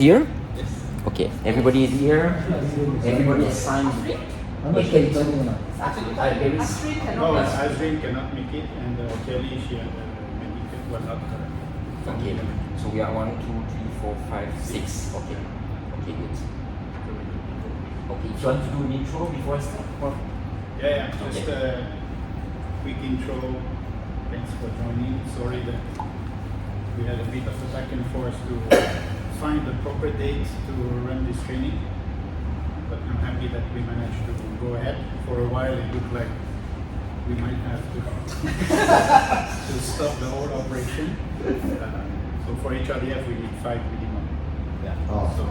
Here? Yes. Okay, everybody is here. Everybody is signed. Actually, No, Azrin cannot make it, and Kelly, she had medical, well, not Okay, so we are 1, 2, 3, 4, 5, 6. Okay, okay, good. Okay, if you want to do an intro before I start? Or? Yeah, just a quick intro. Thanks for joining. Sorry that we had a bit of a back and forth to find the proper date to run this training, but I'm happy that we managed to go ahead. For a while it looked like we might have to to stop the whole operation. So for HRDF we need 5 minimum. Yeah. So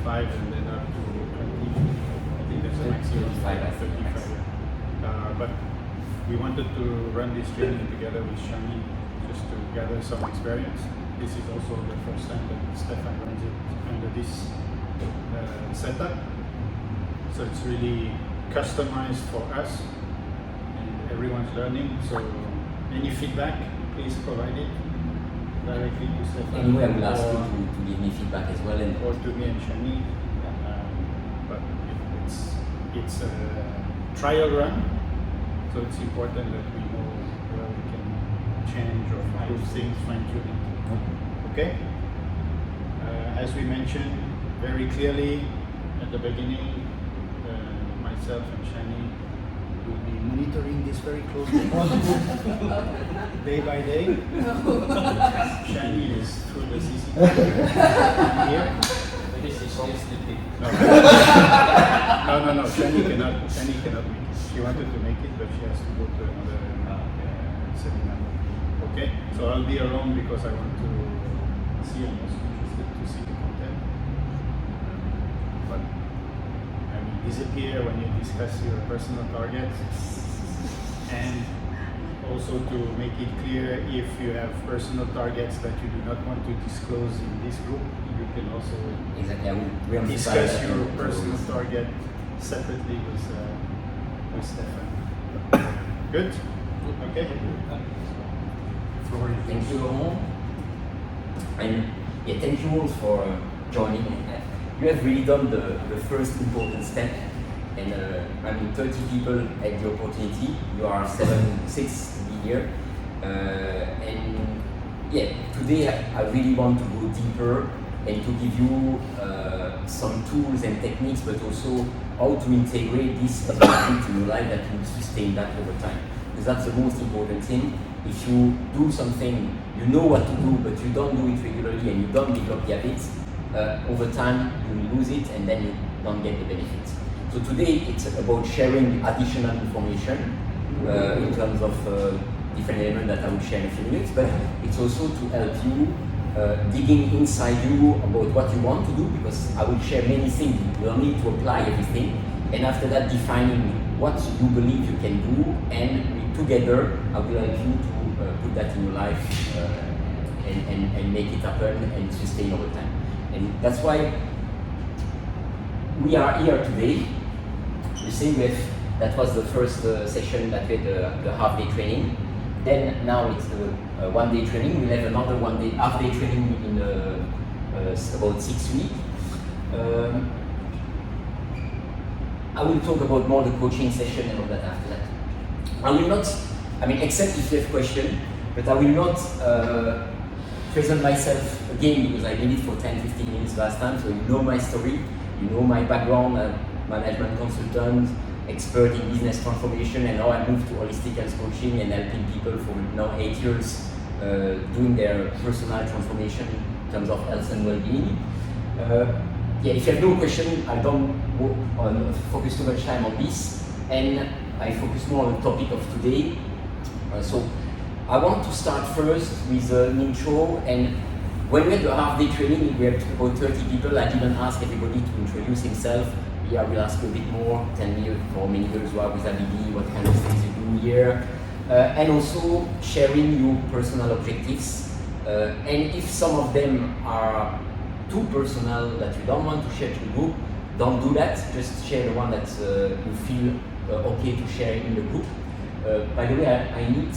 5 and then up to 20. I think that's the maximum. 35. But we wanted to run this training together with Shani just to gather some experience. This is also the first time that Stefan runs it under this setup. So it's really customized for us and everyone's learning. So any feedback, please provide it directly to Stefan. Anyway, I will ask you to give me feedback as well. Or to me and Shani. But it's a trial run, so it's important that we know where we can change or improve things, fine-tune it. Okay? As we mentioned very clearly at the beginning, myself and Shani will be monitoring this very closely, day by day. Shani is through the CCTV here. This is sleeping. No. Shani cannot make it. She wanted to make it, but she has to go to another seminar. Okay, so I'll be around because I want to see. I'm also interested to see the content. But I will disappear when you discuss your personal targets, and also to make it clear, if you have personal targets that you do not want to disclose in this group, you can also Exactly, I will discuss your personal target separately with Stefan. Good? Okay. Thank you, Laurent. And yeah, thank you all for joining. You have really done the first important step. And 30 people had the opportunity. You are 6 to be here. And yeah, today I really want to go deeper and to give you some tools and techniques, but also how to integrate this as a habit in your life that will sustain that over time. Because that's the most important thing. If you do something, you know what to do, but you don't do it regularly and you don't develop the habits, over time you will lose it and then you don't get the benefits. So today it's about sharing additional information in terms of different elements that I will share in a few minutes, but it's also to help you digging inside you about what you want to do, because I will share many things. You don't need to apply everything, and after that defining what you believe you can do, and together I will help you to put that in your life and make it happen and sustain over time. And that's why we are here today. You see, that was the first session that we had the half-day training. Then now it's the one-day training. We'll have another one-day, half-day training in about 6 weeks. I will talk about more the coaching session and all that after that. I will not, except if you have questions, but I will not present myself again because I did it for 10-15 minutes last time, so you know my story, you know my background, management consultant, expert in business transformation, and now I moved to holistic health coaching and helping people for now 8 years doing their personal transformation in terms of health and well-being. If you have no question, I don't focus too much time on this, and I focus more on the topic of today. So I want to start first with an intro, and when we had the half-day training, we had about 30 people. I didn't ask everybody to introduce himself. Here I will ask a bit more, tell me for many years you are with ABD, what kind of things you do here, and also sharing your personal objectives. And if some of them are too personal that you don't want to share to the group, don't do that. Just share the one that you feel okay to share in the group. By the way, I need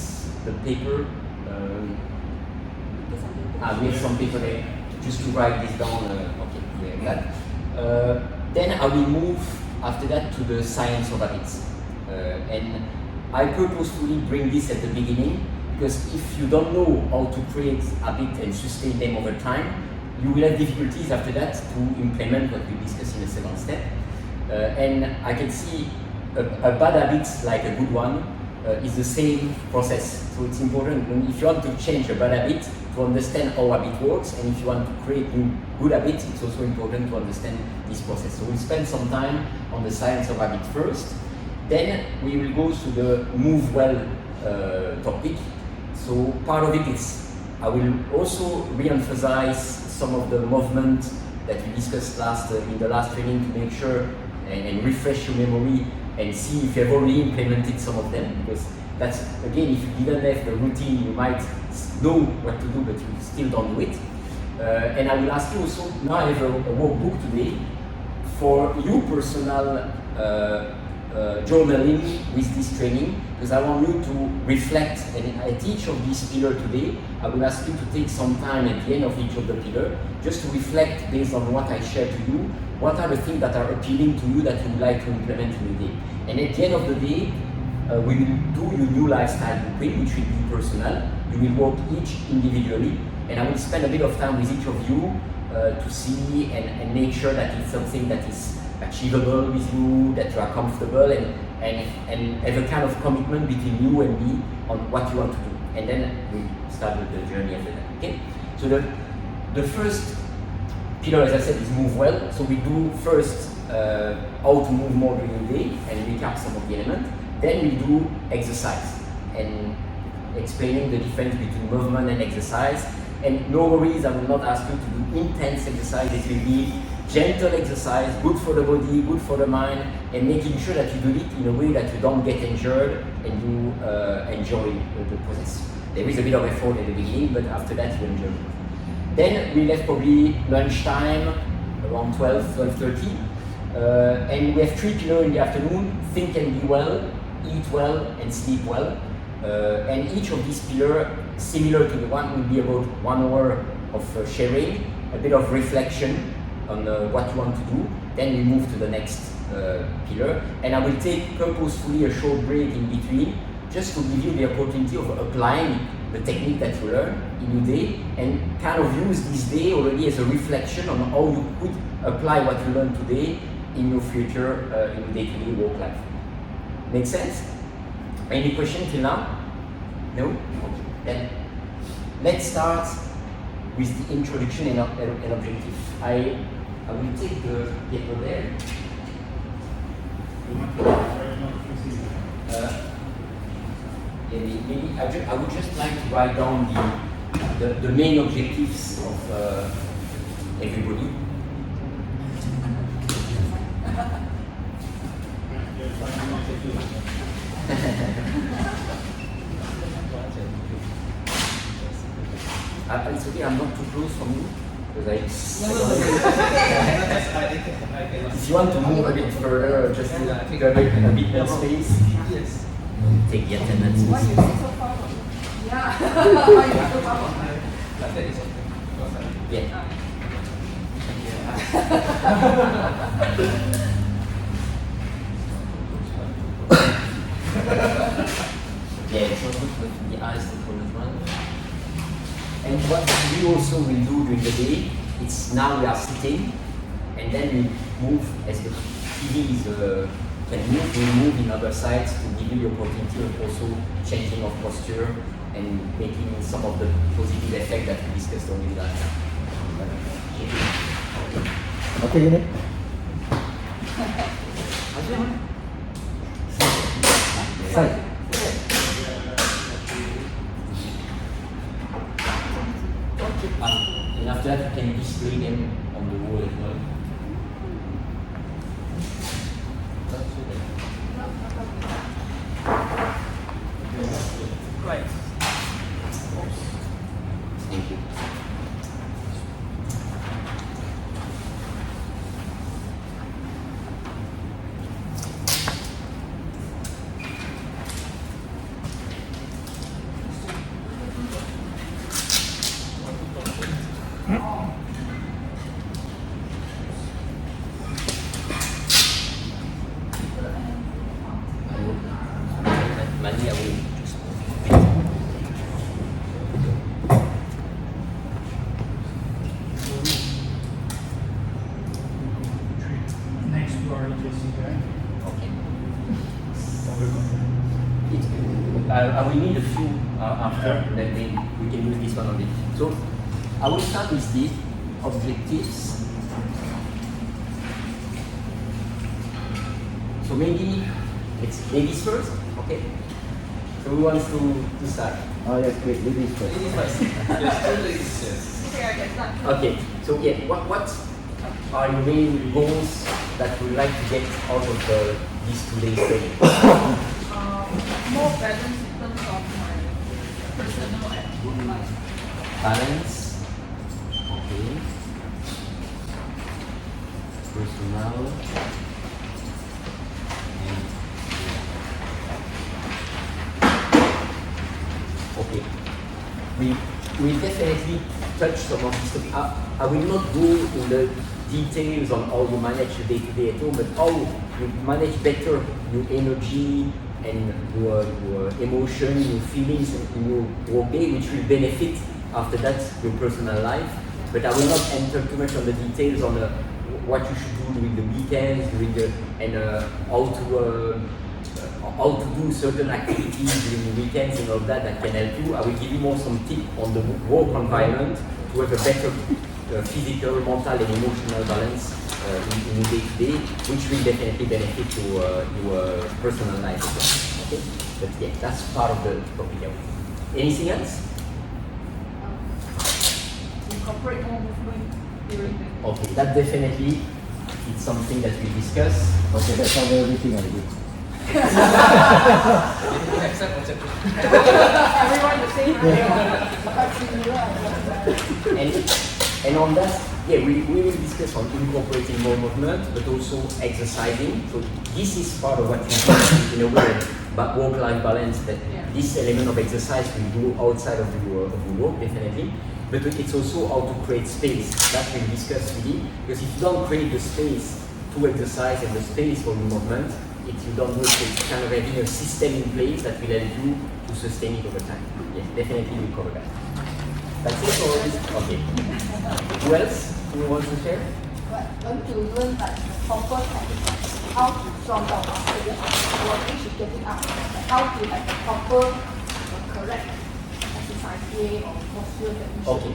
the paper. We have some paper there. just to write this down. Okay, yeah, that. Then I will move after that to the science of habits. And I purposefully bring this at the beginning because if you don't know how to create habits and sustain them over time, you will have difficulties after that to implement what we discussed in the second step. And I can see a bad habit like a good one is the same process. So it's important if you want to change a bad habit to understand how habit works, and if you want to create new good habits, it's also important to understand this process. So we'll spend some time on the science of habit first. Then we will go to the move well topic. So part of it is I will also re-emphasize some of the movement that we discussed in the last training to make sure and refresh your memory and see if you have already implemented some of them, because that's, again, if you didn't have the routine, you might know what to do, but you still don't do it. And I will ask you also, now I have a workbook today for you personal journaling with this training, because I want you to reflect, and at each of these pillars today, I will ask you to take some time at the end of each of the pillars, just to reflect based on what I shared to you, what are the things that are appealing to you that you would like to implement in your day. And at the end of the day, we will do your new lifestyle blueprint, which will be personal. You will work each individually, and I will spend a bit of time with each of you to see and make sure that it's something that is achievable with you, that you are comfortable, and have a kind of commitment between you and me on what you want to do. And then we start with the journey after that. Okay? So the first pillar, as I said, is move well. So we do first how to move more during the day and recap some of the elements. Then we do exercise and explaining the difference between movement and exercise. And no worries, I will not ask you to do intense exercise. It will be gentle exercise, good for the body, good for the mind, and making sure that you do it in a way that you don't get injured and you enjoy the process. There is a bit of effort at the beginning, but after that you enjoy it. Then we left probably lunchtime, around 12:30, and we have 3 pillars in the afternoon: think and be well, eat well, and sleep well. And each of these pillars, similar to the one, will be about 1 hour of sharing, a bit of reflection on what you want to do. Then we move to the next pillar, and I will take purposefully a short break in between, just to give you the opportunity of applying the technique that you learn in your day, and kind of use this day already as a reflection on how you could apply what you learned today in your future, in your day-to-day work life. Make sense? Any question till now? No? Okay. Then let's start with the introduction and objective. I will take the paper there. Maybe I would just like to write down the main objectives of everybody. It's okay, I'm not too close from you, because if you want to move a bit further, just to take a bit more space. Yes. Take the attendance. Why is it so far? Yeah. Yeah. Yeah, it's not good with the eyes to close as well. And what we also will do during the day, it's now we are sitting, and then we move as the TV is can move, we move in other sides to give you the opportunity of also changing of posture and making some of the positive effect that we discussed already last time. Okay, Unit. Side. And after that, you can display them on the wall as well. Right. Thank you. I will need a few after, and then we can use this one only. So I will start with the objectives. So maybe it's ladies first, okay? So who wants to start? Oh yes, great. Ladies first. Ladies first. Yes, two ladies, yes. Okay, I can start. Okay, so yeah, what are your main goals that you would like to get out of this today's training? More balance in terms of my personal and work life. Balance, okay. Personal and okay. We definitely touch some of this topic. I will not go in the details on how you manage your day-to-day at home, but how you manage better your energy and your emotion, your feelings in your work day, which will benefit after that your personal life. But I will not enter too much on the details on what you should do during the weekends, how to do certain activities during the weekends and all that can help you. I will give you more some tips on the work environment to have a better physical, mental and emotional balance in your day-to-day, which will definitely benefit your personal life as well. Okay? But yeah, that's part of the topic. Anything else? Incorporate more movement during the day. Okay, that definitely is something that we discuss. Okay, that's not everything I do. Accept concept. Everyone the same. And on that, yeah, we will discuss on incorporating more movement, but also exercising. So this is part of what you do in a way, but work-life balance, that this element of exercise will go outside of your work, definitely. But it's also how to create space. That we'll discuss really, because if you don't create the space to exercise and the space for the movement, you don't know, so it's kind of having a system in place that will help you to sustain it over time. Yes, definitely we'll cover that. That's it for this? Okay. Who else? Who wants to share? Learn to learn like the proper technique, how to strong down after that, what we should get it up, like how to have the proper, correct exercise way or posture that we should. Okay.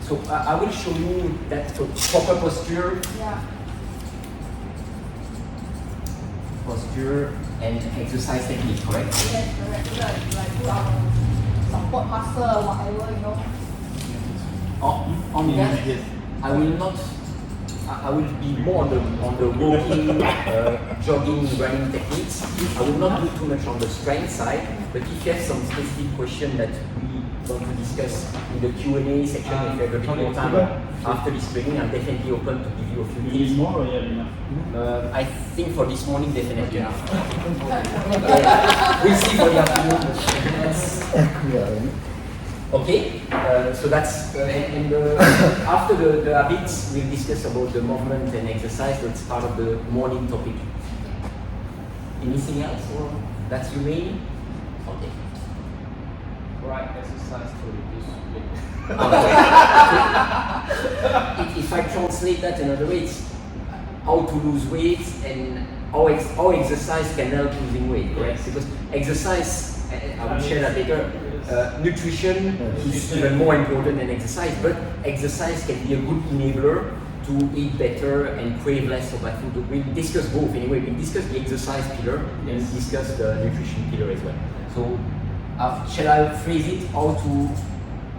So I will show you that proper posture. Yeah. Posture and exercise technique, correct? Yes, correct. Like do our support muscle, whatever, you know. On that, I will not. I will be more on the walking, jogging, running techniques. I will not do too much on the strength side. But if you have some specific question that we want to discuss in the Q&A section, if you have a bit more time after this training, I'm definitely open to give you a few minutes. More or enough? I think for this morning, definitely enough. We'll see for the afternoon. Yeah. Okay, so that's after the habits, we'll discuss about the movement and exercise. That's part of the morning topic. Anything else, or that's your main? Okay. Right exercise to reduce weight. If I translate that another way, it's how to lose weight and how exercise can help losing weight, correct? Yes. Because exercise, I will share that later. Nutrition is even more important than exercise, but exercise can be a good enabler to eat better and crave less of that food. We'll discuss both anyway. We'll discuss the exercise pillar and discuss the nutrition pillar as well. So, shall I phrase it how to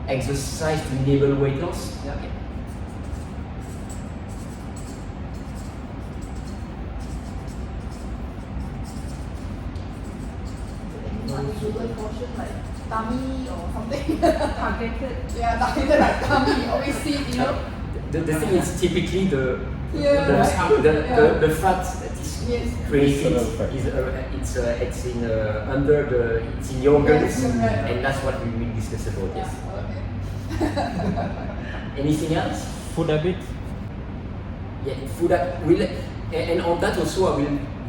exercise to enable weight loss? Yeah. Okay. Unusual portion like tummy or something. Targeted. Yeah, targeted like tummy. Always see, you know. The thing is typically the fat that is Yes. created Visceral fat. is it's in under it's in the organs, Yes, correct. and that's what we will discuss about. Yeah, Yes. okay. Anything else? Food habit. Yeah, food will, and on that also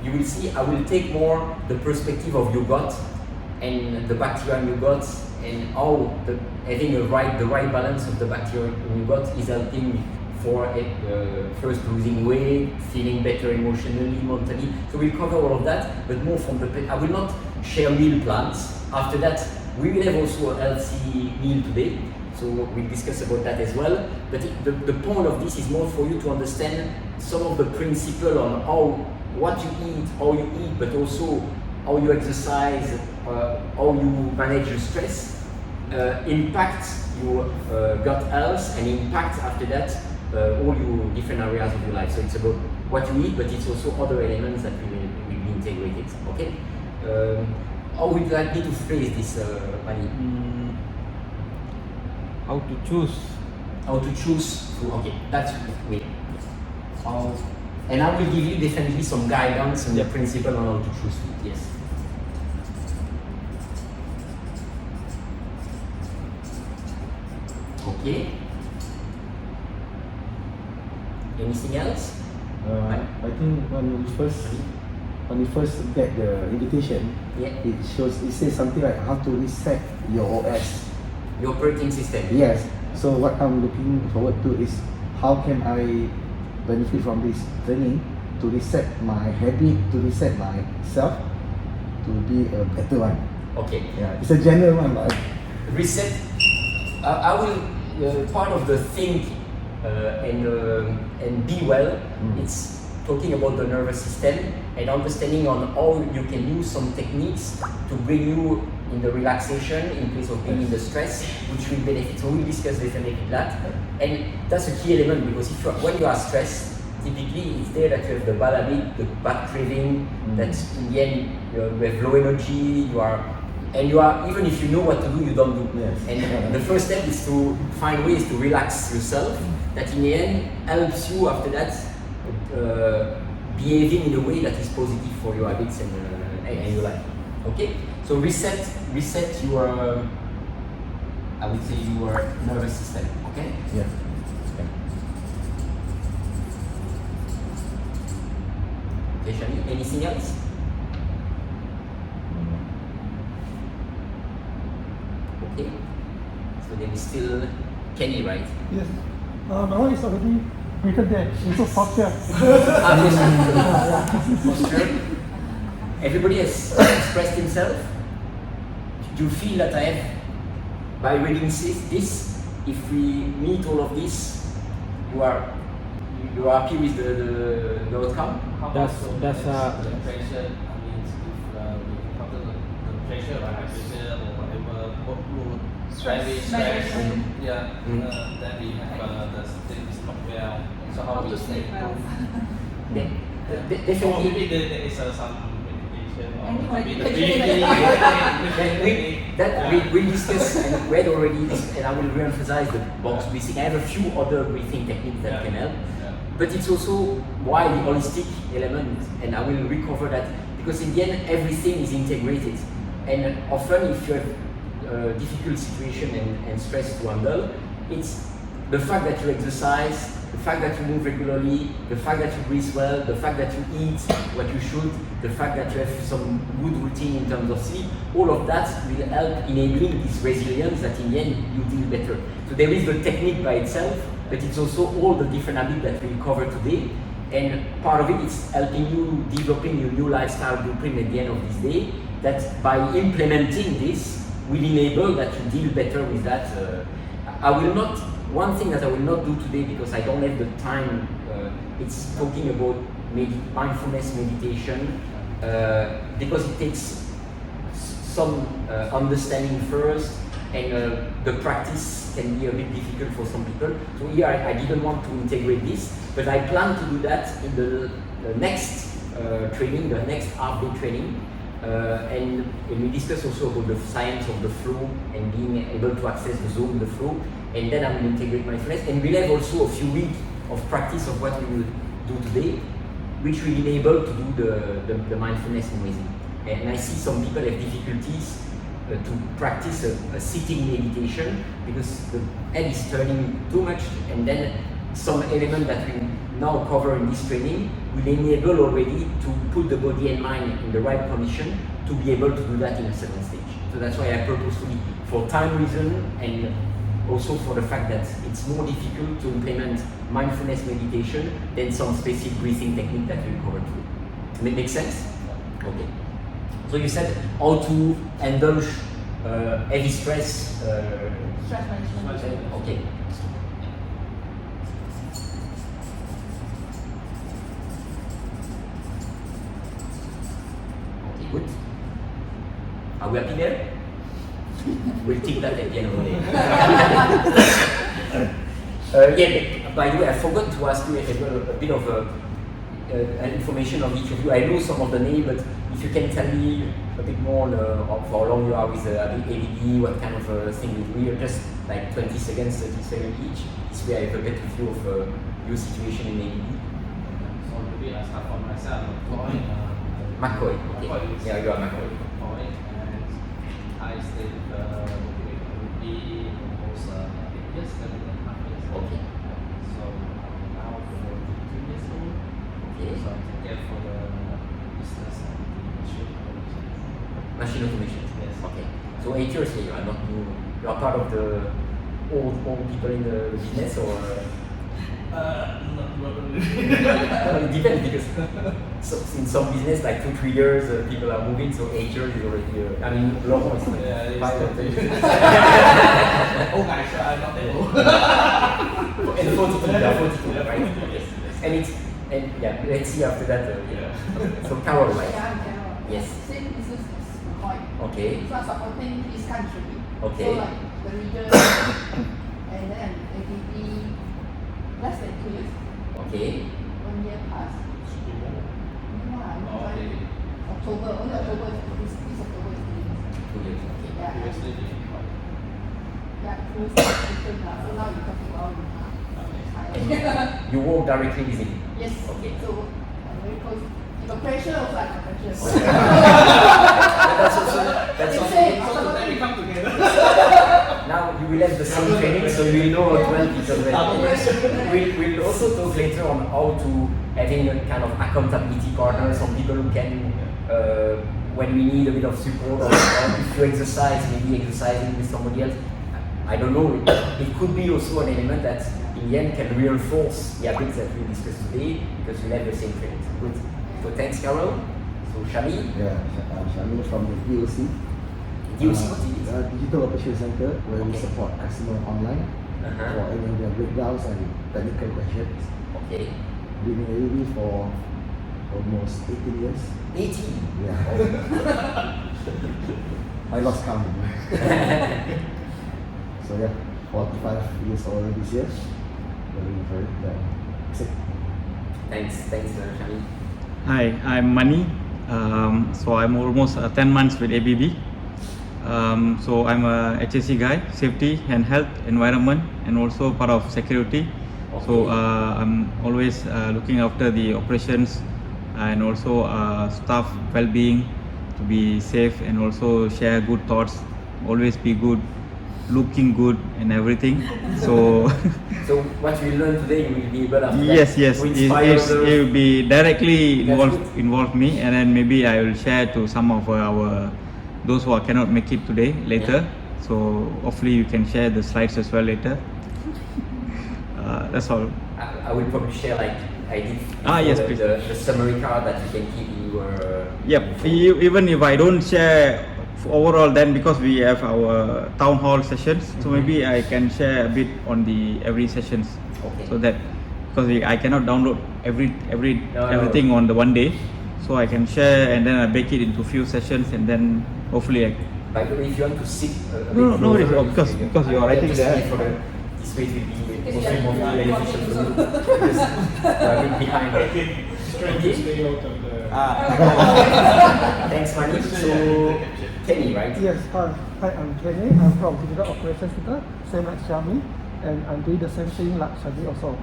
you will see I will take more the perspective of your gut and the bacteria in your gut and how having the right balance of the bacteria in your gut is helping for first losing weight, feeling better emotionally, mentally. So we'll cover all of that, but more from I will not share meal plans After that, we will have also a healthy meal today. So we'll discuss about that as well. But the point of this is more for you to understand some of the principle on what you eat, but also how you exercise, how you manage your stress, impact your gut health, and impact after that all your different areas of your life. So it's about what you eat, but it's also other elements that will be integrated. Okay. How would you like me to phrase this, Mani? How to choose? How to choose food. Okay, that's way. And I will give you definitely some guidance on the principle on how to choose food. Yes. Okay. Anything else? I think when we first get the invitation, Yeah. it says something like how to reset your OS. Your operating system. Yes. So what I'm looking forward to is how can I benefit from this training to reset my habit, to reset myself to be a better one. Okay. Yeah, it's a general one, but Reset. I will part of the think and be well. It's talking about the nervous system and understanding on how you can use some techniques to bring you in the relaxation in place of being in the stress, which will benefit. So we'll discuss definitely that. And that's a key element because when you are stressed, typically it's there that you have the bad habit, the bad craving, that in the end you have low energy, you are even if you know what to do, you don't do. Yes. And the first step is to find ways to relax yourself that in the end helps you after that behaving in a way that is positive for your habits and your life. Okay? So reset your I would say your nervous system. Okay? yeah. Okay, Shani, anything else? Okay. So there is still Kenny, right? Yes. My one is already written there. Also posture. Posture. Everybody has expressed himself. Do you feel that I have, by reading this, if we meet all of this, you are happy with the outcome? How about the pressure? I mean, if we encounter the pressure, like high pressure or whatever, workload, stress, yeah, then we have the sleep is not well. So how we sleep well? Or Definitely. maybe there is some meditation or Any maybe the meditation. We discussed and read already this, and I will re-emphasize the box breathing. I have a few other breathing techniques that can help, but it's also why the holistic element, and I will recover that because in the end everything is integrated, and often if you have a difficult situation and stress to handle, it's the fact that you exercise, the fact that you move regularly, the fact that you breathe well, the fact that you eat what you should, the fact that you have some good routine in terms of sleep, all of that will help enabling this resilience that in the end you deal better. So there is the technique by itself, but it's also all the different habits that we'll cover today. And part of it is helping you developing your new lifestyle blueprint at the end of this day, that by implementing this will enable that you deal better with that. One thing that I will not do today because I don't have the time, it's talking about mindfulness meditation, because it takes some understanding first, and the practice can be a bit difficult for some people. So here I didn't want to integrate this, but I plan to do that in the next training, the next half-day training. And we discuss also about the science of the flow and being able to access the zone, the flow, and then I will integrate mindfulness. And we'll have also a few weeks of practice of what we will do today, which will enable to do the mindfulness in Wizzy. And I see some people have difficulties to practice a sitting meditation because the head is turning too much, and then some element that we now cover in this training will enable already to put the body and mind in the right condition to be able to do that in a certain stage. So that's why I purposefully, for time reason and also for the fact that it's more difficult to implement mindfulness meditation than some specific breathing technique that we'll cover today. Does it make sense? Okay. So you said how to handle heavy stress. Stress management. Okay. Okay, good. Are we happy there? We'll take that at the end of the day. Yeah, by the way, I forgot to ask you a bit of an information of each of you. I know some of the names, but if you can tell me a bit more of how long you are with ABB, what kind of thing you do here, just like 20 seconds, 30 seconds each. This way I have a better view of your situation in ABB. So maybe I start from myself. McCoy, okay. McCoy is- Yeah, you are McCoy. McCoy, and I stayed with ABB almost 8 years, 7.5 years. Okay. So I'm now 42 years old. Okay. So I take care for the business and the machine automation. Machine automation. Yes. Okay. So 8 years here, you are not new. You are part of the old people in the business, or Not really. it depends, because in some business like 2-3 years people are moving, so 8 years is already. I mean, Laurent is like Yeah, it's 5 or 10 years. Oh guys, I'm not that old. And 42, yeah, 42, Yeah, right? yes, yes. And yeah, let's see after that. Yeah. So Carol, right? Yeah, I'm Carol. Yes. Same business as McCoy. Okay. So I'm supporting his country. Okay. So like the region, and then ABB, less than 2 years. Okay. 1 year past. Should be more. No, I'm Oh, trying. really? October, only October, this October is 3 years. 2 years. Okay. Yeah, Previously, yeah, previously different now. So now you're talking about And you work directly with him. Yes. Okay. So I'm very close. If a pressure, also I have pressure. That's also. That's It's also. same. So then we come together. Now you will have the same training, so you will know how to help each other. We'll also talk later on how to having a kind of accountability partner, some people who can, when we need a bit of support, or if you exercise, maybe exercising with somebody else. I don't know, it could be also an element that in the end can reinforce the habits that we discussed today, because we have the same training. Good. So thanks, Carol. So Shami, Yeah, Shamil from the DOC. DOC, what is it? Digital Operation Center, where we Okay. support customer online Uh-huh. for any of their breakdowns and technical questions. Okay. Been in ABB for almost 18 years. 18. Yeah. I lost count. So yeah, 45 years old this year. Very excited. Thanks, Shami. Hi, I'm Mani. So I'm almost 10 months with ABB. So I'm a HSE guy, safety and health, environment, and also part of security. So I'm always looking after the operations and also staff well-being, to be safe and also share good thoughts, always be good, looking good and everything. So So what we learned today, you will be able after yes, that to inspire it others. will be directly That's good. involve me, and then maybe I will share to some of our those who cannot make it today later. So hopefully you can share the slides as well later. That's all. I will probably share like I did Yes, the, please. the summary card that you can keep in your. Yep. Even if I don't share overall, then because we have our town hall sessions, so maybe I can share a bit on the every sessions. Okay. So that because I cannot download everything on the one day, so I can share and then I break it into few sessions, and then hopefully I. By the way, if you want to sit a No, bit no, closer, it's- because- because you are writing just there. sit for the- this way it will be Because also you are- more you are beneficial for watching you. Because you are a bit behind. Just trying to stay out of the. Thanks, Mani. So Kenny, right? Yes, hi, I'm Kenny. I'm from Digital Operations Center, same like Xiaomi, and I'm doing the same thing like Xiaomi also.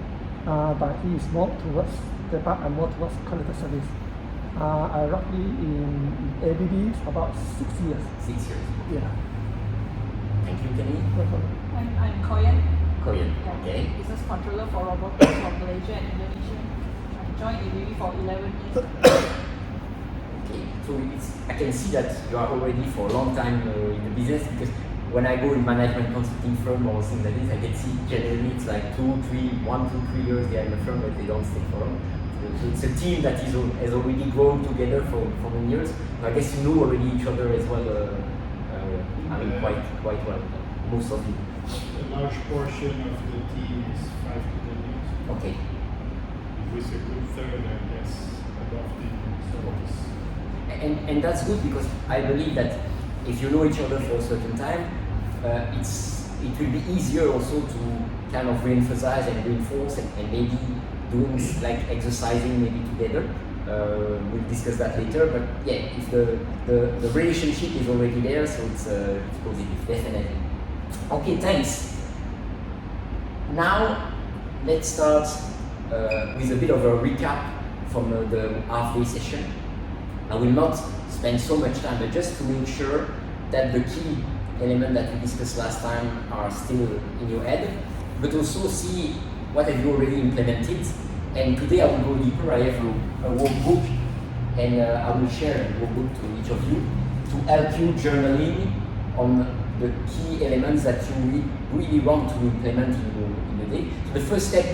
But he is more towards the part, I'm more towards quality service. I roughly in ABB about 6 years. 6 years. Yeah. Thank you, Kenny. No problem. I'm Korean. Korean. Yeah, Okay. Business controller for robotics from Malaysia and Indonesia. I joined ABB for 11 years. Okay, so I can see that you are already for a long time in the business, because when I go in management consulting firm or things like this, I can see generally it's like 1, 2, 3 years they are in the firm, but they don't stay for long. So it's a team that has already grown together for many years. So I guess you know already each other as well. Quite well, most of you. A large portion of the team is 5 to 10 years. Okay. With a good third, I guess, adopting service. And that's good because I believe that if you know each other for a certain time, it will be easier also to kind of re-emphasize and reinforce and maybe doing like exercising maybe together. We'll discuss that later, but yeah, if the relationship is already there, so it's positive, definitely. Okay, thanks. Now let's start with a bit of a recap from the half-day session. I will not spend so much time, but just to make sure that the key elements that we discussed last time are still in your head, but also see what have you already implemented. And today I will go deeper. I have a workbook, and I will share a workbook to each of you to help you journaling on the key elements that you really want to implement in the day. So the first step,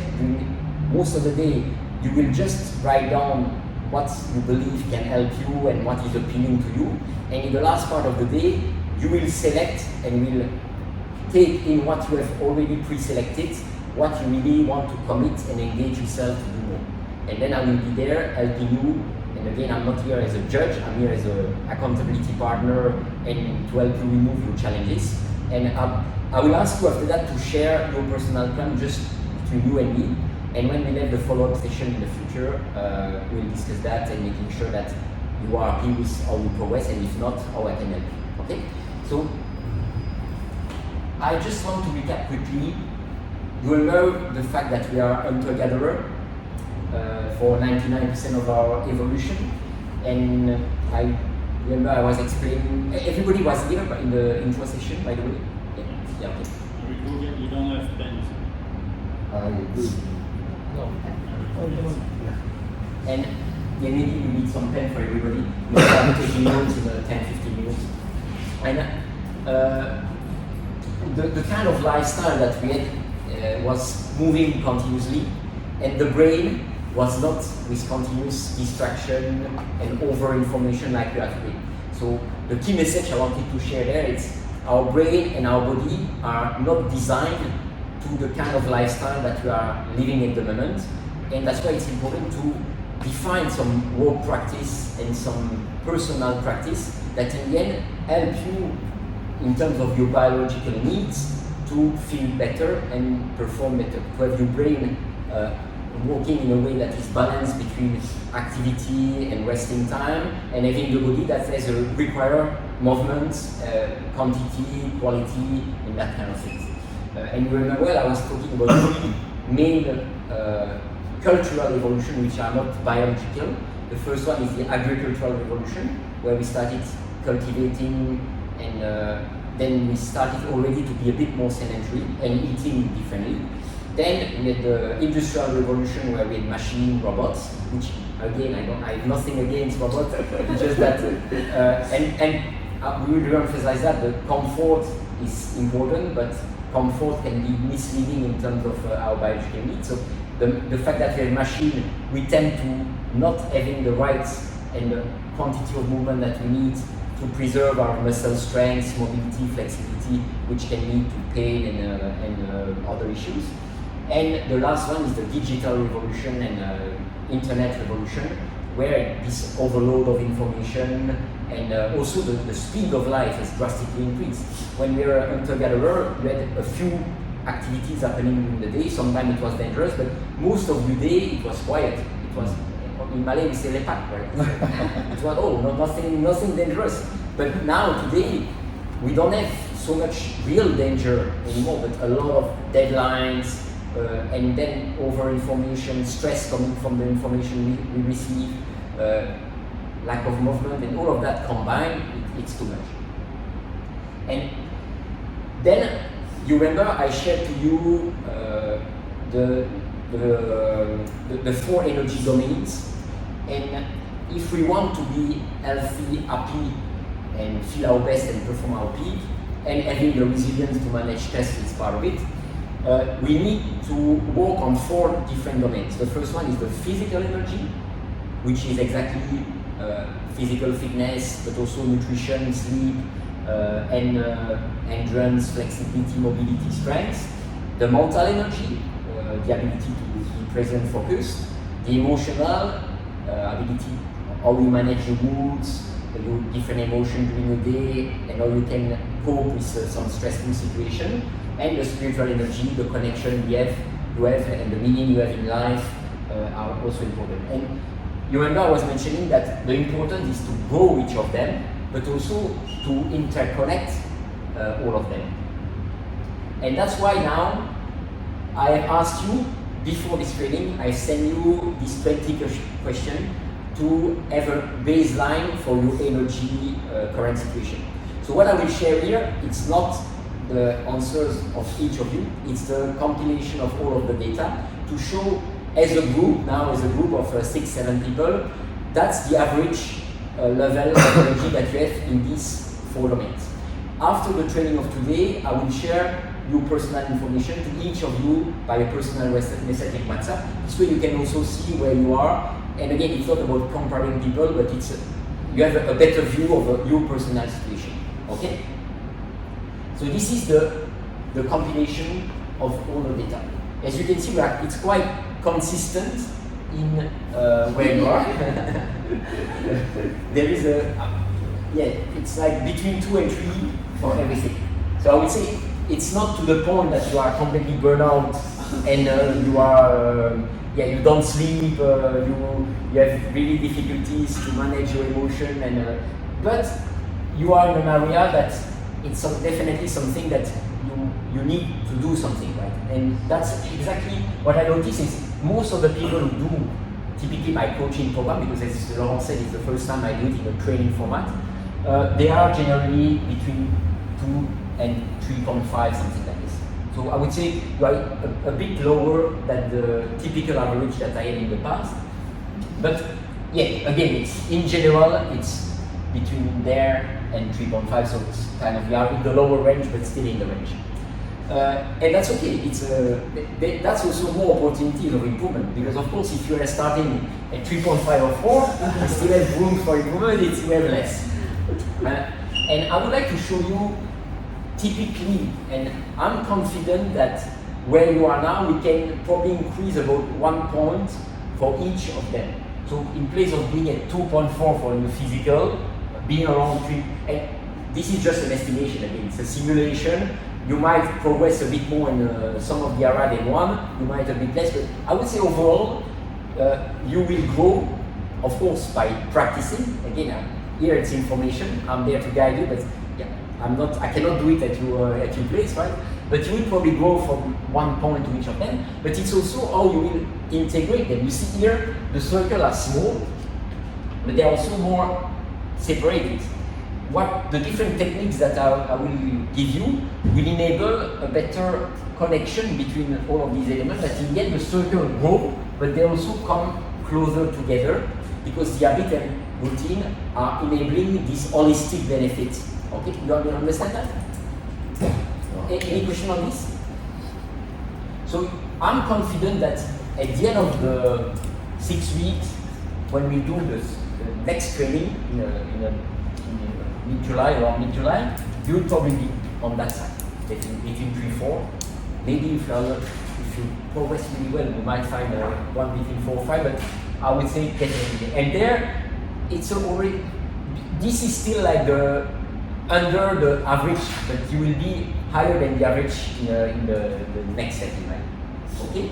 most of the day, you will just write down what you believe can help you and what is appealing to you. And in the last part of the day, you will select and will take in what you have already pre-selected, what you really want to commit and engage yourself to do more. And then I will be there helping you. And again, I'm not here as a judge, I'm here as an accountability partner and to help you remove your challenges. And I will ask you after that to share your personal plan just between you and me. And when we have the follow-up session in the future, we'll discuss that and making sure that you are happy with how you progress, and if not, how I can help you. Okay? So, I just want to recap quickly. You will know the fact that we are hunter-gatherer for 99% of our evolution. And I remember I was explaining, everybody was here in the intro session, by the way? Yeah, okay. You don't have pens. I agree. No. And yeah, maybe we need some pen for everybody. We start taking notes in 10-15 minutes. And the kind of lifestyle that we had was moving continuously, and the brain was not with continuous distraction and over-information like we are today. So the key message I wanted to share there is our brain and our body are not designed to the kind of lifestyle that we are living at the moment, and that's why it's important to define some work practice and some personal practice that in the end help you in terms of your biological needs to feel better and perform better, to have your brain working in a way that is balanced between activity and resting time, and having the body that has require movement, quantity, quality, and that kind of things. And you remember well, I was talking about three main cultural evolution which are not biological. The first one is the agricultural revolution, where we started cultivating and then we started already to be a bit more sedentary and eating differently. Then we had the industrial revolution where we had machine robots, which again I have nothing against robots, just that we will emphasize that the comfort is important, but comfort can be misleading in terms of our biological needs. So the fact that we have machine, we tend to not having the right and the quantity of movement that we need to preserve our muscle strength, mobility, flexibility, which can lead to pain and other issues. And the last one is the digital revolution and internet revolution, where this overload of information and also the speed of life has drastically increased. When we were a hunter-gatherer, we had a few activities happening during the day. Sometimes it was dangerous, but most of the day it was quiet. It was, in Malay we say lepak, right? It was nothing dangerous. But now today we don't have so much real danger anymore, but a lot of deadlines and then over information, stress coming from the information we receive, lack of movement, and all of that combined, it's too much. And then you remember I shared to you the four energy domains, and if we want to be healthy, happy, and feel our best and perform our peak, and having the resilience to manage stress is part of it. We need to work on 4 different domains. The first one is the physical energy, which is exactly physical fitness, but also nutrition, sleep, and endurance, flexibility, mobility, strength. The mental energy, the ability to be present, focused. The emotional ability, how you manage your moods, your different emotions during the day, and how you can cope with some stressful situation. And the spiritual energy, the connection you have, and the meaning you have in life are also important. And you remember I was mentioning that the important is to grow each of them, but also to interconnect all of them. And that's why now I have asked you, before this training, I send you this 20 question to have a baseline for your energy current situation. So what I will share here, it's not the answers of each of you, it's the compilation of all of the data to show as a group, now as a group of 6-7 people, that's the average level of energy that you have in these 4 domains. After the training of today, I will share your personal information to each of you by a personal message in WhatsApp. This way you can also see where you are. And again, it's not about comparing people, but it's you have a better view of your personal situation. Okay? So this is the compilation of all the data. As you can see, it's quite consistent in where you are. There is it's like between 2 and 3 for everything. So I would say it's not to the point that you are completely burned out and you are you don't sleep, you have really difficulties to manage your emotion, and but you are in an area that it's definitely something that you need to do something, right? And that's exactly what I notice is most of the people who do typically my coaching program, because as Laurent said, it's the first time I do it in a training format, they are generally between 2 and 3.5, something like this. So I would say you are a bit lower than the typical average that I had in the past. But yeah, again, it's in general, it's between there and 3.5, so it's kind of, you are in the lower range, but still in the range. And that's okay. It's that's also more opportunities of improvement, because of course, if you are starting at 3.5 or 4, you still have room for improvement. It's way less. And I would like to show you typically, and I'm confident that where you are now, we can probably increase about 1 point for each of them. So in place of being at 2.4 for your physical, being around 3, and this is just an estimation again, it's a simulation. You might progress a bit more in some of the area than 1, you might a bit less, but I would say overall, you will grow, of course, by practicing. Again, here it's information, I'm there to guide you, but yeah, I cannot do it at your place, right? But you will probably grow from 1 point to each of them, but it's also how you will integrate them. You see here, the circles are small, but they're also more separated. What the different techniques that I will give you will enable a better connection between all of these elements, that in the end the circle grow, but they also come closer together, because the habit and routine are enabling this holistic benefit. Okay, you understand that? Any question on this? So I'm confident that at the end of the 6 weeks, when we do the next training in mid-July or mid-July, you'll probably be on that side, between 3-4. Maybe if you progress really well, we might find one between 4 or 5, but I would say definitely. And there, it's already, this is still like under the average, but you will be higher than the average in the next step in life. Okay?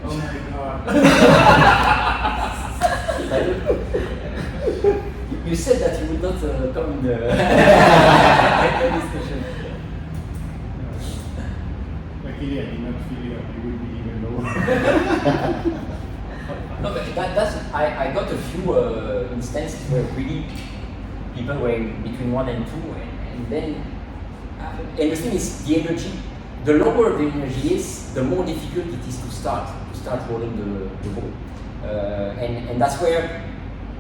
Oh my God. You said that you would not come in the discussion. Luckily, I did not feel like it would be even lower. No, but that's I got a few instances where really people were between 1 and 2, and then and the thing is the energy. The lower the energy is, the more difficult it is to start rolling the ball, and that's where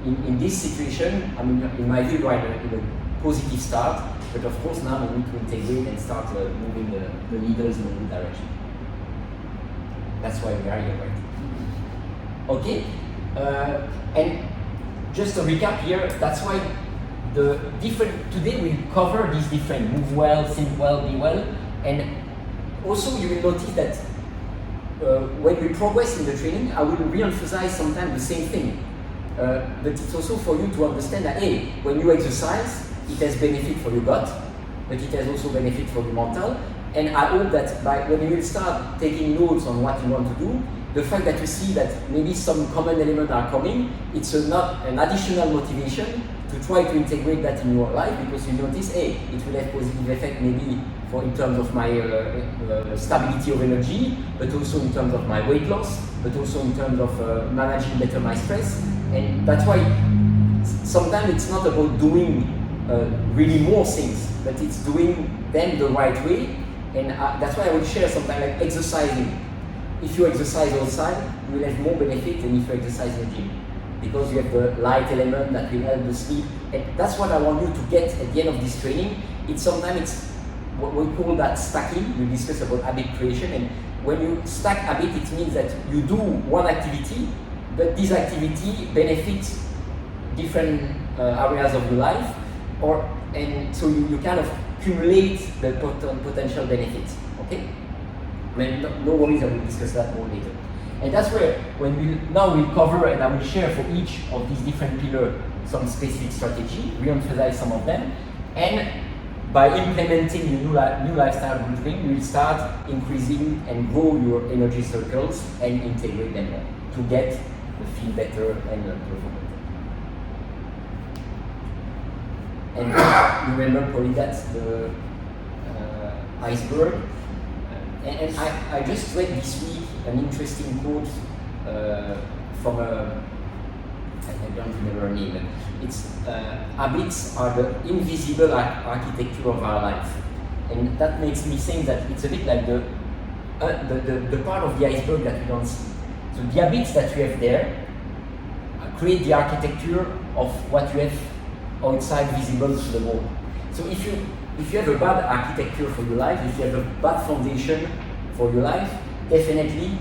in this situation, I mean, in my view, right, in a positive start, but of course now we need to integrate and start moving the needles in a good direction. That's why we are here, right? Okay, and just to recap here, that's why today we'll cover these different move well, think well, be well, and also you will notice that when we progress in the training, I will re-emphasize sometimes the same thing. But it's also for you to understand that, hey, when you exercise, it has benefit for your gut, but it has also benefit for your mental. And I hope that when you will start taking notes on what you want to do, the fact that you see that maybe some common elements are coming, it's not an additional motivation to try to integrate that in your life, because you notice, hey, it will have positive effect maybe in terms of my stability of energy, but also in terms of my weight loss, but also in terms of managing better my stress. And that's why sometimes it's not about doing really more things, but it's doing them the right way. And that's why I would share sometimes like exercising. If you exercise outside, you will have more benefit than if you exercise in the gym, because you have the light element that will help the sleep. And that's what I want you to get at the end of this training. It's what we call that stacking. We discuss about habit creation, and when you stack habit, it means that you do one activity, but this activity benefits different areas of your life, and so you kind of accumulate the potential benefits. Okay? I mean, no worries, I will discuss that more later. And that's where, we'll cover, and I will share for each of these different pillars some specific strategy, re-emphasize some of them, and by implementing the new lifestyle routine, we'll start increasing and grow your energy circles and integrate them more to get the feel better and perform better. And you remember probably that's the iceberg. And I just read this week an interesting quote from I don't remember her name. It's habits are the invisible architecture of our life, and that makes me think that it's a bit like the part of the iceberg that we don't see. So the habits that you have there create the architecture of what you have outside visible to the world. So if you have a bad architecture for your life, if you have a bad foundation for your life, definitely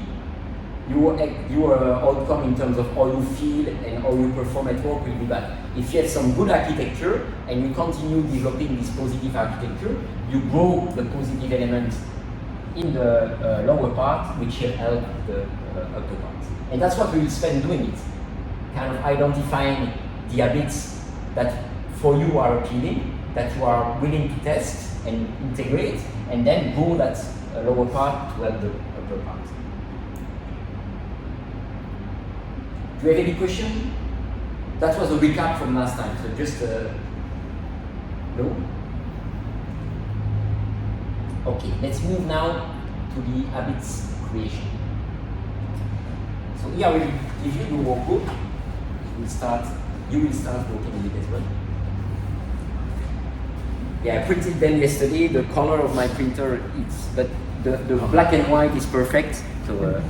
your outcome in terms of how you feel and how you perform at work will be bad. If you have some good architecture and you continue developing this positive architecture, you grow the positive element in the lower part, which will help the upper part. And that's what we will spend doing it, kind of identifying the habits that for you are appealing, that you are willing to test and integrate, and then grow that lower part to help the upper part. Do you have any question? That was a recap from last time, so just no? Okay, let's move now to the habits creation. So here I will give you your workbook. You will start working with it as well. Yeah, I printed them yesterday. The color of my printer, but the black and white is perfect. So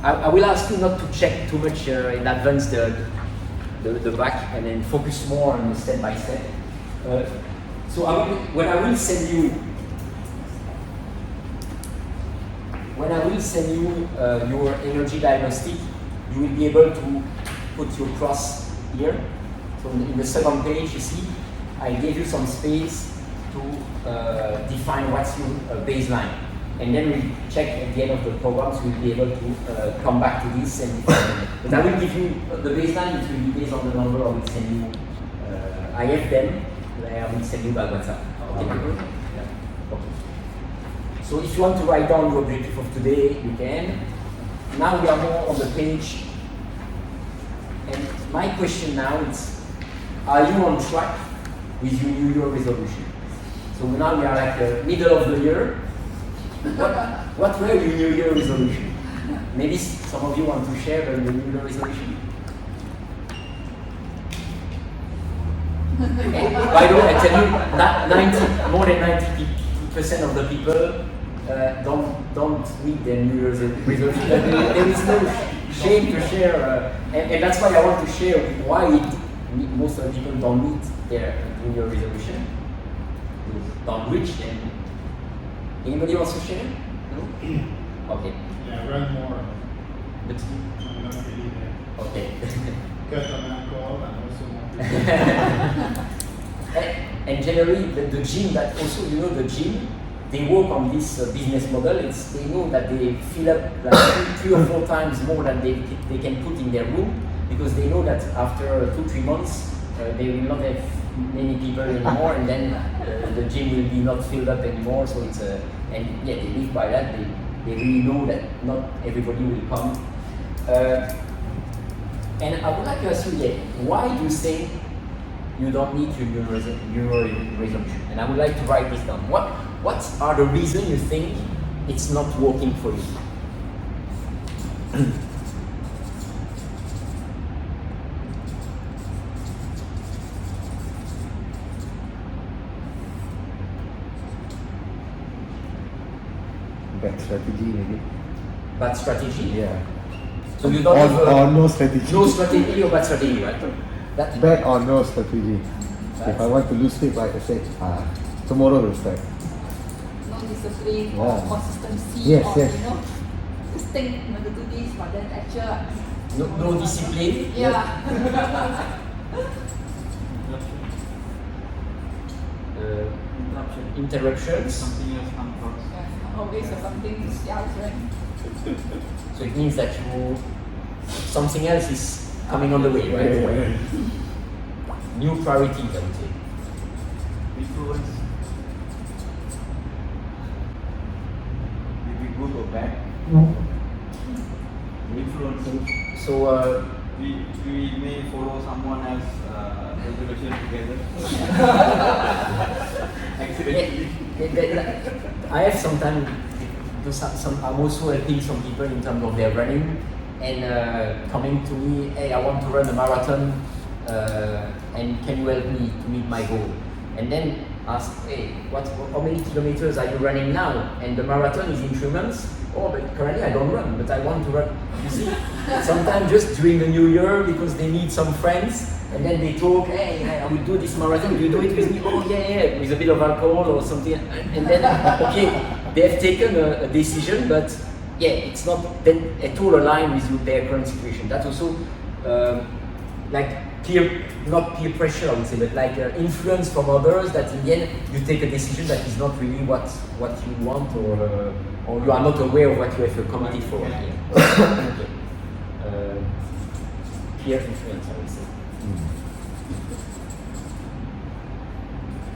I will ask you not to check too much in advance the back, and then focus more on the step by step. So when I will send you your energy diagnostic, you will be able to put your cross here. So in the second page, you see, I gave you some space to define what's your baseline. And then we check at the end of the program, so we'll be able to come back to this and define it. But I will give you the baseline, it will be based on the number I will send you. I have them, I will send you by WhatsApp. Okay? Yeah. Okay. So if you want to write down your objective of today, you can. Now we are more on the page. And my question now is, are you on track with your New Year resolution? So now we are like the middle of the year. What were your New Year resolution? Maybe some of you want to share the New Year resolution. By the way, I tell you, more than 90% of the people don't meet their New Year's resolution. There is shame to share, and that's why I want to share why most of the people don't meet their New Year resolution, don't reach them. Anybody wants to share? No? Okay. Yeah, run more. But, I'm not really there. okay. Cut on alcohol and also more. And generally, the gym, that also, you know, the gym, they work on this business model. They know that they fill up like 3 or 4 times more than they can put in their room, because they know that after 2-3 months, they will not have many people anymore, and then the gym will be not filled up anymore. So it's and yeah, they live by that. They really know that not everybody will come. And I would like to ask you, yeah, why do you say you don't need your New Year resolution? And I would like to write this down. What are the reasons you think it's not working for you? Bad strategy maybe. Bad strategy? Yeah. So you don't Or, have or no strategy. no strategy or bad strategy, right? That, Bad or no strategy. If I want to lose weight, like I said, tomorrow will start. No discipline Yeah. or consistency Yes, or yes. you know, just think I'm going to do this, but then actually no discipline. yeah. Interruptions. Something else comes first. Yeah, always have something else, right? So it means that something else is coming on the way, right? New priorities, I would say. Influence. Maybe good or bad. Influence. So We may follow someone else resolution together. Accidentally. I have sometimes I'm also helping some people in terms of their running, and coming to me, hey, I want to run a marathon, and can you help me to meet my goal? And then ask, hey, how many kilometers are you running now? And the marathon is in 3 months. Oh, but currently I don't run, but I want to run. You see, sometimes just during the new year, because they need some friends, and then they talk, hey, I will do this marathon, do you do it with me? Oh, yeah, with a bit of alcohol or something. And then, okay, they have taken a decision, but yeah, it's not then at all aligned with their current situation. That's also like not peer pressure, I would say, but like influence from others, that in the end you take a decision that is not really what you want, or you are not aware of what you have committed for. Yeah. Okay. Peer influence, I would say.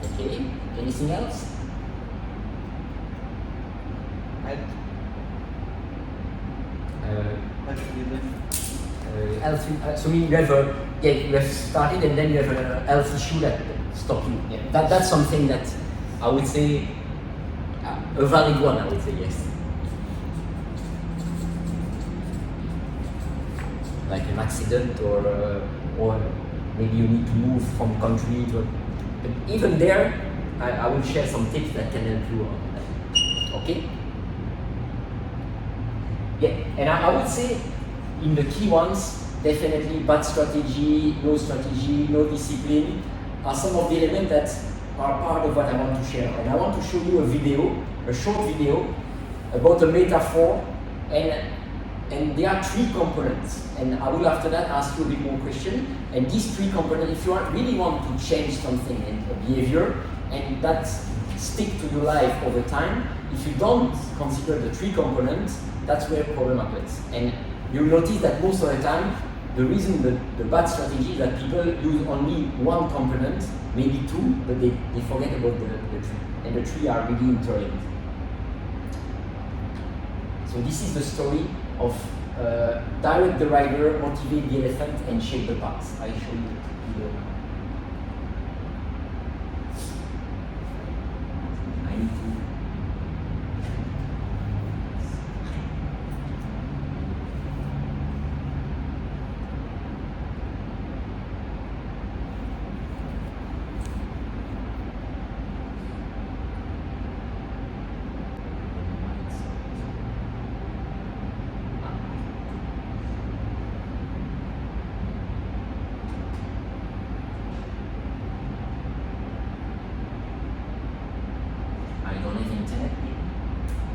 Okay. Anything else? Health. So you have started, and then you have a health issue that stops you. Yeah. That's something that I would say a valid one. I would say yes. Like an accident, or maybe you need to move from country to. But even there, I will share some tips that can help you on that. Okay. Yeah, and I would say in the key ones, definitely bad strategy, no discipline are some of the elements that are part of what I want to share. And I want to show you a short video about a metaphor, and there are 3 components. And I will after that ask you a bit more question. And these 3 components, if you really want to change something in a behavior, and that stick to your life over time, if you don't consider the 3 components, that's where problem happens. And you'll notice that most of the time, the reason the bad strategy is that people use only 1 component, maybe 2, but they forget about the 3. And the 3 are really interlinked. So this is the story of direct the rider, motivate the elephant, and shape the path. I show you the video. I need to.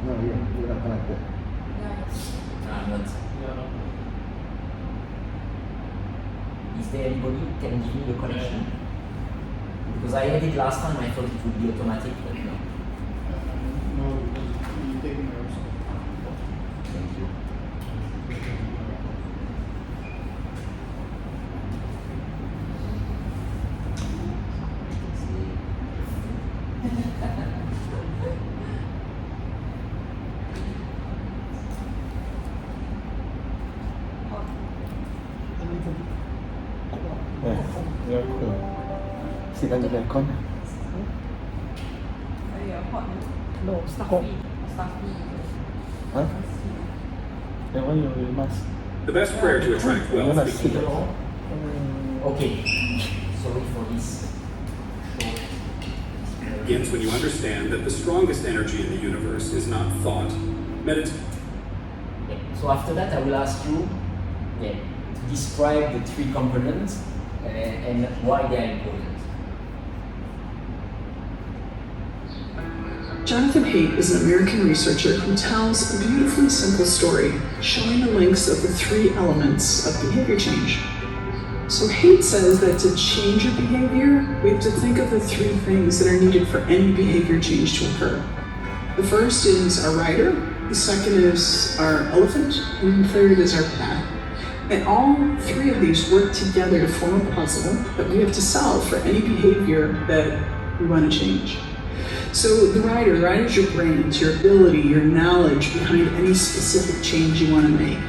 No, you're not connected. No, I'm not. Yeah, no. Is there anybody who can give me the connection? Because I had it last time, I thought it would be automatic, but no. No, because you take notes. Thank you. Yeah, cool. Sit on the aircon. No, Stuffy. Stuffy. Huh? Then why you mask? The best prayer to attract You're wealth not begins sick at with all? Okay, sorry for this short. when you understand that the strongest energy in the universe is not thought, meditation. Okay. So after that, I will ask you to describe the three components and why they are important. Jonathan Haidt is an American researcher who tells a beautifully simple story showing the links of the three elements of behavior change. So Haidt says that to change your behavior, we have to think of the three things that are needed for any behavior change to occur. The first is our rider, the second is our elephant, and the third is our path. And all three of these work together to form a puzzle that we have to solve for any behavior that we want to change. So the rider is your brains, your ability, your knowledge behind any specific change you want to make.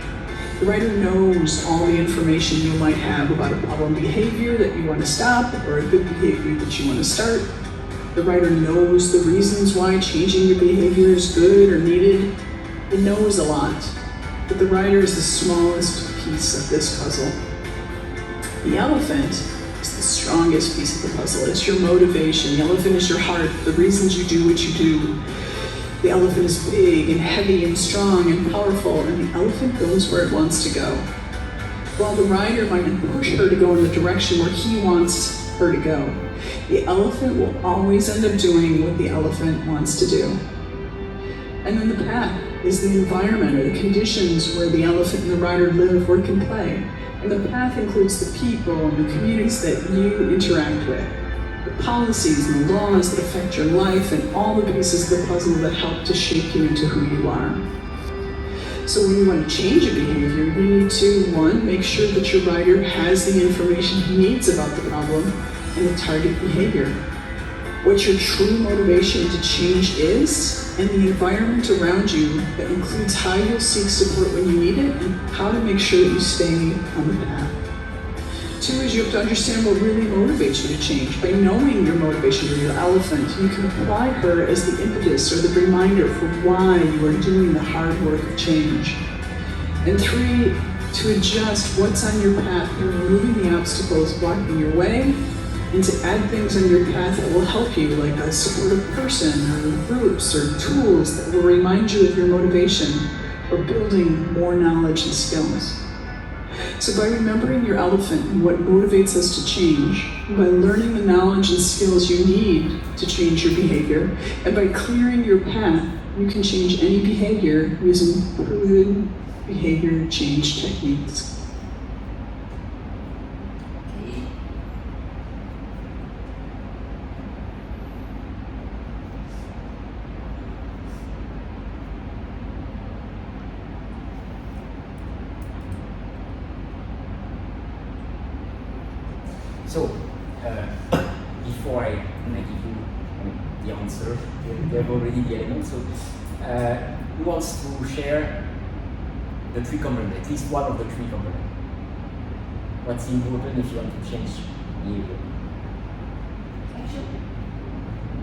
The rider knows all the information you might have about a problem behavior that you want to stop or a good behavior that you want to start. The rider knows the reasons why changing your behavior is good or needed. It knows a lot, but the rider is the smallest piece of this puzzle. The elephant is the strongest piece of the puzzle. It's your motivation. The elephant is your heart, the reasons you do what you do. The elephant is big and heavy and strong and powerful, and the elephant goes where it wants to go. While the rider might push her to go in the direction where he wants her to go, the elephant will always end up doing what the elephant wants to do. And then the path is the environment or the conditions where the elephant and the rider live, work, and play. And the path includes the people and the communities that you interact with, the policies and the laws that affect your life, and all the pieces of the puzzle that help to shape you into who you are. So when you want to change a behavior, you need to, one, make sure that your rider has the information he needs about the problem and the target behavior, what your true motivation to change is, and the environment around you that includes how you'll seek support when you need it and how to make sure that you stay on the path. Two is you have to understand what really motivates you to change. By knowing your motivation for your elephant, you can apply her as the impetus or the reminder for why you are doing the hard work of change. And three, to adjust what's on your path and removing the obstacles blocking your way, and to add things on your path that will help you, like a supportive person or groups or tools that will remind you of your motivation or building more knowledge and skills. So by remembering your elephant and what motivates us to change, by learning the knowledge and skills you need to change your behavior, and by clearing your path, you can change any behavior using proven behavior change techniques. So, before I give you the answer, you have already the element. So, who wants to share the three components, at least one of the three components? What's important if you want to change behavior?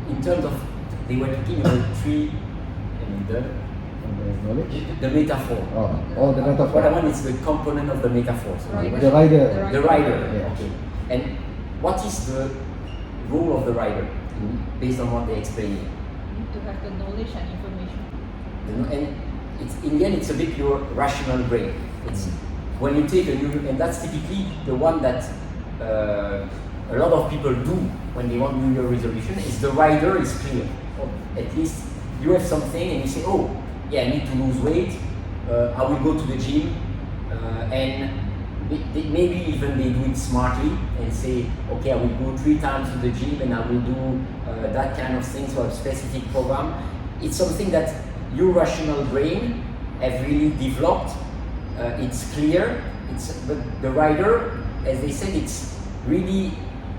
In terms of, they were talking about three, Knowledge? the metaphor. Oh, the metaphor. What I want is the component of the metaphor. So The rider. The rider. Yeah. Okay. And what is the role of the rider based on what they explain? To have the knowledge and information. And it's in the end, it's a bit your rational brain. It's when you take a new, and that's typically the one that a lot of people do when they want New Year resolution. Is the rider is clear, or at least you have something and you say, oh, yeah, I need to lose weight, I will go to the gym, and maybe even they do it smartly and say, okay, I will go 3 times to the gym and I will do that kind of thing, so a specific program. It's something that your rational brain have really developed. It's clear. But the rider, as they said, it's really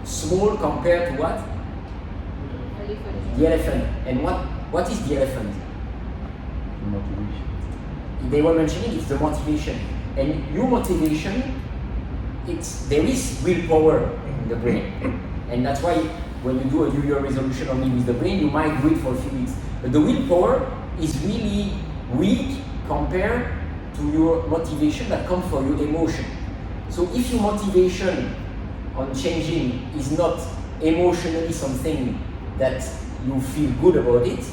small compared to what? The elephant. And what is the elephant? Motivation. They were mentioning it's the motivation. And your motivation, there is willpower in the brain. And that's why when you do a New Year resolution only with the brain, you might do it for a few weeks. But the willpower is really weak compared to your motivation that comes from your emotion. So if your motivation on changing is not emotionally something that you feel good about it,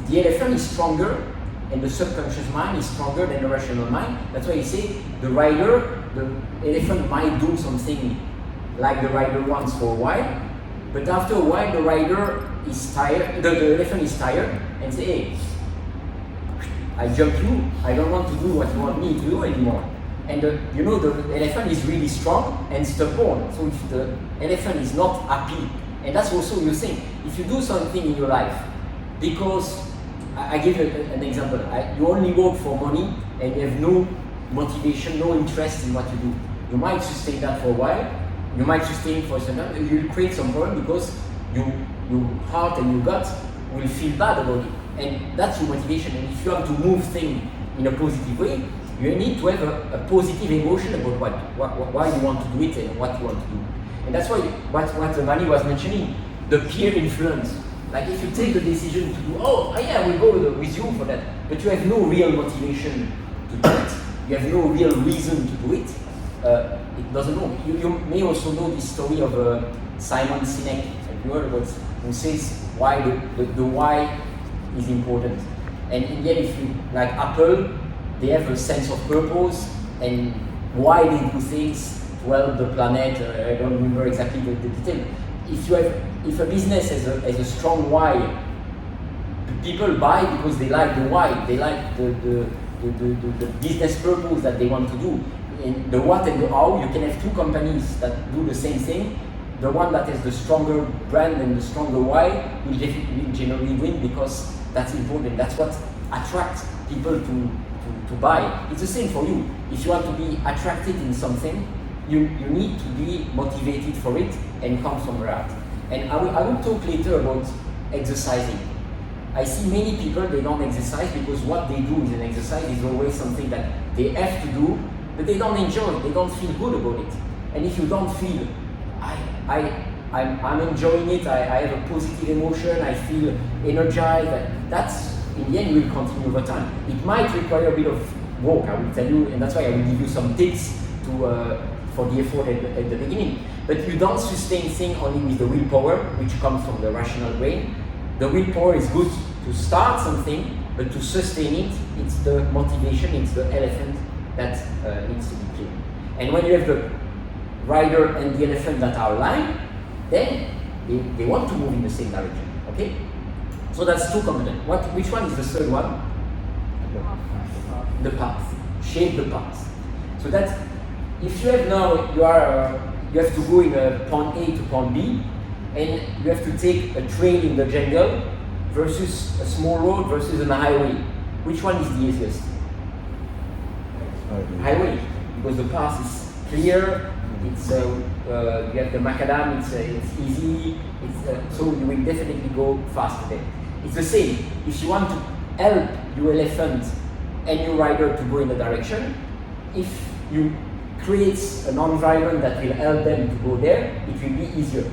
the elephant is stronger and the subconscious mind is stronger than the rational mind. That's why you say the rider, the elephant might do something like the rider wants for a while, but after a while the rider is tired, the elephant is tired and say, hey, I jump you, I don't want to do what you want me to do anymore. And the elephant is really strong and stubborn. So if the elephant is not happy, and that's also your thing, if you do something in your life, because I give you an example, you only work for money and you have no motivation, no interest in what you do. You might sustain that for a while, you might sustain it for some time, and you'll create some problem because your heart and your gut will feel bad about it. And that's your motivation. And if you want to move things in a positive way, you need to have a positive emotion about why you want to do it and what you want to do. And that's why what Mani was mentioning, the peer influence. Like if you take the decision to do, oh yeah, I will go with you for that, but you have no real motivation to do it, you have no real reason to do it, it doesn't work. You may also know the story of Simon Sinek, have you heard about, who says why the why is important. And in the end, if you, like Apple, they have a sense of purpose and why they do things to help the planet. I don't remember exactly the detail. If a business has a strong why, people buy because they like the why, they like the business purpose that they want to do. In the what and the how, you can have 2 companies that do the same thing. The one that has the stronger brand and the stronger why will generally win because that's important. That's what attracts people to buy. It's the same for you. If you want to be attracted in something, you need to be motivated for it and come somewhere out. And I will talk later about exercising. I see many people, they don't exercise because what they do in an exercise is always something that they have to do, but they don't enjoy it, they don't feel good about it. And if you don't feel, I'm enjoying it, I have a positive emotion, I feel energized, that's, in the end, will continue over time. It might require a bit of work, I will tell you, and that's why I will give you some tips for the effort at the beginning. But you don't sustain things only with the willpower, which comes from the rational brain. The willpower is good to start something, but to sustain it, it's the motivation, it's the elephant that needs to be clear. And when you have the rider and the elephant that are aligned, then they want to move in the same direction, okay? So that's 2 components. Which one is the third one? The path. Shape the path. So that if you have now, you have to go in a point A to point B, and you have to take a trail in the jungle versus a small road versus a highway. Which one is the easiest? Highway, because the path is clear. It's you have the macadam. It's easy. So you will definitely go faster there. It's the same. If you want to help your elephant and your rider to go in a direction, if you create an environment that will help them to go there, it will be easier.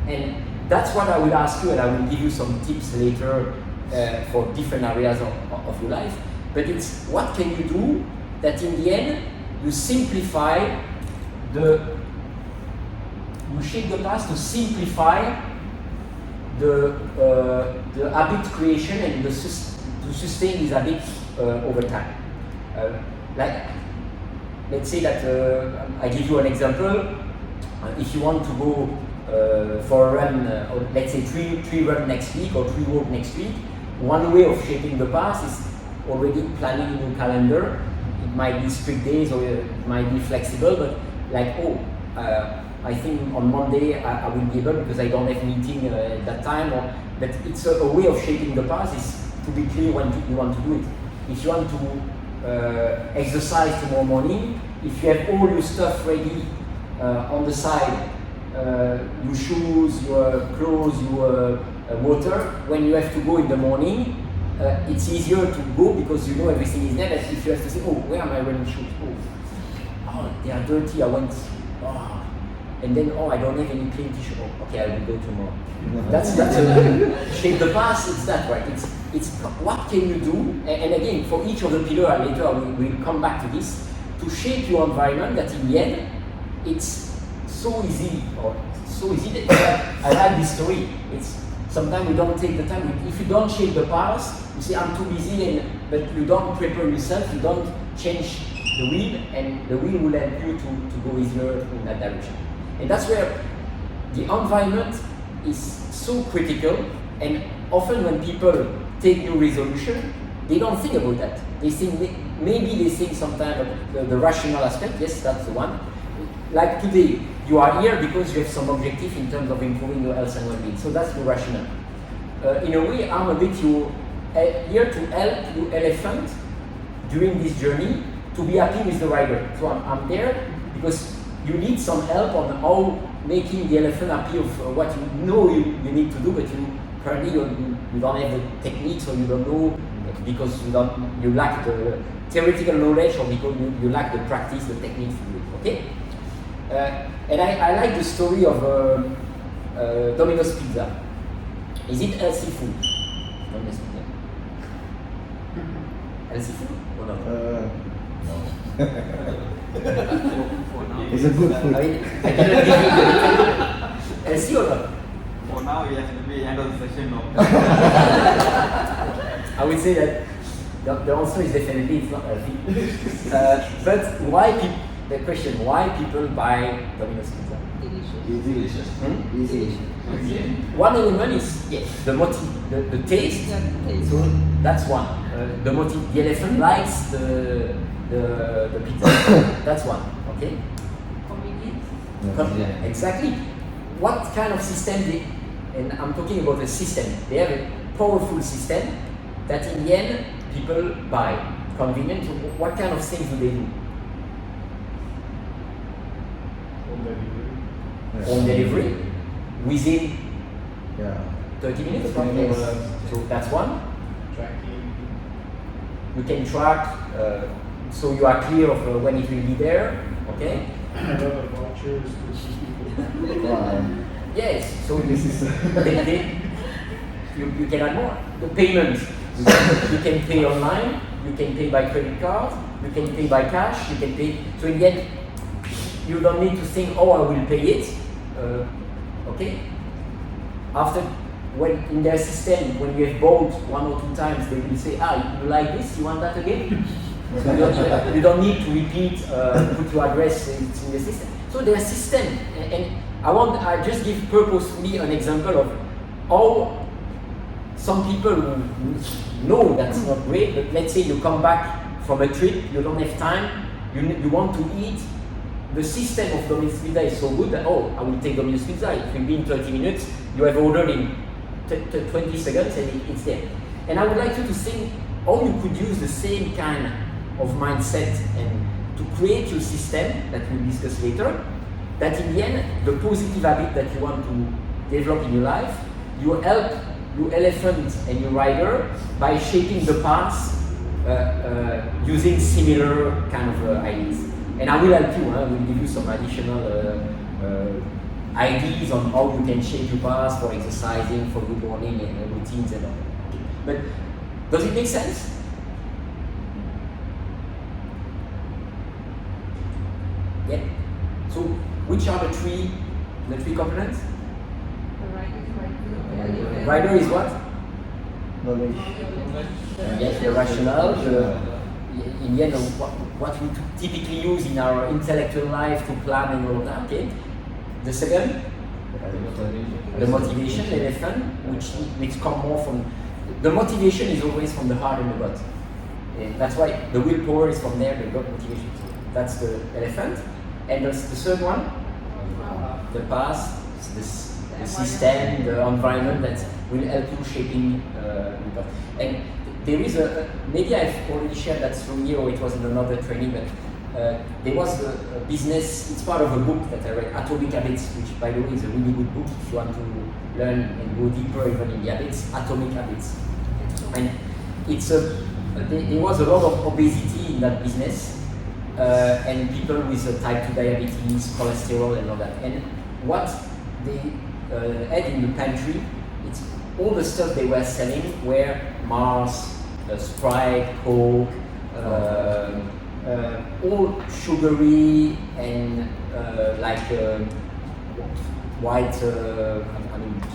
And that's what I will ask you, and I will give you some tips later for different areas of your life. But it's what can you do that in the end you simplify you shape the path to simplify the habit creation and to sustain these habits over time. Like, let's say that I give you an example. If you want to go for a run, or let's say three run next week or 3 walk next week, one way of shaping the past is already planning a new calendar. It might be strict days or it might be flexible, but like, I think on Monday I will be able because I don't have meeting at that time. But it's a way of shaping the past is to be clear when you want to do it. If you want to exercise tomorrow morning, if you have all your stuff ready on the side, your shoes, your clothes, your water, when you have to go in the morning, it's easier to go because you know everything is there. But if you have to say, oh, where are my running shoes? Oh, they are dirty, I went, and then, I don't have any clean t-shirt. Oh, okay, I will go tomorrow. That's shape the past, it's that, right? It's what can you do, and again, for each of the pillars later, we'll come back to this, to shape your environment that in the end, it's so easy that I like this story. It's sometimes we don't take the time. If you don't shape the past, you say I'm too busy, but you don't prepare yourself, you don't change the wheel, and the wheel will help you to go easier in that direction. And that's where the environment is so critical, and often when people take new resolution, they don't think about that. They think, maybe they think sometimes the rational aspect, yes, that's the one. Like today, you are here because you have some objective in terms of improving your health and well-being. So that's the rational. In a way, I'm a bit here to help your elephant during this journey to be happy with the rider. So I'm there because you need some help on how making the elephant happy of what you know you need to do, but currently you don't have the techniques, or you don't know because you lack the theoretical knowledge, or because you lack the practice, the techniques to do it. Okay? And I like the story of Domino's Pizza. Is it healthy food? Domino's Pizza. Healthy food or not? No. It's a good food. I cannot give you the healthy or not? For now, yes, maybe end of the session, no. I would say that the answer is definitely it's not healthy. But the question, why people buy Domino's Pizza? Delicious. Easy. One element is the motive, the taste. So that's one. The motive. The elephant likes the pizza. That's one. Okay. Convenience. Exactly. What kind of system and I'm talking about a system. They have a powerful system that in the end people buy. Convenient. What kind of things do they do? Home delivery within 30 minutes. So that's one. Tracking. You can track, so you are clear of when it will be there. Okay. A lot of vouchers to see people. Yes. So this is you can add more. The payment. You can pay online. You can pay by credit card. You can pay by cash. You can pay. So in the end, you don't need to think, I will pay it. Okay. After, when in their system, when you have bought 1 or 2 times, they will say, you like this? You want that again? So you don't need to repeat, put your address in the system. So their system, and I just give purposefully an example of how some people know that's not great, but let's say you come back from a trip, you don't have time, you want to eat. The system of Domino's Pizza is so good that, I will take Domino's Pizza. It will be in 30 minutes. You have ordered in 20 seconds and it's there. And I would like you to think how you could use the same kind of mindset and to create your system that we'll discuss later, that in the end, the positive habit that you want to develop in your life, you help your elephant and your rider by shaping the path using similar kind of ideas. And I will help you, I will give you some additional ideas on how you can shape your path for exercising, for good morning and routines and all. But does it make sense? Yeah. So which are the three components? The Rider is what? Knowledge. Yes, the rationale, in the end, what we typically use in our intellectual life to plan and all that. Okay. The second, the motivation, the elephant, which come more from the motivation is always from the heart and the gut. And that's why the willpower is from there, the gut motivation. So that's the elephant. And the third one, the past, the system, the environment that will help you shaping the gut. And there is maybe I've already shared that through here, or it was in another training, but there was a business, it's part of a book that I read, Atomic Habits, which by the way is a really good book if you want to learn and go deeper even in the habits, Atomic Habits. And it's there was a lot of obesity in that business, and people with type 2 diabetes, cholesterol and all that. And what they had in the pantry, it's all the stuff they were selling were Mars, Sprite, Coke, all sugary and white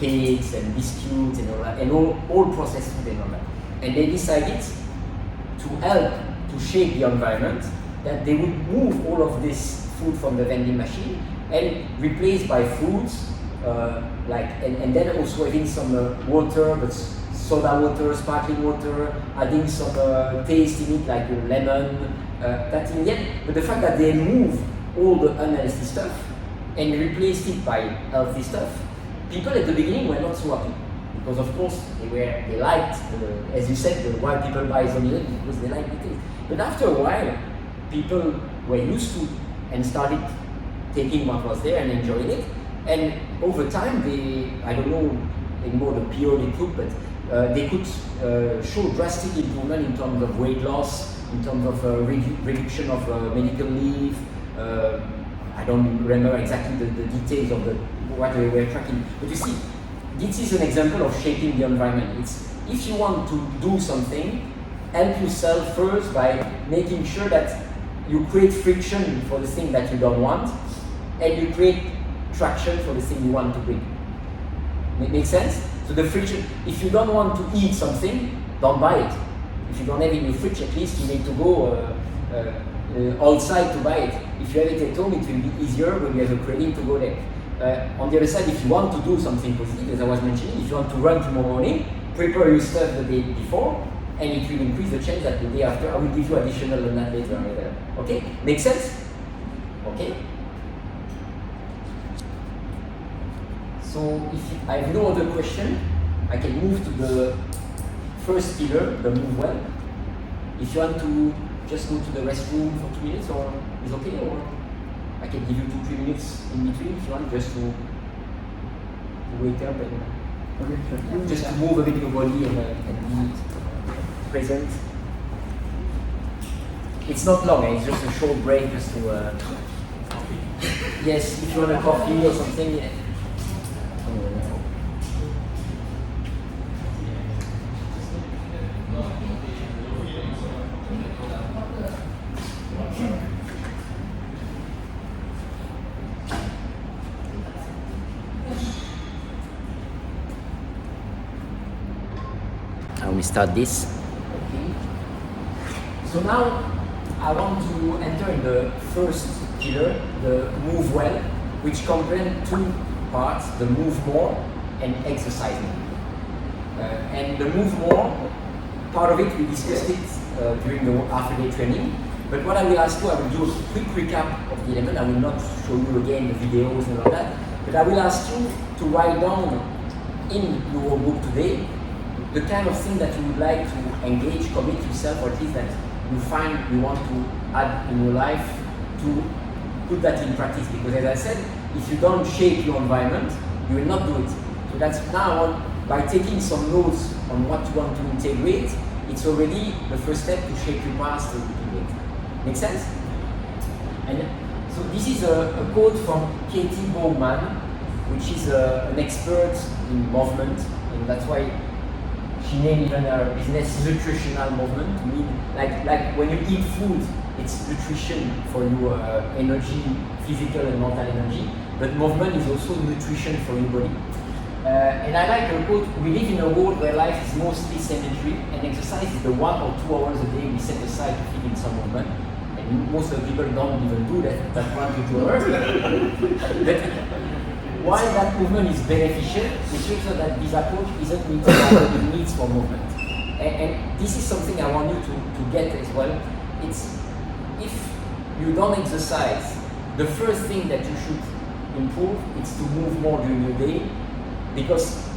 cakes and biscuits and all that, and all processed food and all that. And they decided to help to shape the environment that they would move all of this food from the vending machine and replace by fruits, and then also having some water, but soda water, sparkling water, adding some taste in it like lemon, that in the end, but the fact that they move all the unhealthy stuff and replaced it by healthy stuff, people at the beginning were not so happy. Because of course they liked, as you said, why people buy Zonulin, because they like the taste. But after a while, people were used to and started taking what was there and enjoying it. And over time, I don't know anymore the period they took, but they could show drastic improvement in terms of weight loss, in terms of reduction of medical leave. I don't remember exactly the details of what they were tracking. But you see, this is an example of shaping the environment. It's if you want to do something, help yourself first by making sure that you create friction for the thing that you don't want, and you create traction for the thing you want to bring. Make sense? So the friction, if you don't want to eat something, don't buy it. If you don't have it in your fridge, at least you need to go outside to buy it. If you have it at home, it will be easier when you have a craving to go there. On the other side, if you want to do something positive, as I was mentioning, if you want to run tomorrow morning, prepare your stuff the day before, and it will increase the chance that the day after, I will give you additional on that later. Okay? Make sense? Okay? So if I have no other question, I can move to the first pillar, the move well. If you want to just go to the restroom for 2 minutes, or is okay, or I can give you 2-3 minutes in between if you want, just to wake up and just to move a bit your body and be present. It's not long, it's just a short break, just to yes, if you want a coffee or something. Yeah. We start this. Okay. So now I want to enter in the first pillar, the move well, which comprehends two parts: the move more and exercise more. And the move more, part of it we discussed it during the half-a-day training. But what I will ask you, I will do a quick recap of the element. I will not show you again the videos and all that. But I will ask you to write down in your book today the kind of thing that you would like to engage, commit yourself, or at least that you find you want to add in your life to put that in practice. Because as I said, if you don't shape your environment, you will not do it. So that's now, by taking some notes on what you want to integrate, it's already the first step to shape your past and to do it. Make sense? And so this is a quote from Katie Bowman, which is an expert in movement, and that's why she named even her business nutritional movement. To mean like when you eat food, it's nutrition for your energy, physical and mental energy. But movement is also nutrition for your body. And I like her quote: "We live in a world where life is mostly sedentary, and exercise is the 1 or 2 hours a day we set aside to fit in some movement." And most of the people don't even do that 1 to 2 hours. But while that movement is beneficial, it shows that this approach isn't meeting all the needs for movement. And this is something I want you to get as well. It's if you don't exercise, the first thing that you should improve is to move more during the day, because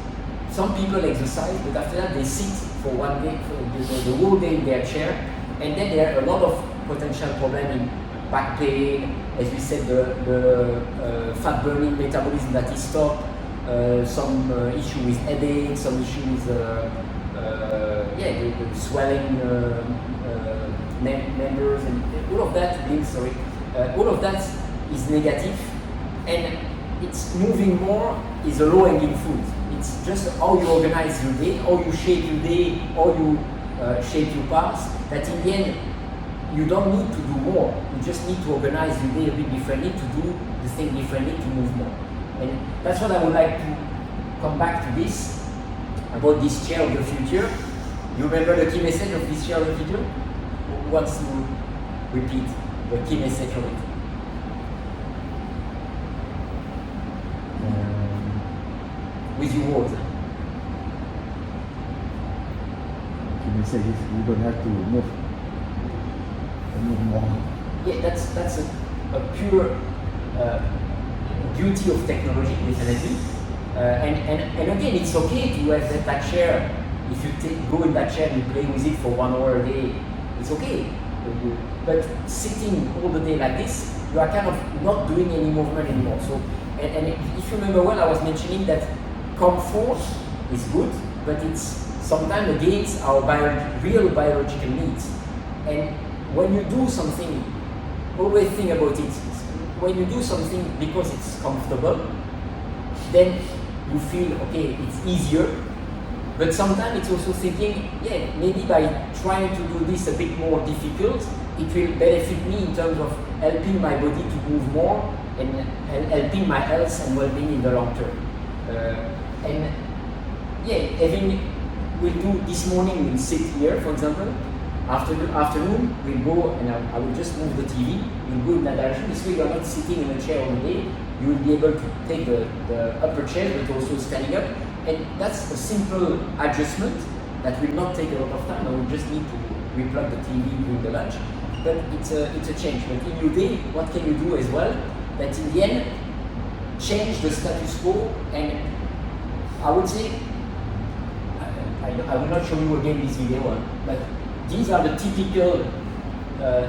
some people exercise, but after that they sit for one day, for the whole day in their chair, and then there are a lot of potential problems in back pain, as we said, the fat burning metabolism that is stopped, some issue with headache, some issue with the swelling members, and all of that, all of that is negative, and it's moving more is a low-hanging fruit. It's just how you organize your day, how you shape your day, how you shape your paths, that in the end, you don't need to do more. You just need to organize your day a bit differently, to do the thing differently, to move more. And that's what I would like to come back to this, about this chair of the future. You remember the key message of this chair of the future? Who wants to repeat the key message of it? With your words. Key message is you don't have to move more. Yeah, that's a pure beauty of technology, definitely. And again, it's okay to have that chair. If you go in that chair and you play with it for 1 hour a day, it's okay. But sitting all the day like this, you are kind of not doing any movement anymore. So, and if you remember well, I was mentioning that comfort is good, but it's sometimes against our real biological needs. And when you do something, always think about it. When you do something because it's comfortable, then you feel, okay, it's easier. But sometimes it's also thinking, yeah, maybe by trying to do this a bit more difficult, it will benefit me in terms of helping my body to move more and helping my health and well-being in the long term. And yeah, we'll do this morning, we'll sit here, for example. Afternoon, we'll go and I will just move the TV, we'll go in that direction. This way you're not sitting in a chair all day. You will be able to take the upper chair, but also standing up. And that's a simple adjustment that will not take a lot of time. I will just need to replug the TV during the lunch. But it's a change. But in your day, what can you do as well? That in the end, change the status quo. And I would say, I will not show you again this video, but these are the typical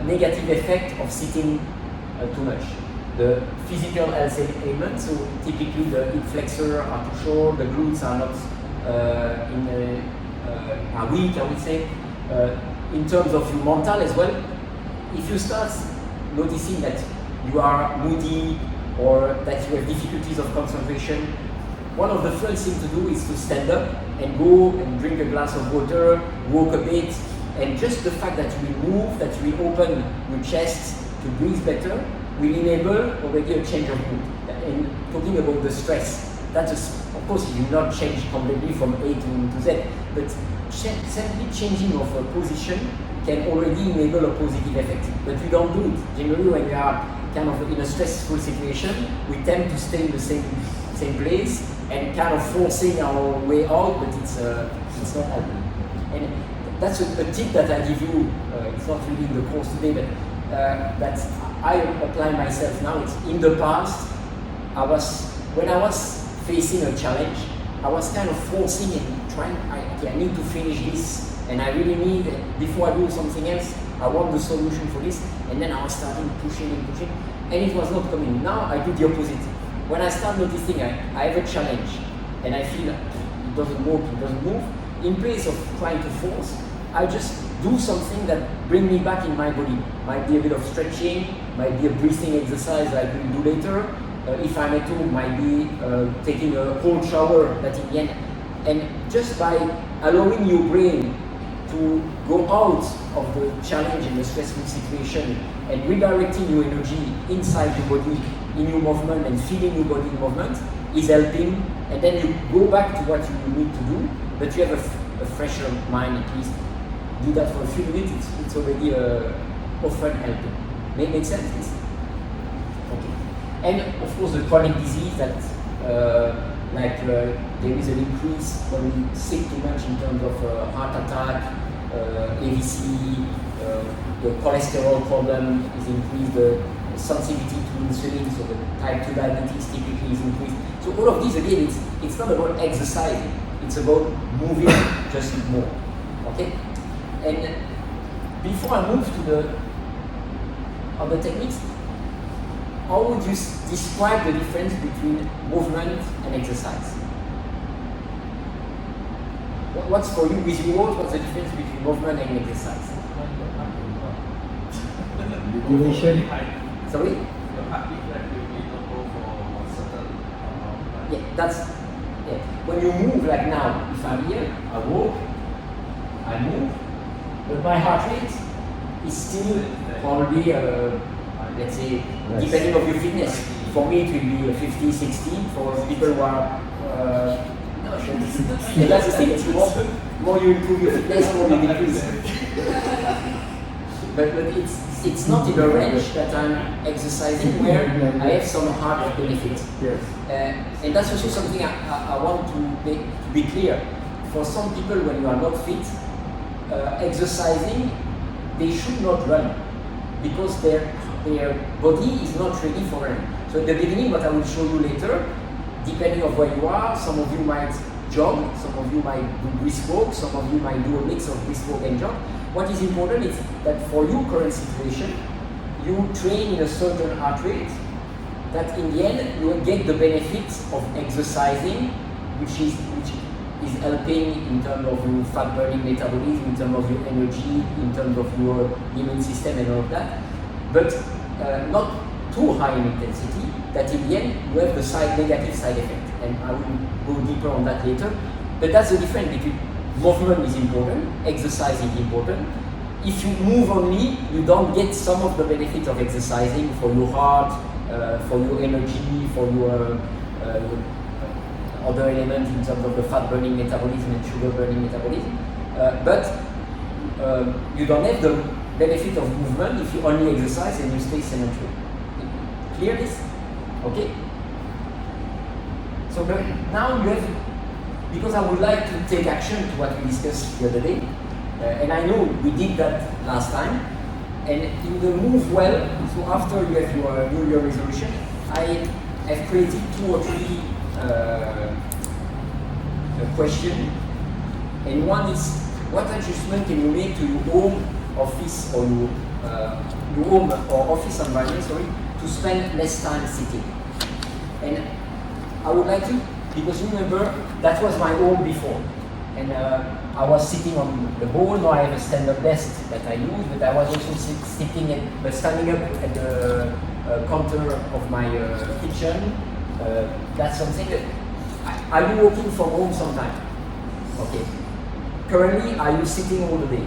negative effect of sitting too much. The physical health ailments, so typically the hip flexor are too short, the glutes are not are weak, I would say. In terms of your mental as well, if you start noticing that you are moody or that you have difficulties of concentration, one of the first things to do is to stand up and go and drink a glass of water, walk a bit, and just the fact that you will move, that you will open your chest to breathe better, will enable already a change of mood. And talking about the stress, that is, of course, you will not change completely from A to Z, but simply changing of a position can already enable a positive effect. But we don't do it. Generally, when we are kind of in a stressful situation, we tend to stay in the same place and kind of forcing our way out, but it's not happening. And that's a tip that I give you. It's not really in the course today, but that I apply myself now. It's in the past. When I was facing a challenge, I was kind of forcing and trying. I need to finish this, and I really need, before I do something else, I want the solution for this. And then I was starting pushing, and it was not coming. Now I do the opposite. When I start noticing I have a challenge, and I feel it doesn't work, it doesn't move, in place of trying to force, I just do something that brings me back in my body. Might be a bit of stretching, might be a breathing exercise like we'll do later. If I'm at home, might be taking a cold shower, that in the end. And just by allowing your brain to go out of the challenge and the stressful situation and redirecting your energy inside your body, in your movement, and feeding your body in movement is helping. And then you go back to what you need to do, but you have a fresher mind at least. Do that for a few minutes, it's already often helping. Make sense? Okay. And of course the chronic disease that there is an increase when we sit too much in terms of heart attack, AVC, the cholesterol problem is increased, the sensitivity to insulin, so the type 2 diabetes typically is increased. So all of these, again, it's not about exercising, it's about moving just more, okay? And before I move to the other techniques, how would you describe the difference between movement and exercise? What's for you, with your words, what's the difference between movement and exercise? Duration. Sorry? Your heartbeat rate will be to go for certain Yeah, that's, yeah. When you move like now, if I'm here, I walk, I move, but my heart rate is still probably, let's say, Nice. depending on your fitness. For me, it will be 50, 60. For people who are, no, sure. Yeah, that's the thing. It's more you improve your fitness, more you decrease. But it's not in a range that I'm exercising where I have some heart benefit. Yes. And that's also something I want to be clear. For some people, when you are not fit, exercising, they should not run because their body is not ready for running. So at the beginning, what I will show you later, depending on where you are, some of you might jog, some of you might do brisk walk, some of you might do a mix of brisk walk and jog. What is important is that for your current situation, you train in a certain heart rate, that in the end you will get the benefits of exercising, which is helping in terms of your fat burning metabolism, in terms of your energy, in terms of your immune system and all of that, but not too high in intensity, that in the end you have the negative side effect. And I will go deeper on that later. But that's the difference between movement is important, exercise is important. If you move only, you don't get some of the benefits of exercising for your heart, for your energy, for your other elements in terms of the fat burning metabolism and sugar burning metabolism. But you don't have the benefit of movement if you only exercise and you stay sedentary. Clear this? Okay? So now you have, because I would like to take action to what we discussed the other day, and I know we did that last time, and in the move well, so after you have your New Year resolution, I have created 2 or 3 questions, and one is, what adjustment can you make to your home office or your home or office environment, to spend less time sitting? And I would like to, because you remember, that was my home before. And I was sitting on the bowl. Now I have a stand-up desk that I use, but I was also standing up at the counter of my kitchen. That's something that, are you working from home sometime? Okay. Currently, are you sitting all the day?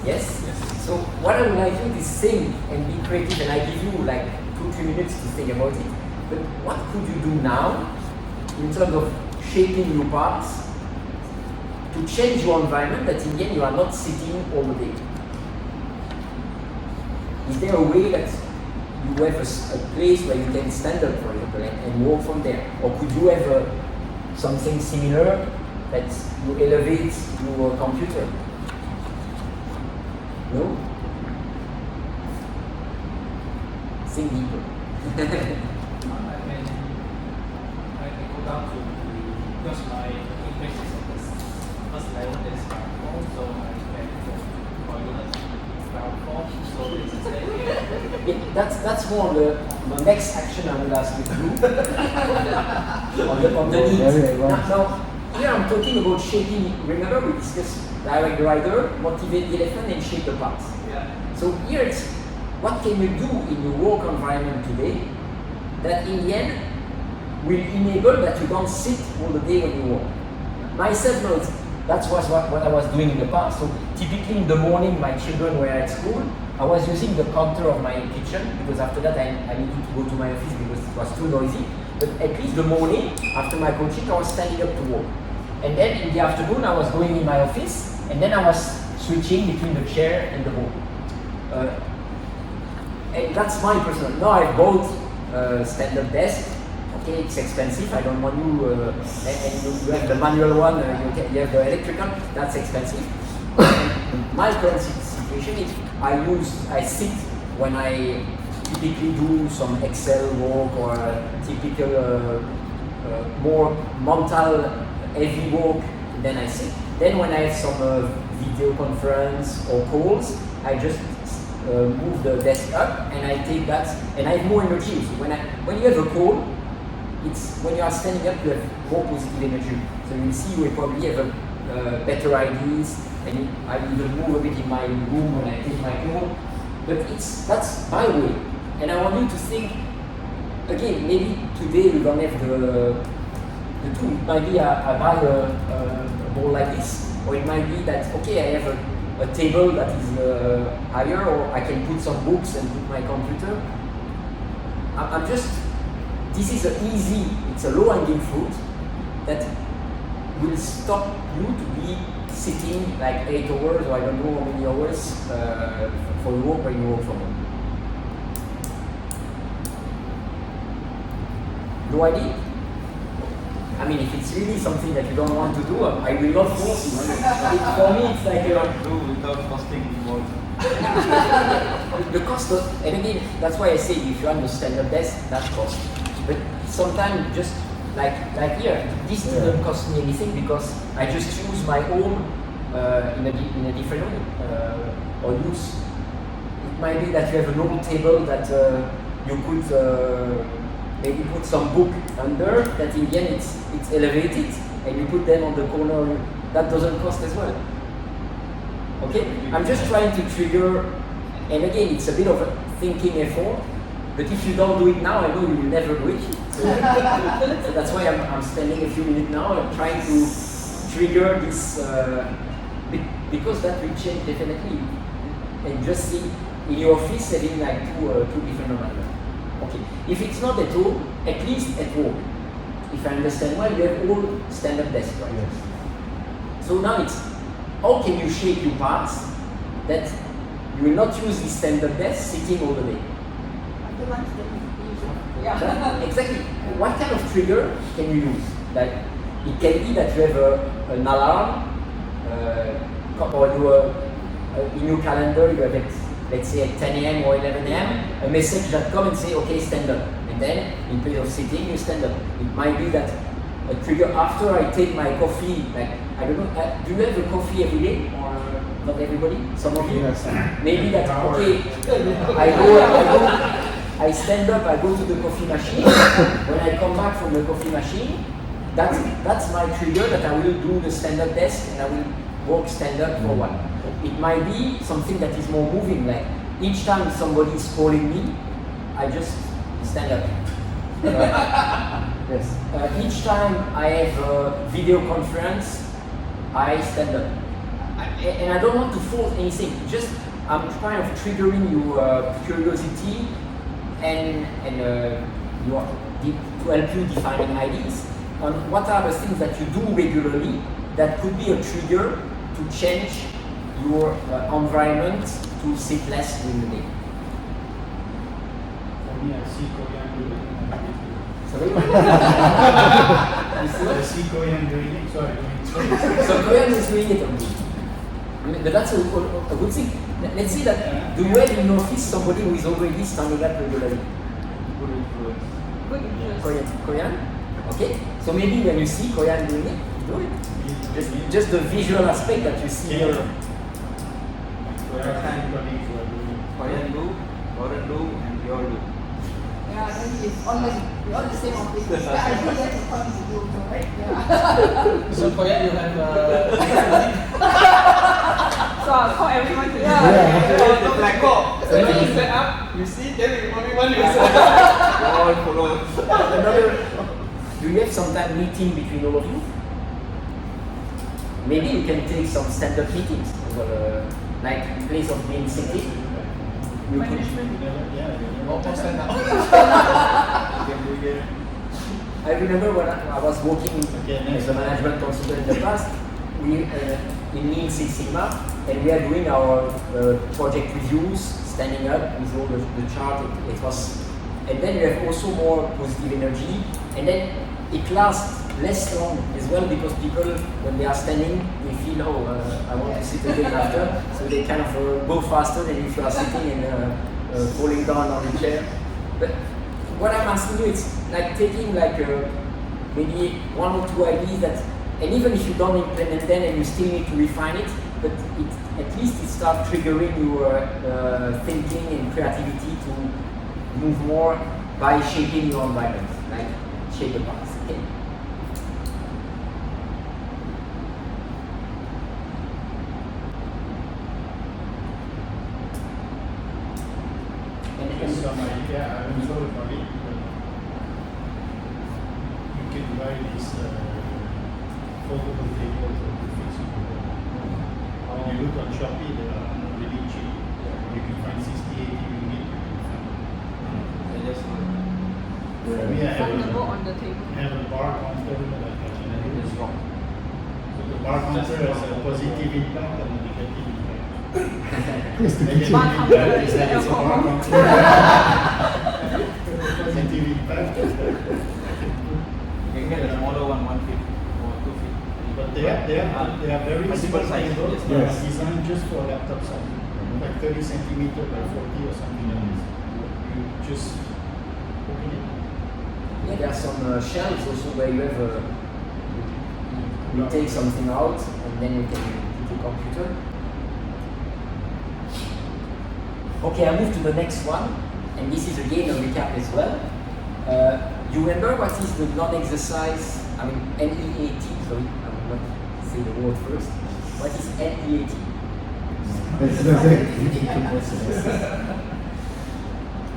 Yes? Yes. So what I would like to do is think and be creative, and I give you like 2-3 minutes to think about it. But what could you do now in terms of shaping your parts to change your environment that in the end you are not sitting all the day? Is there a way that you have a place where you can stand up, for example, and walk from there? Or could you have something similar that you elevate your computer? No? Think deeper. I can go down to because my English is at the first level, there's ground floor, so I can go toilet ground floor, so this is Yeah, that's more the next action I will ask you to do. on the needs. Now, here I'm talking about shaping. Remember we discussed direct rider, motivate the elephant, and shape the parts. Yeah. So here it's what can you do in your work environment today that in the end will enable that you don't sit all the day when you work. Myself, no, that was what I was doing in the past. So typically in the morning, my children were at school. I was using the counter of my kitchen because after that I needed to go to my office because it was too noisy. But at least the morning, after my coaching, I was standing up to work. And then in the afternoon, I was going in my office, and then I was switching between the chair and the board. And that's my personal. Now I bought a stand-up desk. okay, it's expensive, I don't want you, and you have the manual one, you have the electrical, that's expensive. My current situation is I sit when I typically do some Excel work or typical more mental heavy work, then I sit. Then when I have some video conference or calls, I just move the desk up and I take that, and I have more energy. So when you have a call, it's when you are standing up, you have more positive energy. So you see, you will probably have better ideas, and I even move a bit in my room when I take my call. But that's my way, and I want you to think again. Maybe today you don't have the tool. It might be I buy a ball like this, or it might be that okay, I have a table that is higher, or I can put some books and put my computer. I'm just, this is it's a low-hanging fruit that will stop you to be sitting like 8 hours, or I don't know how many hours for your work when you work from home. No idea? I mean, if it's really something that you don't want to do, I will not force you. For me, it's like do without costing involved. the cost of, and again, that's why I say if you understand the best, that cost. But sometimes just like here, this didn't cost me anything because I just use my own in a different way or use. It might be that you have an old table that you could maybe put some book under, that in the end it's elevated, and you put them on the corner. That doesn't cost as well. Okay? I'm just trying to trigger, and again, it's a bit of a thinking effort, but if you don't do it now, I know you will never do it. So that's why I'm spending a few minutes now and trying to trigger this, because that will change definitely. And just see in your office having like two different environments. Okay, if it's not at home, at least at work. If I understand well, you have all stand-up desks, right? Yes. So now it's, how can you shape your parts that you will not use this stand-up desk sitting all the day? Yeah. Exactly. What kind of trigger can you use? Like, it can be that you have an alarm, or in your calendar you have it, let's say at 10 a.m. or 11 a.m. a message that comes and say, okay, stand up. And then, in place of sitting, you stand up. It might be that a trigger after I take my coffee, like, I don't know, do you have a coffee every day? Or not everybody? Some of you? Yes. Maybe that, okay, I stand up, I go to the coffee machine. When I come back from the coffee machine, that's my trigger that I will do the stand-up desk and I will work stand-up for a while. It might be something that is more moving, like each time somebody is calling me, I just stand up. Yes. Each time I have a video conference, I stand up. And I don't want to force anything, just I'm kind of triggering your curiosity and to help you defining ideas on what are the things that you do regularly that could be a trigger to change your environment to sit less during the day. For me, I see Korean doing it. Sorry? I see Korean doing it, so I do it. So Korean is doing it only. I mean, but that's a good thing. Let's see that, do you have in your office somebody who is already standing up regularly? Good influence. Good interest. Korean? Okay. So maybe when you see Korean doing it, do it. Just the visual aspect that you see here. Korean colleagues who are doing it. Korean do, foreign do, and we all do. Yeah, then it's almost, we all the same office. Yeah, I think that's according to you also, right? Yeah. So for you have So I'll call everyone to the black call. So when you set up, you see, then you only one you set up. All follow. Do you have some time meeting between all of you? Maybe you can take some stand-up meetings, like in place of being sitting. You could, I remember when I was working as a management consultant in the past, we in Lean Six Sigma, and we are doing our project reviews, standing up with all the chart. It was, and then you have also more positive energy, And then it lasts less long as well because people, when they are standing, they feel, oh, I want to sit again after, so they kind of go faster than if you are sitting and falling down on the chair. But what I'm asking you is like taking like maybe one or two ideas that, and even if you don't implement them and you still need to refine it, but at least it starts triggering your thinking and creativity to move more by shaping your environment, like shape the parts. Okay. Just some idea, I'm sorry for it. You can buy these foldable tables that you fix in your home. When you look on Shopee, they are really cheap. You can find 60, 80 ringgit. For me, I Comfortable on the table. have a bar counter that I can use. So the bar counter has a positive impact and a negative impact. Negative Bar counter impact is is that it's a bar alcohol. counter. Positive impact. You can get a smaller one, 1 feet or 2 feet. But they are very Multiple small size, tables. yes. They are Yes. designed just for laptop size, like 30 centimeter by 40 or something like this. You just open it. Yeah, there are some shelves also where you have you take something out and then you can put your computer. Okay, I move to the next one, and this is again a recap as well. You remember what is the non-exercise, I mean NEAT, sorry, I will not say the word first. What is NEAT?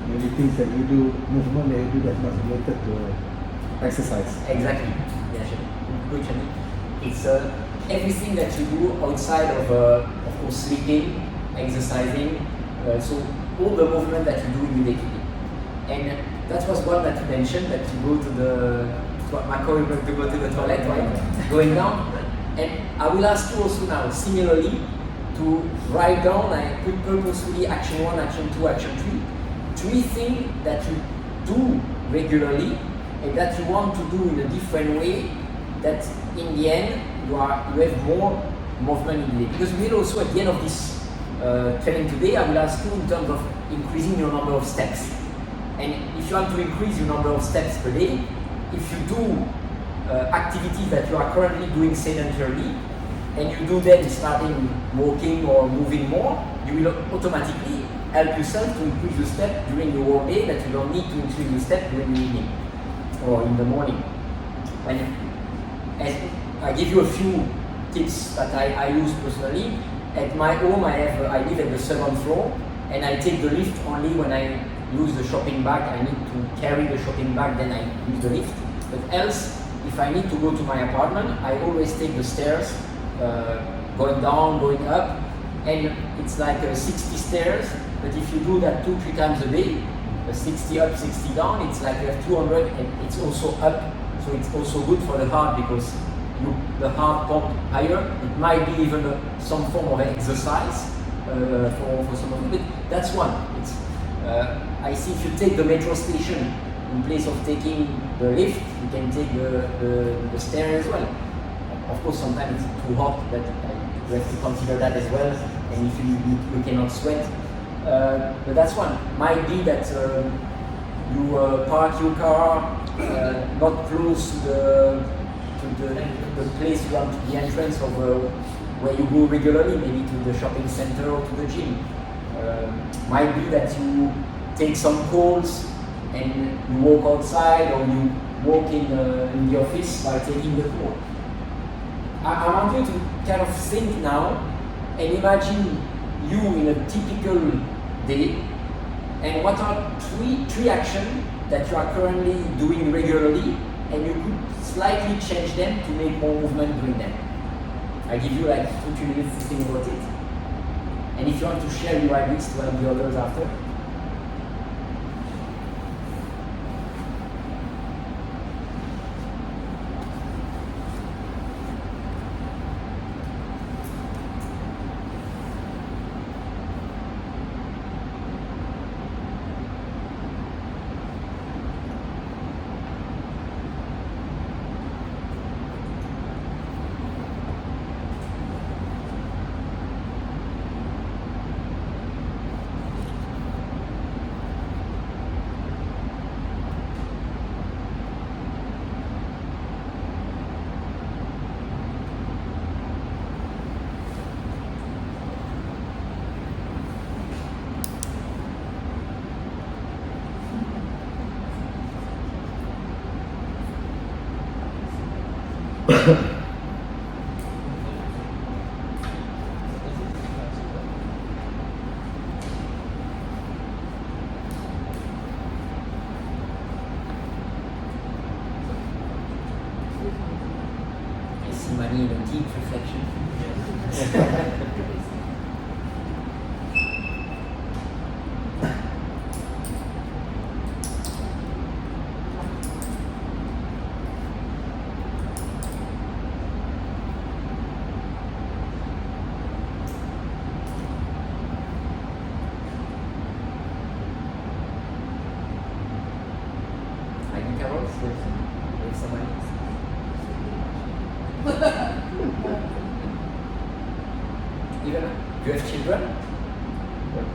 Many things that you do, movement that you do that's not related to exercise. Exactly. Yeah, sure. Good question. It's everything that you do outside of course, sleeping, exercising, so all the movement that you do immediately. And that was one that you mentioned, that you go to to go to the toilet, right? Going down. And I will ask you also now, similarly, to write down, I put purposefully action 1, action 2, action 3 things that you do regularly and that you want to do in a different way, that in the end you have more movement in the day. Because we will also at the end of this training today, I will ask you in terms of increasing your number of steps. And if you want to increase your number of steps per day, if you do activities that you are currently doing sedentarily, and you do them starting walking or moving more, you will automatically help yourself to increase your step during the workday, that you don't need to increase your step during the evening or in the morning. And as I give you a few tips that I use personally. At my home, I live at the 7th floor, and I take the lift only when I use the shopping bag. I need to carry the shopping bag, then I use the lift. But else, if I need to go to my apartment, I always take the stairs, going down, going up, and it's like 60 stairs. But if you do that 2-3 times a day, 60 up, 60 down, it's like you have 200, and it's also up. So it's also good for the heart because the heart pump higher. It might be even some form of exercise for some of you, but that's one. It's I see if you take the metro station in place of taking the lift, you can take the stair as well. Of course, sometimes it's too hot, but you have to consider that as well. And if you cannot sweat, but that's one. Might be that you park your car not close to the place you want, the entrance of where you go regularly, maybe to the shopping center or to the gym. Might be that you take some calls and you walk outside, or you walk in the office by taking the call. I want you to kind of think now and imagine you in a typical day, and what are three actions that you are currently doing regularly, and you could slightly change them to make more movement during them. I give you like 2-3 minutes to think about it. And if you want to share your ideas to help the others after.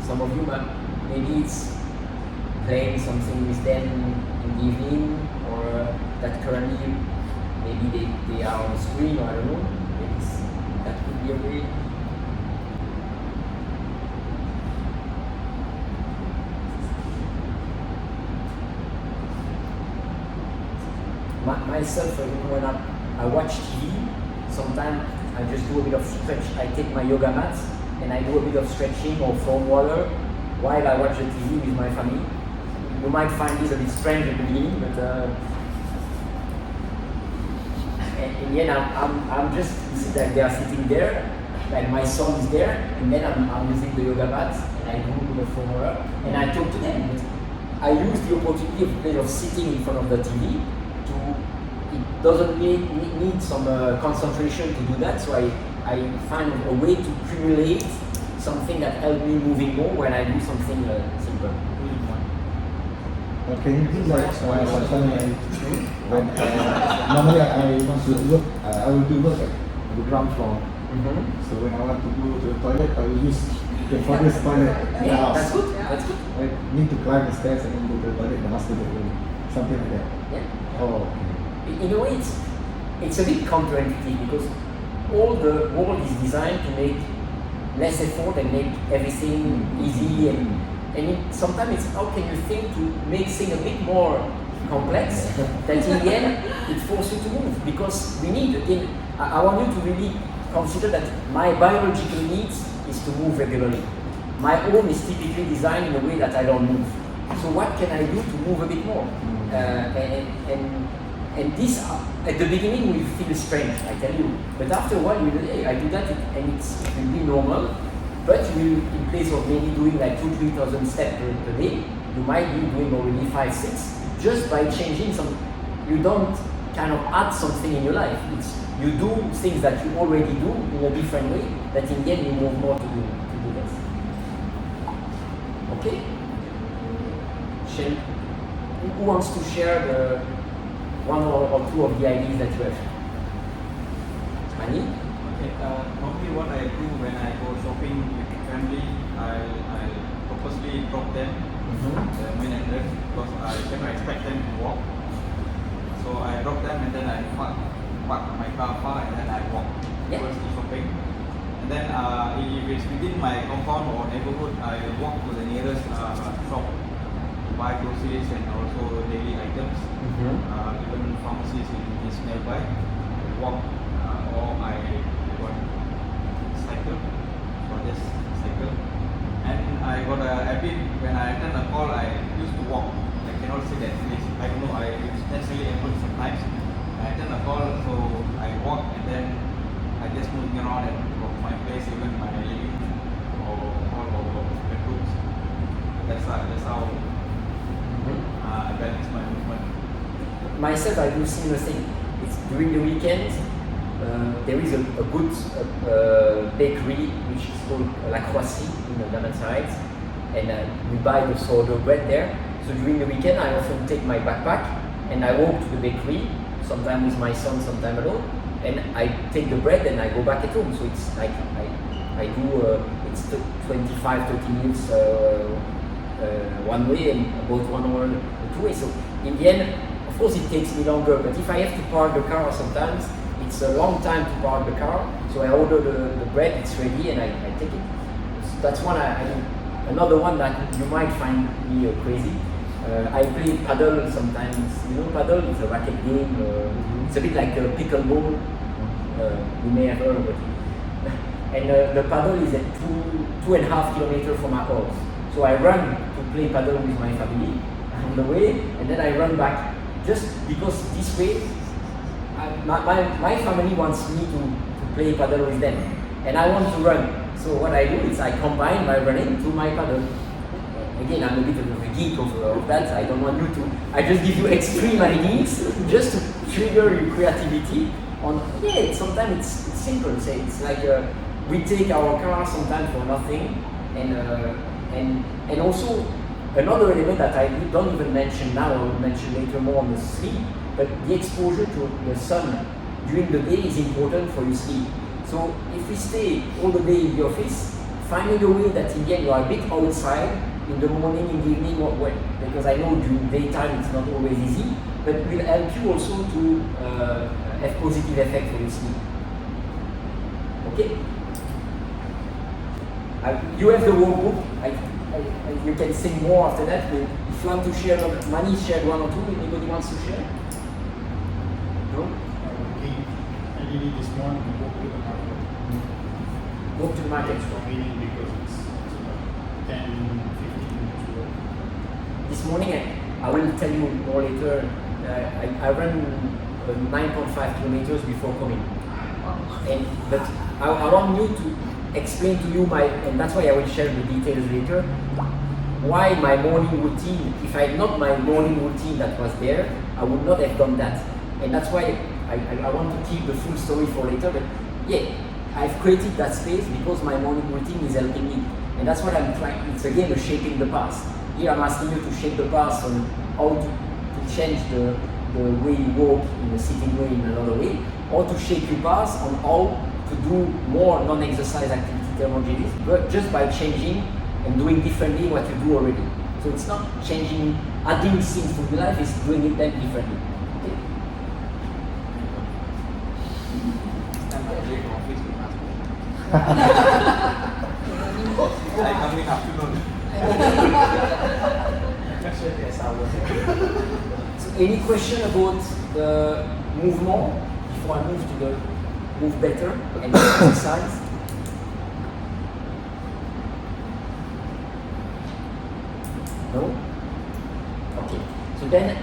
Some of you, maybe it's playing something with them in the evening, or that currently maybe they are on the screen, or I don't know. Maybe that could be a way. Myself, when I watch TV, sometimes I just do a bit of stretch. I take my yoga mat and I do a bit of stretching or foam water while I watch the TV with my family. You might find this a bit strange at the beginning, but in the end, I'm just like they are sitting there, like my son is there, and then I'm using the yoga mat and I do the foam water and I talk to them. But I use the opportunity of sitting in front of the TV. It doesn't need some concentration to do that, so I find a way to accumulate something that helps me moving more when I do something simple. Can you do like sometimes when normally I want to work, I will do work at the ground floor. So when I want to go to the toilet, I will use the farthest toilet in the house. That's good. That's good. I need to climb the stairs and then go to the toilet, the master bedroom, something like that. Yeah. Oh. In a way, it's a bit counterintuitive because all the world is designed to make less effort and make everything easy, and sometimes it's how can you think to make things a bit more complex that in the end it forces you to move, because we need, again, I want you to really consider that my biological needs is to move regularly. My home is typically designed in a way that I don't move. So what can I do to move a bit more? And this, at the beginning, will feel strange, I tell you. But after a while, you will, hey, I do that, and it will be normal. But you will, in place of maybe doing like 2,000-3,000 steps per day, you might be doing already 5-6, just by changing some. You don't kind of add something in your life. It's you do things that you already do in a different way. That in the end you move more to do this. Okay. Who wants to share the one or two of the ideas that you have? Mani? Okay, normally what I do when I go shopping with family, I purposely drop them the main entrance because I cannot expect them to walk. So I drop them and then I park my car far and then I walk towards the shopping. And then if it's within my compound or neighborhood, I walk to the nearest shop. Buy groceries and also daily items, even pharmacies is nearby. I walk or I cycle, so I just cycle. And I got a habit when I attend a call, I used to walk. I cannot say that I don't know, it's necessarily able sometimes. I attend a call, so I walk and then I just moving around and my place, even my living or hall or bedrooms. That's how I balance my movement. Myself, I do similar thing. It's during the weekend. There is a good bakery which is called La Croissie in the Daman side, and we buy the sourdough bread there. So during the weekend, I often take my backpack and I walk to the bakery, sometimes with my son, sometimes alone, and I take the bread and I go back at home. So it's like I do it's 25-30 minutes one way and about 1 hour two way. So in the end, of course, it takes me longer. But if I have to park the car, sometimes it's a long time to park the car. So I order the bread, it's ready, and I take it. So that's one. Another one that you might find me crazy. I play paddle sometimes. You know, paddle is a racket game. It's a bit like a pickleball. You may have heard of it. And the paddle is at 2.5 kilometers from our house. So I run to play paddle with my family on the way, and then I run back. Just because this way, my family wants me to play paddle with them, and I want to run. So what I do is I combine my running to my paddle. Again, I'm a bit of a geek of that. I don't want you to. I just give you extreme ideas just to trigger your creativity. Sometimes it's simple. Say it's like we take our car sometimes for nothing, and also another element that I don't even mention now, I will mention later more on the sleep, but the exposure to the sun during the day is important for your sleep. So if we stay all the day in the office, finding a way that in the end you are a bit outside in the morning, in the evening, or when, because I know during daytime it's not always easy, but will help you also to have positive effect for your sleep. Okay? You have the workbook. You can say more after that. But if you want to share, Mani shared one or two. Anybody wants to share? No? I did it this morning to walk to the market. Walk to the market. It's convenient because it's about 10, 15 minutes walk. This morning, I will tell you more later. I ran 9.5 kilometers before coming. But I want you to explain to you and that's why I will share the details later, why my morning routine, if I had not my morning routine that was there, I would not have done that. And that's why I want to keep the full story for later, but yeah, I've created that space because my morning routine is helping me. And that's what I'm trying, it's again a shaping the past. Here I'm asking you to shape the past on how to change the way you walk in a sitting way in another way, or to shape your past on how to do more non-exercise activity thermogenesis, but just by changing and doing differently what you do already. So it's not changing, adding things to your life, it's doing it then differently. Okay? So any question about the movement before I move to the move better and exercise? No? Okay. So then,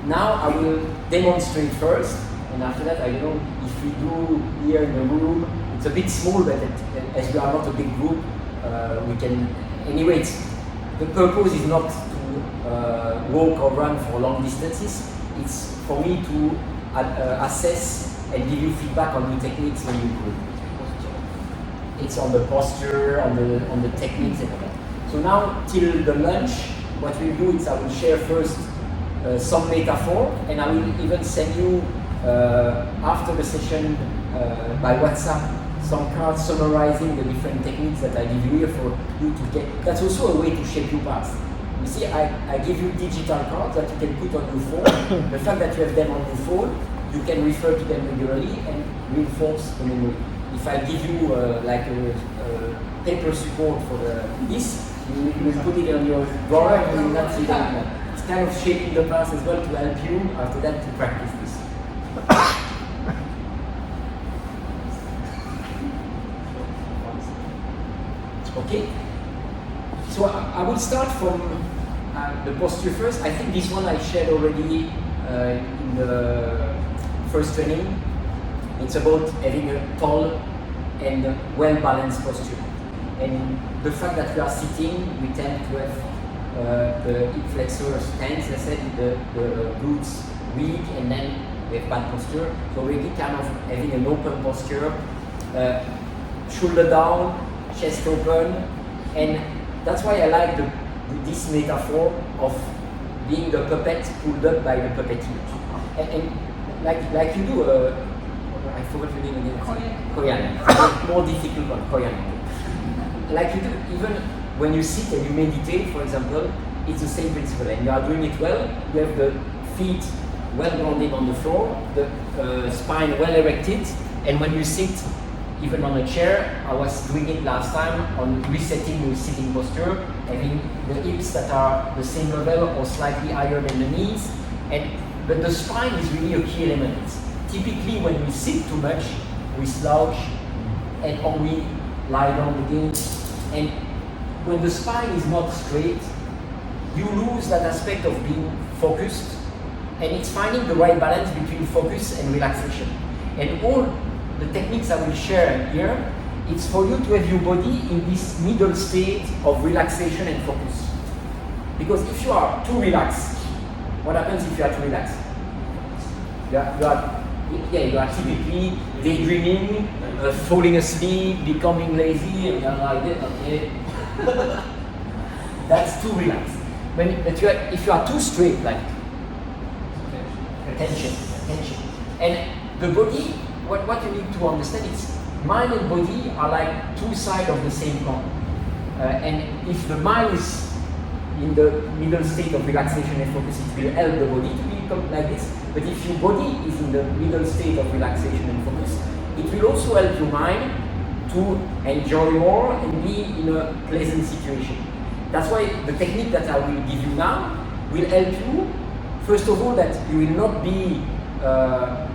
now I will demonstrate first, and after that, I don't know if we do here in the room. It's a bit small, but as we are not a big group, we can. Anyway, the purpose is not to walk or run for long distances. It's for me to assess and give you feedback on new techniques when you do. It's on the posture, on the techniques and all that. So now till the lunch, what we'll do is I will share first some metaphor, and I will even send you after the session by WhatsApp some cards summarizing the different techniques that I give you here for you to get. That's also a way to shape your past. You see, I give you digital cards that you can put on your phone. The fact that you have them on your phone, you can refer to them regularly and reinforce the memory. If I give you like a paper support for this, you will put it on your drawer and you will not see them. It's kind of shaping the past as well to help you after that to practice this. Okay? So I will start from the posture first. I think this one I shared already in the first training. It's about having a tall and well-balanced posture. And the fact that we are sitting, we tend to have the hip flexors tense, let's say, the glutes weak, and then we have bad posture. So really kind of having an open posture, shoulder down, chest open, and that's why I like this metaphor of being the puppet pulled up by the puppeteer. And like you do, I forgot the name again. Korean. More difficult one, Korean. Like you do, even when you sit and you meditate, for example, it's the same principle, and you are doing it well. You have the feet well grounded on the floor, the spine well erected, and when you sit, even on a chair, I was doing it last time on resetting your sitting posture, having the hips that are the same level or slightly higher than the knees, but the spine is really a key element. Typically, when we sit too much, we slouch and or we lie down again. And when the spine is not straight, you lose that aspect of being focused, and it's finding the right balance between focus and relaxation. And all the techniques I will share here, it's for you to have your body in this middle state of relaxation and focus. Because if you are too relaxed, what happens if you are too relaxed? You are typically daydreaming, falling asleep, becoming lazy, and you're like that, okay. That's too relaxed. If you are too straight, like tension. And the body, what you need to understand is mind and body are like two sides of the same coin. And if the mind is in the middle state of relaxation and focus, it will help the body to become like this. But if your body is in the middle state of relaxation and focus, it will also help your mind to enjoy more and be in a pleasant situation. That's why the technique that I will give you now will help you, first of all, that you will not be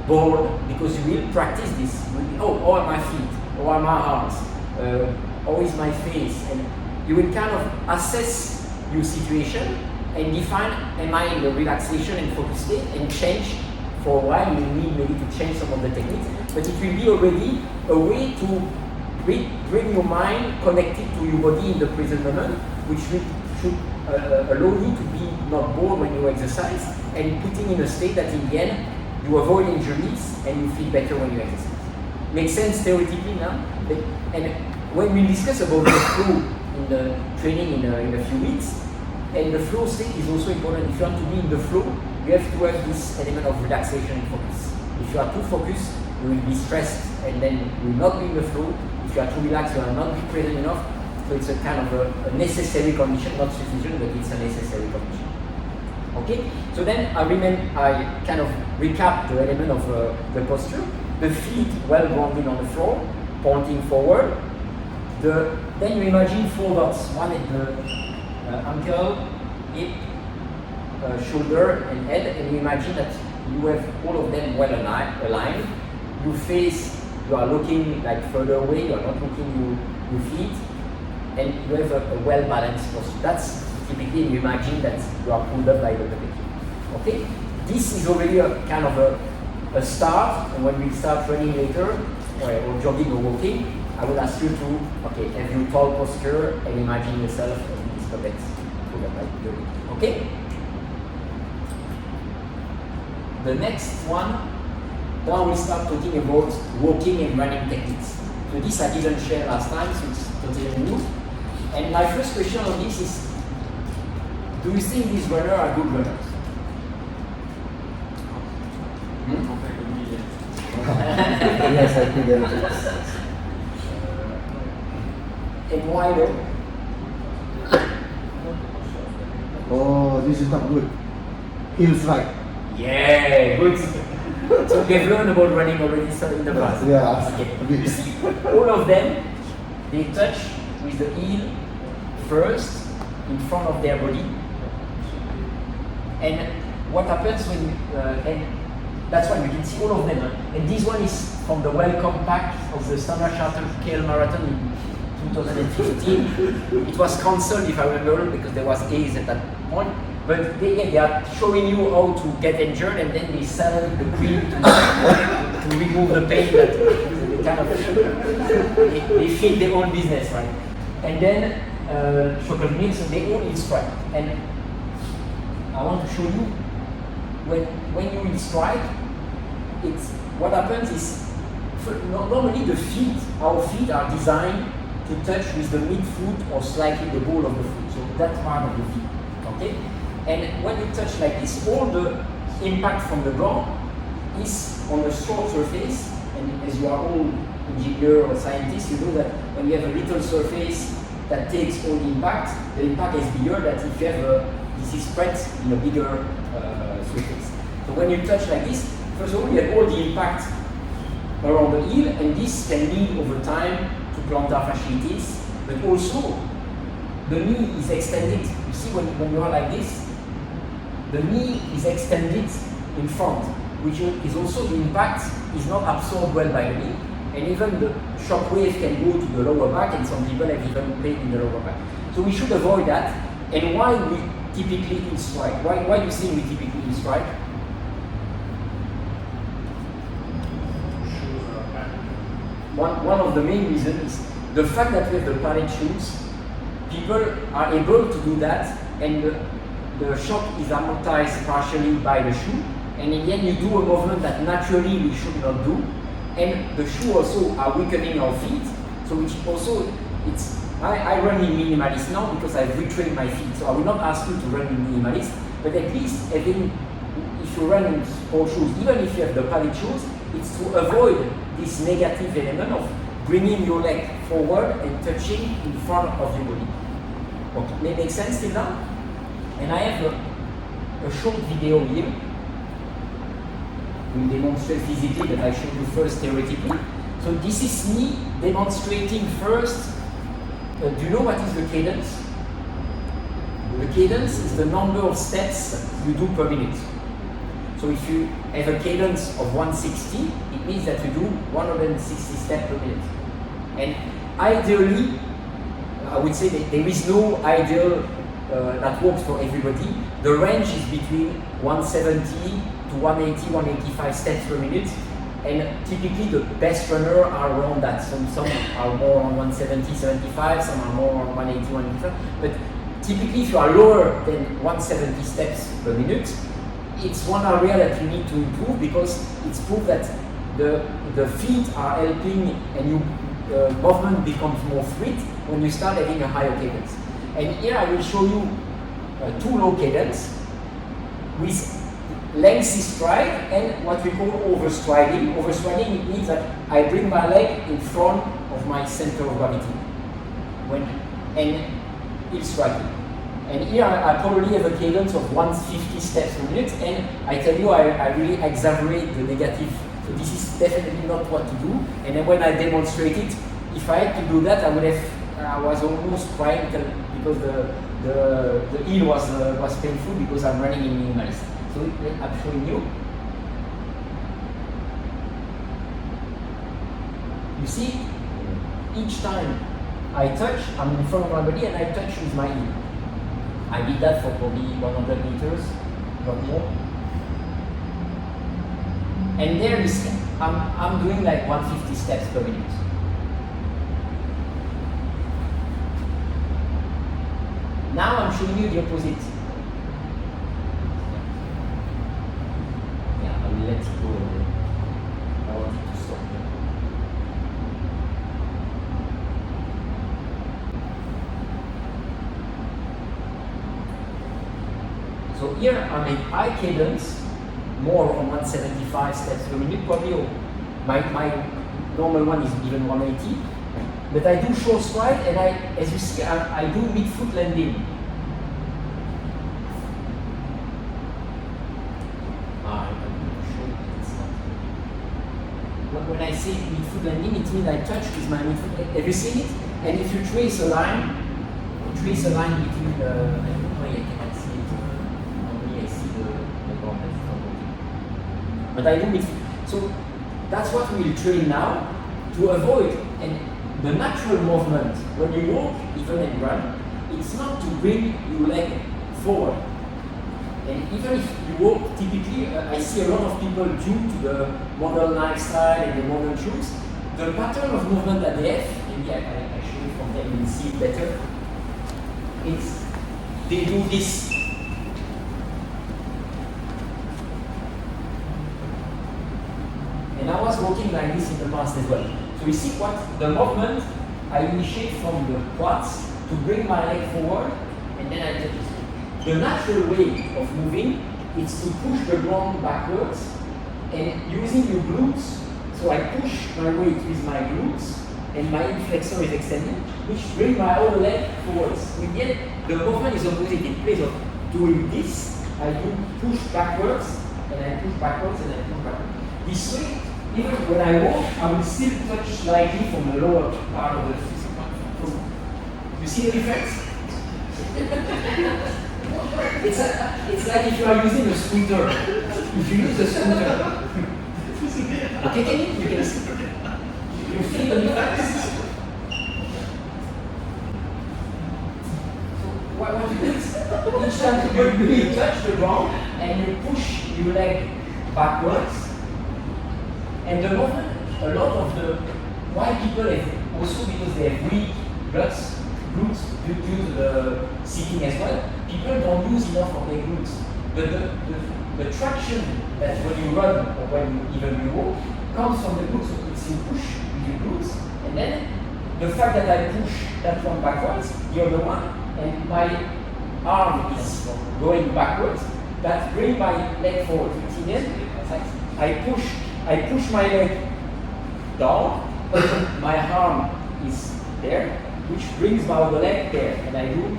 bored, because you will practice this. You will be, oh, how are my feet? How are my arms? How is my face? And you will kind of assess your situation and define, am I in the relaxation and focus state, and change. For a while you will need maybe to change some of the techniques, but it will be already a way to bring your mind connected to your body in the present moment, which should allow you to be not bored when you exercise, and putting in a state that in the end you avoid injuries and you feel better when you exercise. Makes sense theoretically now? And when we discuss about the flow in the training in a few weeks, and the flow state is also important. If you want to be in the flow, you have to have this element of relaxation and focus. If you are too focused, you will be stressed, and then you will not be in the flow. If you are too relaxed, you will not be present enough. So it's a kind of a necessary condition, not sufficient, but it's a necessary condition. Okay? So then I kind of recap the element of the posture. The feet well grounded on the floor, pointing forward. Then you imagine 4 dots. One at the ankle, hip, shoulder, and head, and you imagine that you have all of them well aligned. Your face, you are looking like further away, you are not looking your feet, and you have a well-balanced posture. That's typically, you imagine that you are pulled up by the puppet. Okay? This is already a kind of a start, and when we start running later, or jogging or walking, I will ask you to, have your tall posture and imagine yourself as these puppets pulled up by the puppet. Okay? The next one, now we start talking about walking and running techniques. So this I didn't share last time, so it's totally new. And my first question on this is, do you think these runners are good runners? Yes, I think that. And why though? Oh, this is not good. Heels right. Yeah, good. So we've learned about running already in the past. Yeah. Okay. You see, all of them, they touch with the heel first in front of their body. And what happens when, and that's why you can see all of them. And this one is from the welcome pack of the Standard Chartered KL Marathon in 2015. It was cancelled, if I remember, because there was AIDS at that point. But they are showing you how to get injured, and then they sell the cream to remove the pain. That they kind of they feed their own business, right? And then chocolate milk, so they all eat strike. And I want to show you when you eat strike, it's what happens is normally the feet, our feet are designed to touch with the mid-foot or slightly the ball of the foot. So that part of the feet. Okay? And when you touch like this, all the impact from the ground is on a short surface. And as you are all engineer or scientists, you know that when you have a little surface that takes all the impact is bigger than if you have this is spread in a bigger surface. So when you touch like this, first of all, you have all the impact around the heel, and this can lead over time to plantar fasciitis, but also the knee is extended. You see when you are like this, the knee is extended in front, which is also the impact is not absorbed well by the knee, and even the shock wave can go to the lower back, and some people have even pain in the lower back. So we should avoid that. And why we typically eat strike? Why do you think we typically eat strike? One of the main reasons is the fact that we have the pallet shoes. People are able to do that, and the shock is amortized partially by the shoe, and in the end you do a movement that naturally we should not do, and the shoe also are weakening our feet, so which also I run in minimalist now because I've retrained my feet, so I will not ask you to run in minimalist, but at least if you run in sport shoes, even if you have the pallet shoes, it's to avoid this negative element of bringing your leg forward and touching in front of your body. Okay, may make sense till now? And I have a short video here. We'll demonstrate physically, but I show you first theoretically. So this is me demonstrating first. Do you know what is the cadence? The cadence is the number of steps you do per minute. So if you have a cadence of 160, it means that you do 160 steps per minute. And ideally, I would say that there is no ideal that works for everybody. The range is between 170 to 180, 185 steps per minute. And typically the best runner are around that. Some are more on 170, 75, some are more on 180, 185. But typically if you are lower than 170 steps per minute, it's one area that you need to improve because it's proof that the feet are helping and your movement becomes more fluid when you start having a higher cadence. And here I will show you two low cadence with lengthy stride and what we call overstriding. Overstriding, it means that I bring my leg in front of my center of gravity and heel striking. And here I probably have a cadence of 150 steps per minute, and I tell you I really exaggerate the negative. So this is definitely not what to do. And then when I demonstrate it, if I had to do that, I was almost crying because the heel was painful because I'm running in minimalist. So I'm showing you. You see, each time I touch, I'm in front of my body and I touch with my heel. I did that for probably 100 meters, not more. And there you see, I'm doing like 150 steps per minute. Now I'm showing you the opposite. I will let it go. I want it to stop here. So here I'm in high cadence, more on 175 steps per minute, probably my normal one is even 180. But I do short stride and as you see, I do mid-foot landing. When I say mid-foot landing, it means I touch with my mid-foot. Have you seen it? And if you trace a line between the, I don't know why I cannot see it. Normally I see the ball that's not working. But I do mid-foot. So that's what we will train now to avoid. And the natural movement, when you walk, even and run, it's not to bring your leg forward. And even if you walk, typically, I see a lot of people due to the modern lifestyle and the modern shoes, the pattern of movement that they have, maybe I show you from them, you'll see it better, it's, they do this. And I was walking like this in the past as well. So you see what the movement I initiate from the quads to bring my leg forward, and then I take it. The natural way of moving is to push the ground backwards and using your glutes. So I push my weight with my glutes and my hip flexor is extended, which bring my other leg forwards. And yet the movement is opposite. In place of doing this, I do push backwards and I push backwards and I push backwards. This way, even when I walk, I will still touch slightly from the lower part of the foot. You see the difference? It's like if you are using a scooter. If you use a scooter, okay, you can see. You feel the difference. So what you do is each time you touch the ground and you push your leg backwards, and the movement, a lot of the why people have also because they have weak glutes due to the sitting as well. People don't use enough of their glutes. But the traction that when you run or when you walk comes from the glutes. So it's you push with your glutes, and then the fact that I push that one backwards, the other one, and my arm is going backwards, that brings my leg forward. I push my leg down, my arm is there, which brings my other leg there, and I do,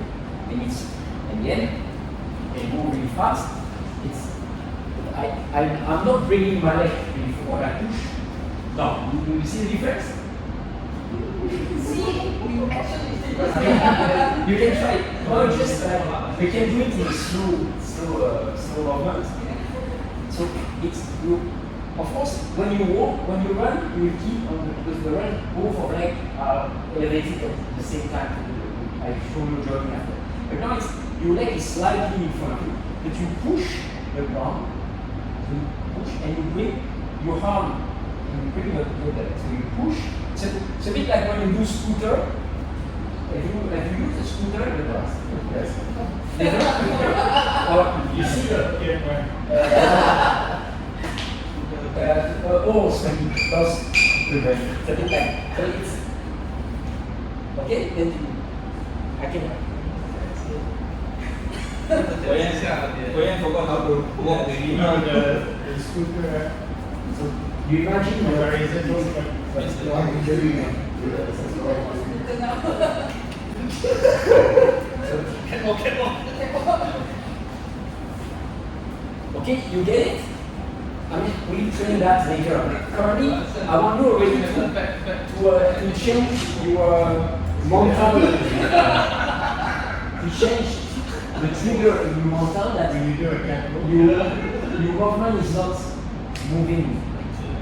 and it's, and then, and go really fast. I'm not bringing my leg before I push. No, you see the difference? You actually You can try it. No, just we can do it in a slow movement. So it's you. Of course, when you walk, when you run, you will keep on because the run both of legs are elevated at the same time. I show you jogging after. But now it's your leg is slightly in front of you, but you push the ground. You push and you bring your arm and you bring your leg. So you push. It's a bit like when you do scooter. Have you used a scooter in the past? Yes. Or you see when you does it's a bit like so it's okay. Then I can. Koyan forgot how to walk really. The scooter. So you imagine There is a okay, you get it? I mean, we'll train that later. Currently, I want you already to change your mental, to change the trigger in your mental that your movement is not moving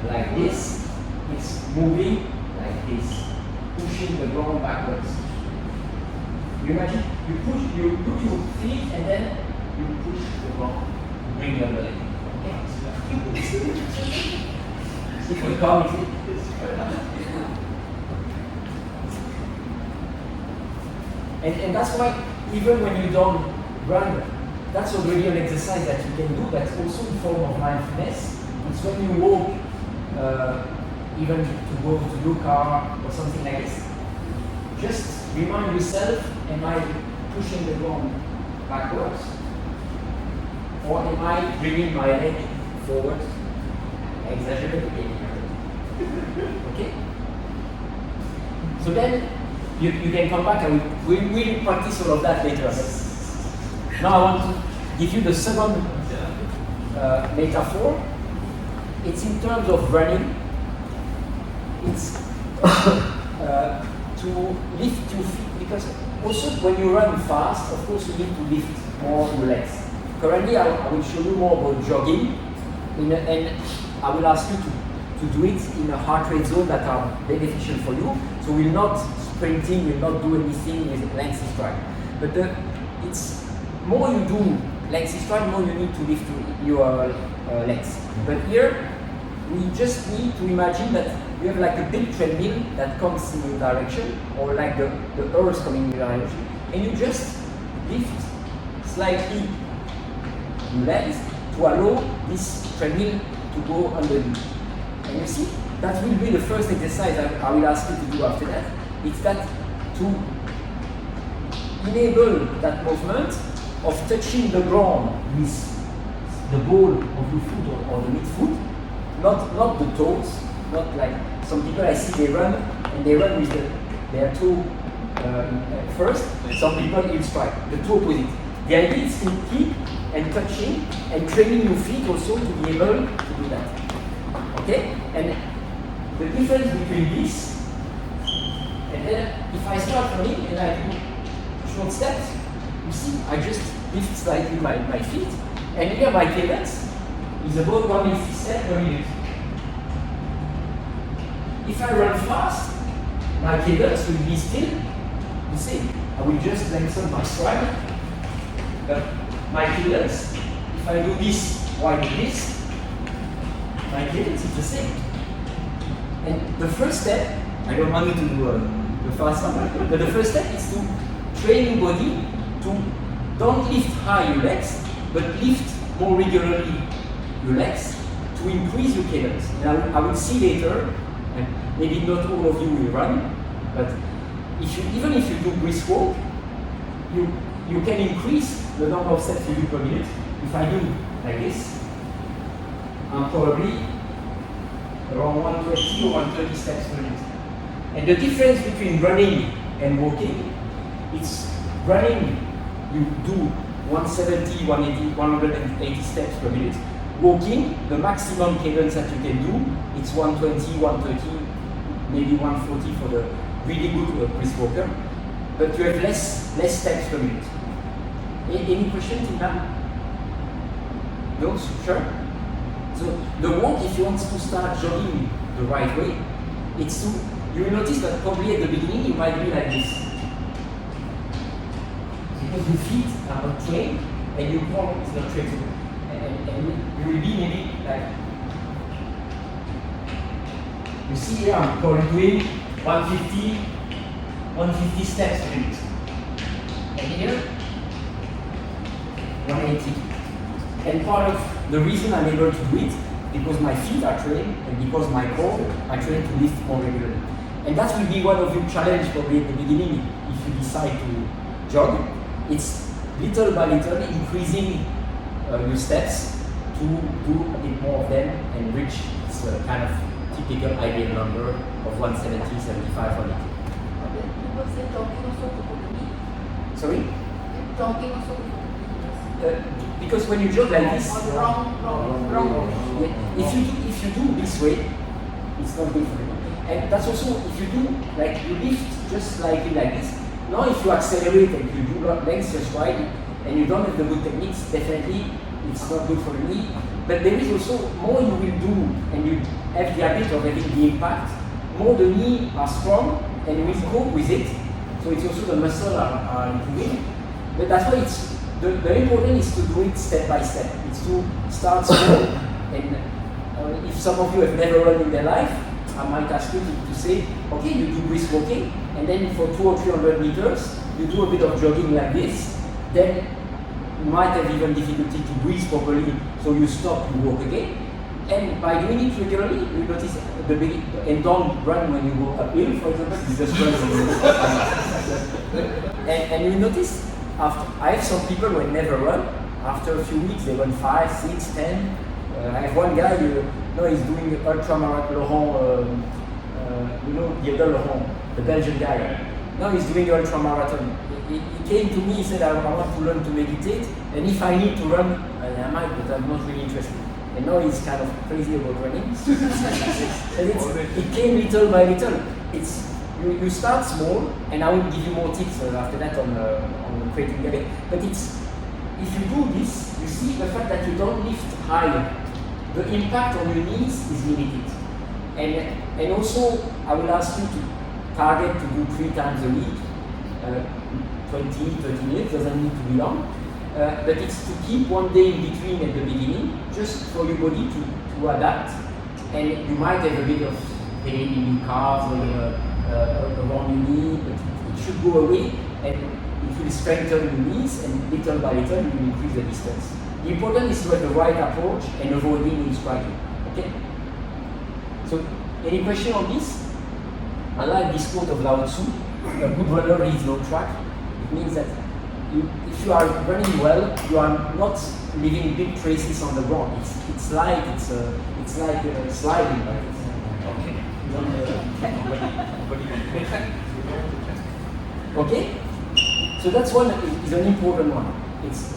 like this, it's moving like this, pushing the ground backwards. You imagine, you put your feet and then you push the ground, bring your leg. If we come, and that's why even when you don't run, that's already an exercise that you can do. That's also a form of mindfulness. It's when you walk, even to go to your car or something like this. Just remind yourself: am I pushing the ground backwards, or am I bringing my leg forward? Exaggerate again. Okay? So then you can come back and we will practice all of that later. Now I want to give you the second metaphor. It's in terms of running. It's to lift your feet, because also when you run fast, of course you need to lift more your legs. Currently I will show you more about jogging, and I will ask you to do it in a heart rate zone that are beneficial for you. So we're not sprinting, we'll not do anything with lengthy stride. But it's more you do lengthy stride, more you need to lift your legs. But here, we just need to imagine that you have like a big treadmill that comes in your direction, or like the earth coming in your direction, and you just lift slightly your legs to allow this treadmill to go underneath. And you see, that will be the first exercise I will ask you to do after that. It's that to enable that movement of touching the ground with the ball of your foot or the midfoot, not the toes, not like some people I see they run with their toe first. Some people in strike, the toe opposite. The idea is to keep and touching and training your feet also to be able to do that. Okay? And the difference between this and then if I start running and I do short steps, you see I just lift slightly my feet, and here my cadence is about 150 steps per minute. If I run fast, my cadence will be still the same. I will just lengthen my stride. But my cadence, if I do this while I do this, my cadence is the same. And the first step, I don't want you to do the fast one, but the first step is to train your body to don't lift high your legs, but lift more regularly your legs to increase your cadence. And I will see later, and maybe not all of you will run, but even if you do brisk walk, you can increase the number of steps you do per minute. If I do like this, I'm probably around 120 or 130 steps per minute. And the difference between running and walking, it's running, you do 170, 180, 180 steps per minute. Walking, the maximum cadence that you can do, it's 120, 130, maybe 140 for the really good brisk walker. But you have less steps per minute. Any questions in that? No? Sure? So the walk, if you want to start jogging the right way, it's to, you will notice that probably at the beginning you might be like this. Because your feet are not trained and your core is not trained. And you will be maybe like, you see here I'm doing 150 steps per minute. And here, 180. And part of the reason I'm able to do it, because my feet are trained and because my core are trained to lift more regularly. And that will be one of your challenges probably at the beginning if you decide to jog. It's little by little increasing your steps to do a bit more of them and reach this kind of typical ideal number of 170, 75, 180. People say jogging also to put the knee. Sorry? Jogging also to put the knee. Because when you jog like this, Wrong. if you do this way, it's not good for you. And that's also if you do like you lift just slightly like this. Now if you accelerate and you do legs just right and you don't have the good techniques, definitely it's not good for the knee. But there is also more you will do and you have the habit of having the impact, more the knee are strong and you will cope with it. So it's also the muscle are improving. But that's why it's the important is to do it step by step. It's to start small and if some of you have never run in their life, I might ask you to say, okay, you do brisk walking, and then for 200 or 300 meters, you do a bit of jogging like this, then you might have even difficulty to breathe properly, so you stop, you walk again. And by doing it regularly, you notice the beginning, and don't run when you go uphill, for example, you just run. and you notice, after, I have some people who never run, after a few weeks they run 5, 6, 10. I have one guy, he's doing ultra-marathon, you know, the other Laurent, the Belgian guy. Now he's doing ultra-marathon. He came to me, he said, I want to learn to meditate, and if I need to run, I might, but I'm not really interested. And now he's kind of crazy about running. And it came little by little. You start small, and I will give you more tips after that on creating the habit. But if you do this, you see the fact that you don't lift high, the impact on your knees is limited. And also, I will ask you to target to do 3 times a week, 20, 30 minutes, doesn't need to be long. But it's to keep one day in between at the beginning, just for your body to adapt. And you might have a bit of pain in your calves or around your knee, but it should go away and it will strengthen your knees, and little by little you will increase the distance. The important is to have the right approach and avoiding knee striking. Okay? So, any question on this? I like this quote of Lao Tzu: a good runner leaves no track. It means that if you are running well, you are not leaving big traces on the ground. It's like sliding. Right? Okay. Okay. So that's one is an important one. It's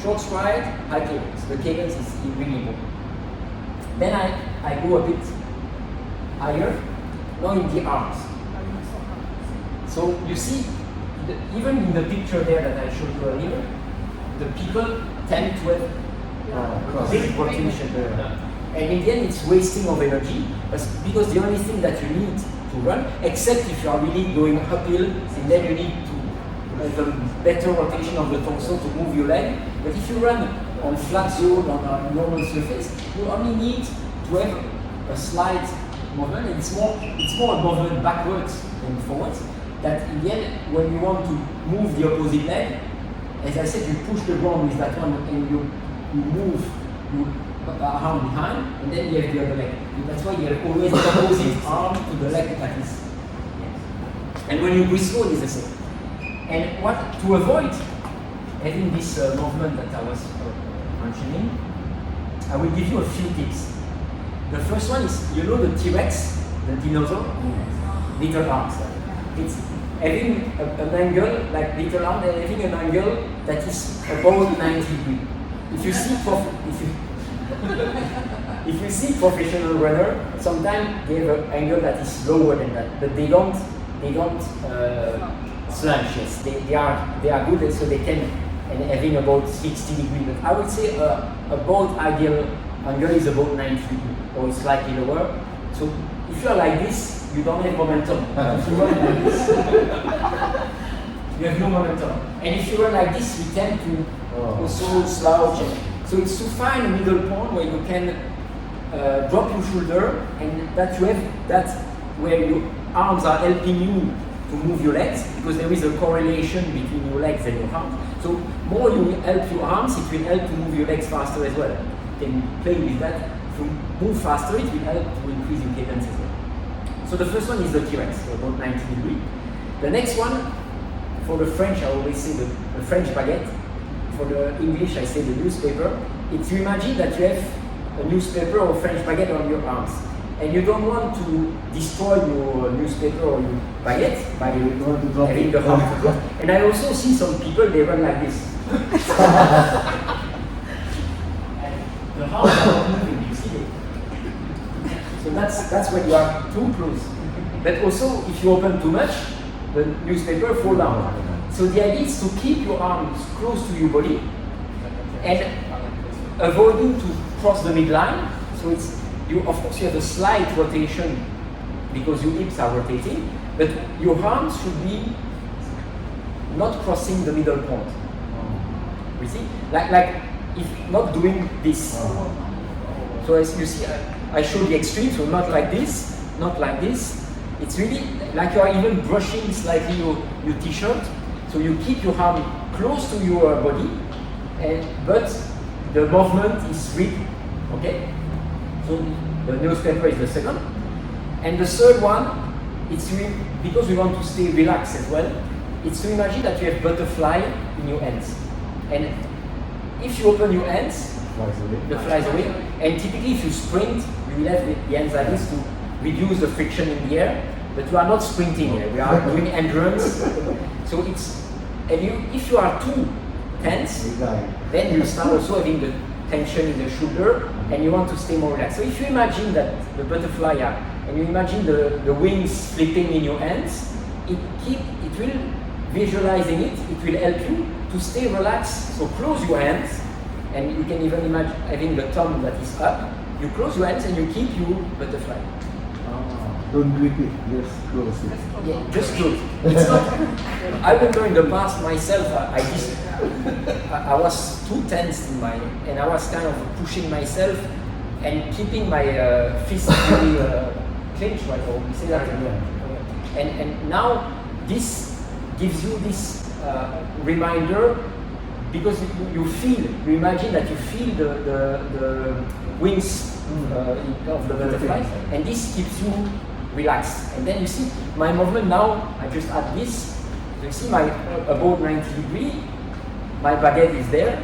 short stride, high cadence. The cadence is really important. Then I go a bit higher. Now in the arms. So you see, even in the picture there that I showed you earlier, the people tend to have big rotation there. And in the end, it's wasting of energy, because the only thing that you need to run, except if you are really going uphill, and then you need to have a better rotation of the torso to move your leg. But if you run on flat zone, on a normal surface, you only need to have a slight movement. It's more a movement backwards than forwards. That in the end, when you want to move the opposite leg, as I said, you push the ground with that one and you move your arm behind, and then you have the other leg. And that's why you have always the opposite arm to the leg like this. And when you brisk walk, it's the same. And what to avoid having this movement that I was mentioning, I will give you a few tips. The first one is, you know the T-Rex, the dinosaur? little arms. It's having an angle like little arm and having an angle that is about 90 degrees. If you see if you see professional runner, sometimes they have an angle that is lower than that, but they don't slouch. Yes, they are good, so they can and having about 60 degrees. But I would say about ideal angle is about 90 degrees or slightly lower. So if you are like this, you don't have momentum. If you run like this, you have no momentum. And if you run like this, you tend to also slouch. So it's to find a middle point where you can drop your shoulder and that you have that where your arms are helping you to move your legs, because there is a correlation between your legs and your arms. So more you help your arms, it will help to move your legs faster as well. You can play with that. If you move faster, it will help to increase your cadence as well. So the first one is the T-Rex, so about 90 degrees. The next one, for the French, I always say the French baguette. For the English, I say the newspaper. It's you imagine that you have a newspaper or French baguette on your arms, and you don't want to destroy your newspaper or your baguette by having the arm to drop. And I also see some people, they run like this. The arms are not moving, you see it. So that's when you are too close. But also, if you open too much, the newspaper fall down. So the idea is to keep your arms close to your body and avoiding to cross the midline. So it's of course you have a slight rotation because your hips are rotating, but your arms should be not crossing the middle point. You see, like if not doing this. So as you see, I show the extreme. So not like this, not like this. It's really like you are even brushing slightly your t-shirt. So you keep your arm close to your body, but the movement is free. Okay? So the newspaper is the second. And the third one, it's because we want to stay relaxed as well, it's to imagine that you have butterfly in your hands. And if you open your hands, the flies away. And typically if you sprint, you will have the hands like this to reduce the friction in the air. But we are not sprinting here, we are doing endurance. So if you are too tense, then you start also having the tension in the shoulder and you want to stay more relaxed. So if you imagine that the butterfly and you imagine the wings flipping in your hands, it will visualizing it will help you to stay relaxed. So close your hands, and you can even imagine having the thumb that is up. You close your hands and you keep your butterfly. Don't grip it, just close it. Yeah, just close. It's not. I remember in the past myself, I was too tense and I was kind of pushing myself and keeping my fist really clenched, right? Or we say that. And now this gives you this reminder, because you imagine that you feel the wings of the butterfly, and this keeps you relaxed. And then you see my movement now, I just add this. You see my about 90 degrees, my baguette is there,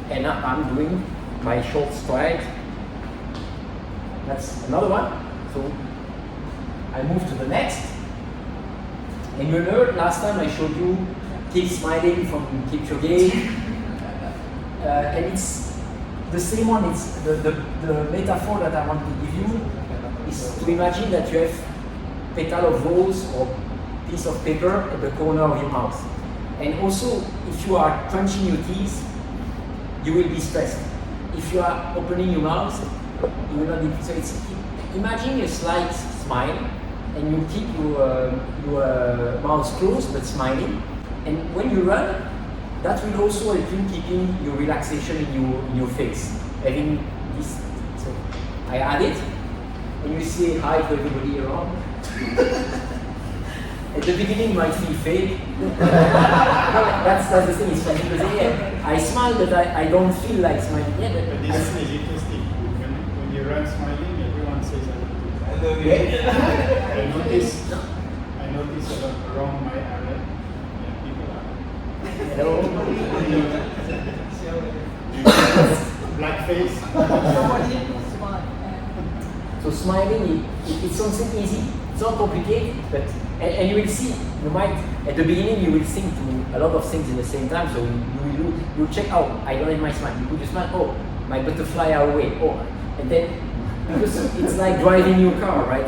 and I'm doing my short stride. That's another one. So I move to the next. And you heard last time I showed you keep smiling from Kipchoge. And it's the same one. It's the metaphor that I want to give you is to imagine that you have petal of rose or piece of paper at the corner of your mouth. And also, if you are crunching your teeth, you will be stressed. If you are opening your mouth, you will not be. So it's imagine a slight smile, and you keep your mouth closed but smiling. And when you run, that will also help you keeping your relaxation in your face. Having this, so I add it, and you say hi to everybody around. At the beginning, it might feel fake. That's the thing. It's funny because I smile, but I don't feel like smiling. Yeah, but this is interesting. When you run smiling, everyone says hello. I notice around my area, people are hello. black face. Nobody smile. So smiling, it's something easy It's not complicated, but and you will see. You might at the beginning you will think to a lot of things in the same time. So you check out. I don't have my smile. You put your smile. Oh, my butterfly are away. Oh, and then because it's like driving your car, right?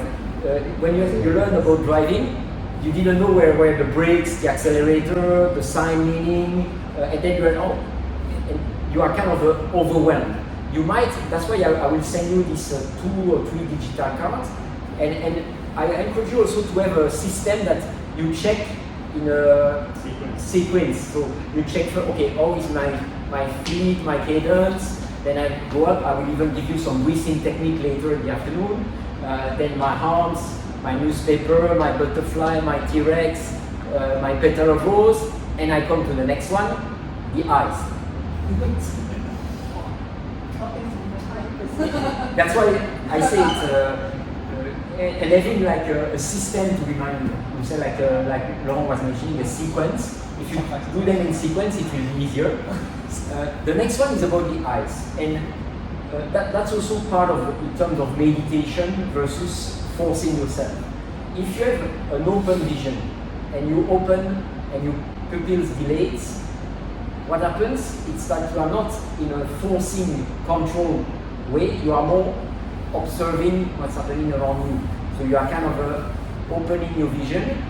When you learn about driving, you didn't know where the brakes, the accelerator, the sign meaning, and then you are and you are kind of overwhelmed. You might. That's why I will send you these 2 or 3 digital cards, and I encourage you also to have a system that you check in a sequence. So you check for, okay, how is my feet, my cadence, then I go up, I will even give you some breathing technique later in the afternoon, then my arms, my newspaper, my butterfly, my T-Rex, my petal of rose, and I come to the next one, the eyes. That's why I say it's and having like a system to remind you. You say like Laurent was mentioning, a sequence. If you do them in sequence, it will be easier. The next one is about the eyes, and that's also part of in terms of meditation versus forcing yourself. If you have an open vision and you open and your pupils dilate, what happens? It's that you are not in a forcing, control way. You are more observing what's happening around you. So you are kind of opening your vision,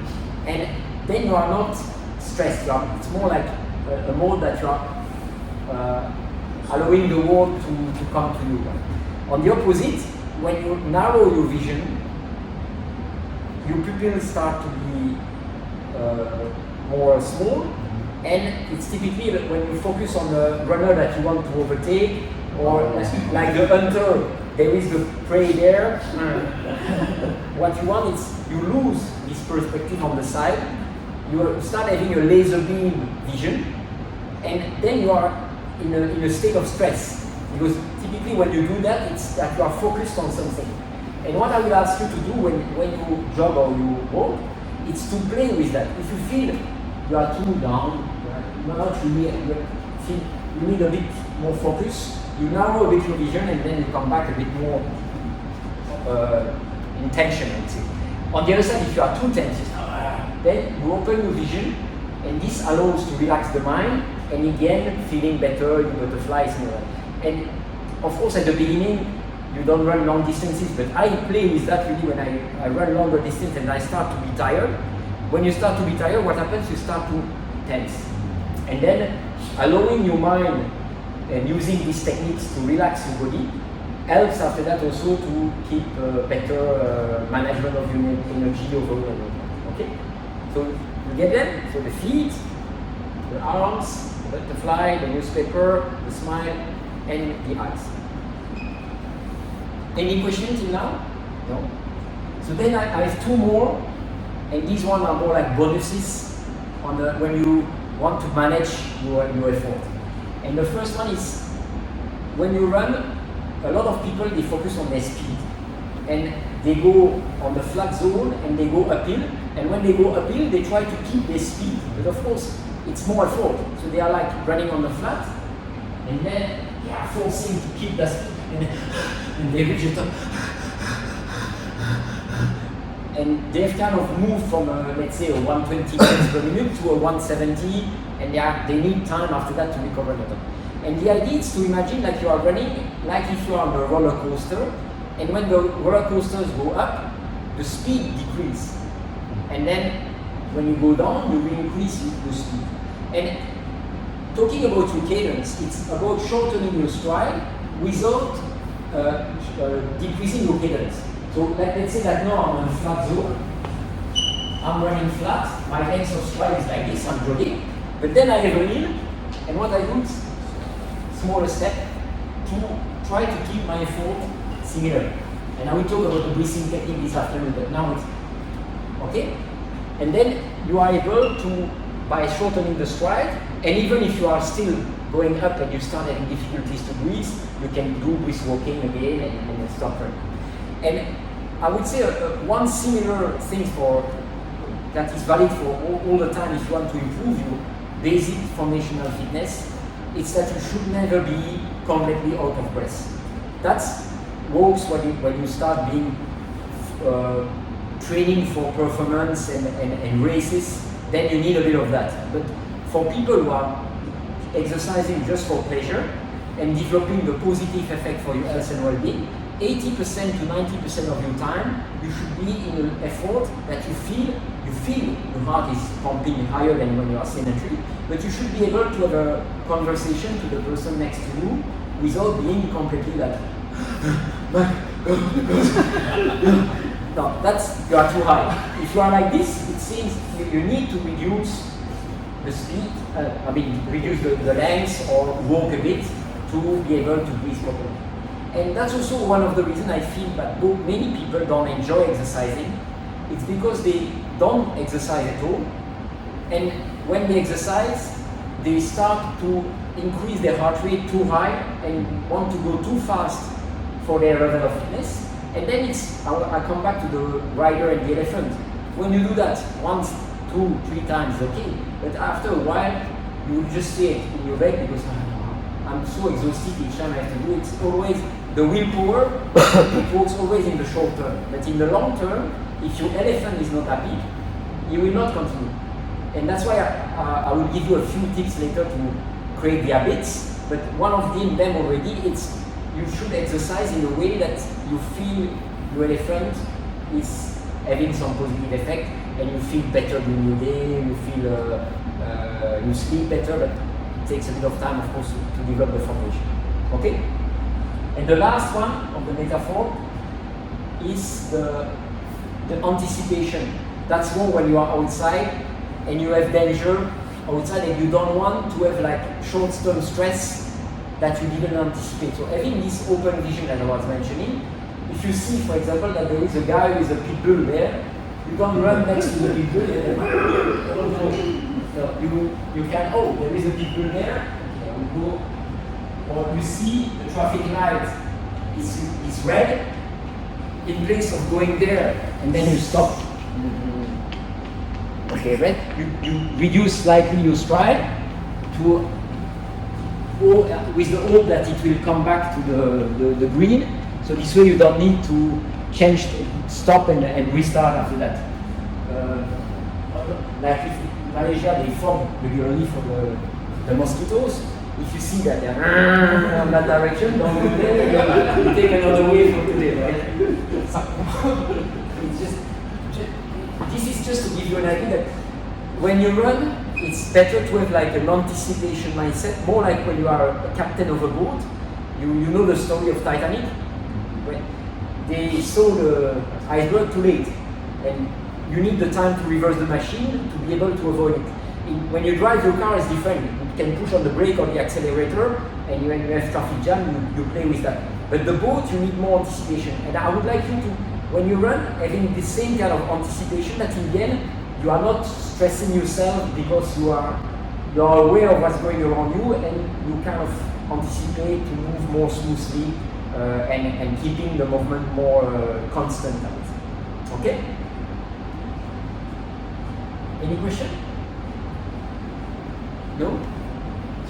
and then you are not stressed. It's more like a mode that you are allowing the world to come to you. On the opposite, when you narrow your vision, your pupils start to be more small, and it's typically when you focus on the runner that you want to overtake, or like the hunter, there is the prey there. What you want is you lose this perspective on the side, you start having a laser beam vision, and then you are in a state of stress, because typically when you do that, it's that you are focused on something. And what I will ask you to do when you jog or you walk, it's to play with that. If you feel you are too down, you are not really, you need a bit more focus, you narrow a bit your vision, and then you come back a bit more intention, I would say. On the other side, if you are too tense, then you open your vision, and this allows to relax the mind, and again, feeling better, your butterflies, and of course at the beginning, you don't run long distances, but I play with that really when I run longer distance and I start to be tired. When you start to be tired, what happens? You start to tense. And then allowing your mind and using these techniques to relax your body helps after that also to keep better management of your energy overall. Okay? So you get them? So the feet, the arms, the butterfly, the newspaper, the smile, and the eyes. Any questions till now? No? So then I have 2 more, and these ones are more like bonuses on when you want to manage your effort. And the first one is, when you run, a lot of people, they focus on their speed. And they go on the flat zone and they go uphill, and when they go uphill, they try to keep their speed. But of course, it's more effort. So they are like running on the flat, and then they are forcing to keep that speed. And they reach the top. And they've kind of moved from, let's say, a 120 meters per minute to a 170, and they need time after that to recover the top. And the idea is to imagine like you are running, like if you are on a roller coaster, and when the roller coasters go up, the speed decreases. And then when you go down, you will increase the speed. And talking about your cadence, it's about shortening your stride without decreasing your cadence. So let's say that now I'm on a flat zone, I'm running flat, my length of stride is like this, I'm jogging, but then I have a hill, and what I do is smaller step to try to keep my effort similar. And I will talk about the breathing technique this afternoon, but now it's okay. And then you are able to, by shortening the stride, and even if you are still going up and you start having difficulties to breathe, you can do brisk walking again and stop running. And I would say one similar thing that is valid for all the time if you want to improve your basic foundational fitness, it's that you should never be completely out of breath. That works when you start being training for performance and races, then you need a bit of that. But for people who are exercising just for pleasure and developing the positive effect for your health and well-being, 80% to 90% of your time, you should be in an effort that you feel your heart is pumping higher than when you are sedentary, but you should be able to have a conversation to the person next to you without being completely like, no, you are too high. If you are like this, it seems you need to reduce the speed, reduce the length or walk a bit to be able to breathe properly. And that's also one of the reasons I feel that many people don't enjoy exercising. It's because they don't exercise at all. And when they exercise, they start to increase their heart rate too high and want to go too fast for their level of fitness. And then I come back to the rider and the elephant. When you do that once, 2, 3 times, okay. But after a while, you will just see it in your leg because I'm so exhausted each time I have to do it. It's always the willpower, it works always in the short term. But in the long term, if your elephant is not happy, you will not continue. And that's why I will give you a few tips later to create the habits. But one of them already, it's you should exercise in a way that you feel your elephant is having some positive effect and you feel better during your day, you feel you sleep better, but it takes a bit of time, of course, to develop the foundation. Okay? And the last one of the metaphor is the anticipation. That's more when you are outside and you have danger outside and you don't want to have like short-term stress that you didn't anticipate. So having this open vision, as I was mentioning, if you see, for example, that there is a guy with a pit bull there, you don't run next to the pit bull. So you can, there is a pit bull there, okay, we go. Or you see the traffic light is red, in place of going there, and then you stop. Okay, red, you reduce slightly your stride to with the hope that it will come back to the green. So this way you don't need to change, stop and restart after that. Like in Malaysia, they fog regularly for the mosquitoes. If you see that they're on that direction, don't go there, you take another way from today, right? This is just to give you an idea that when you run, it's better to have like an anticipation mindset, more like when you are a captain of a boat. You know the story of Titanic? When they saw the iceberg too late, and you need the time to reverse the machine to be able to avoid it. When you drive your car, it's different. You can push on the brake or the accelerator, and when you have traffic jam, you play with that. But the boat, you need more anticipation. And I would like you to, when you run, having the same kind of anticipation that in the end, you are not stressing yourself because you are aware of what's going around you, and you kind of anticipate to move more smoothly and keeping the movement more constant. Okay? Any question? No?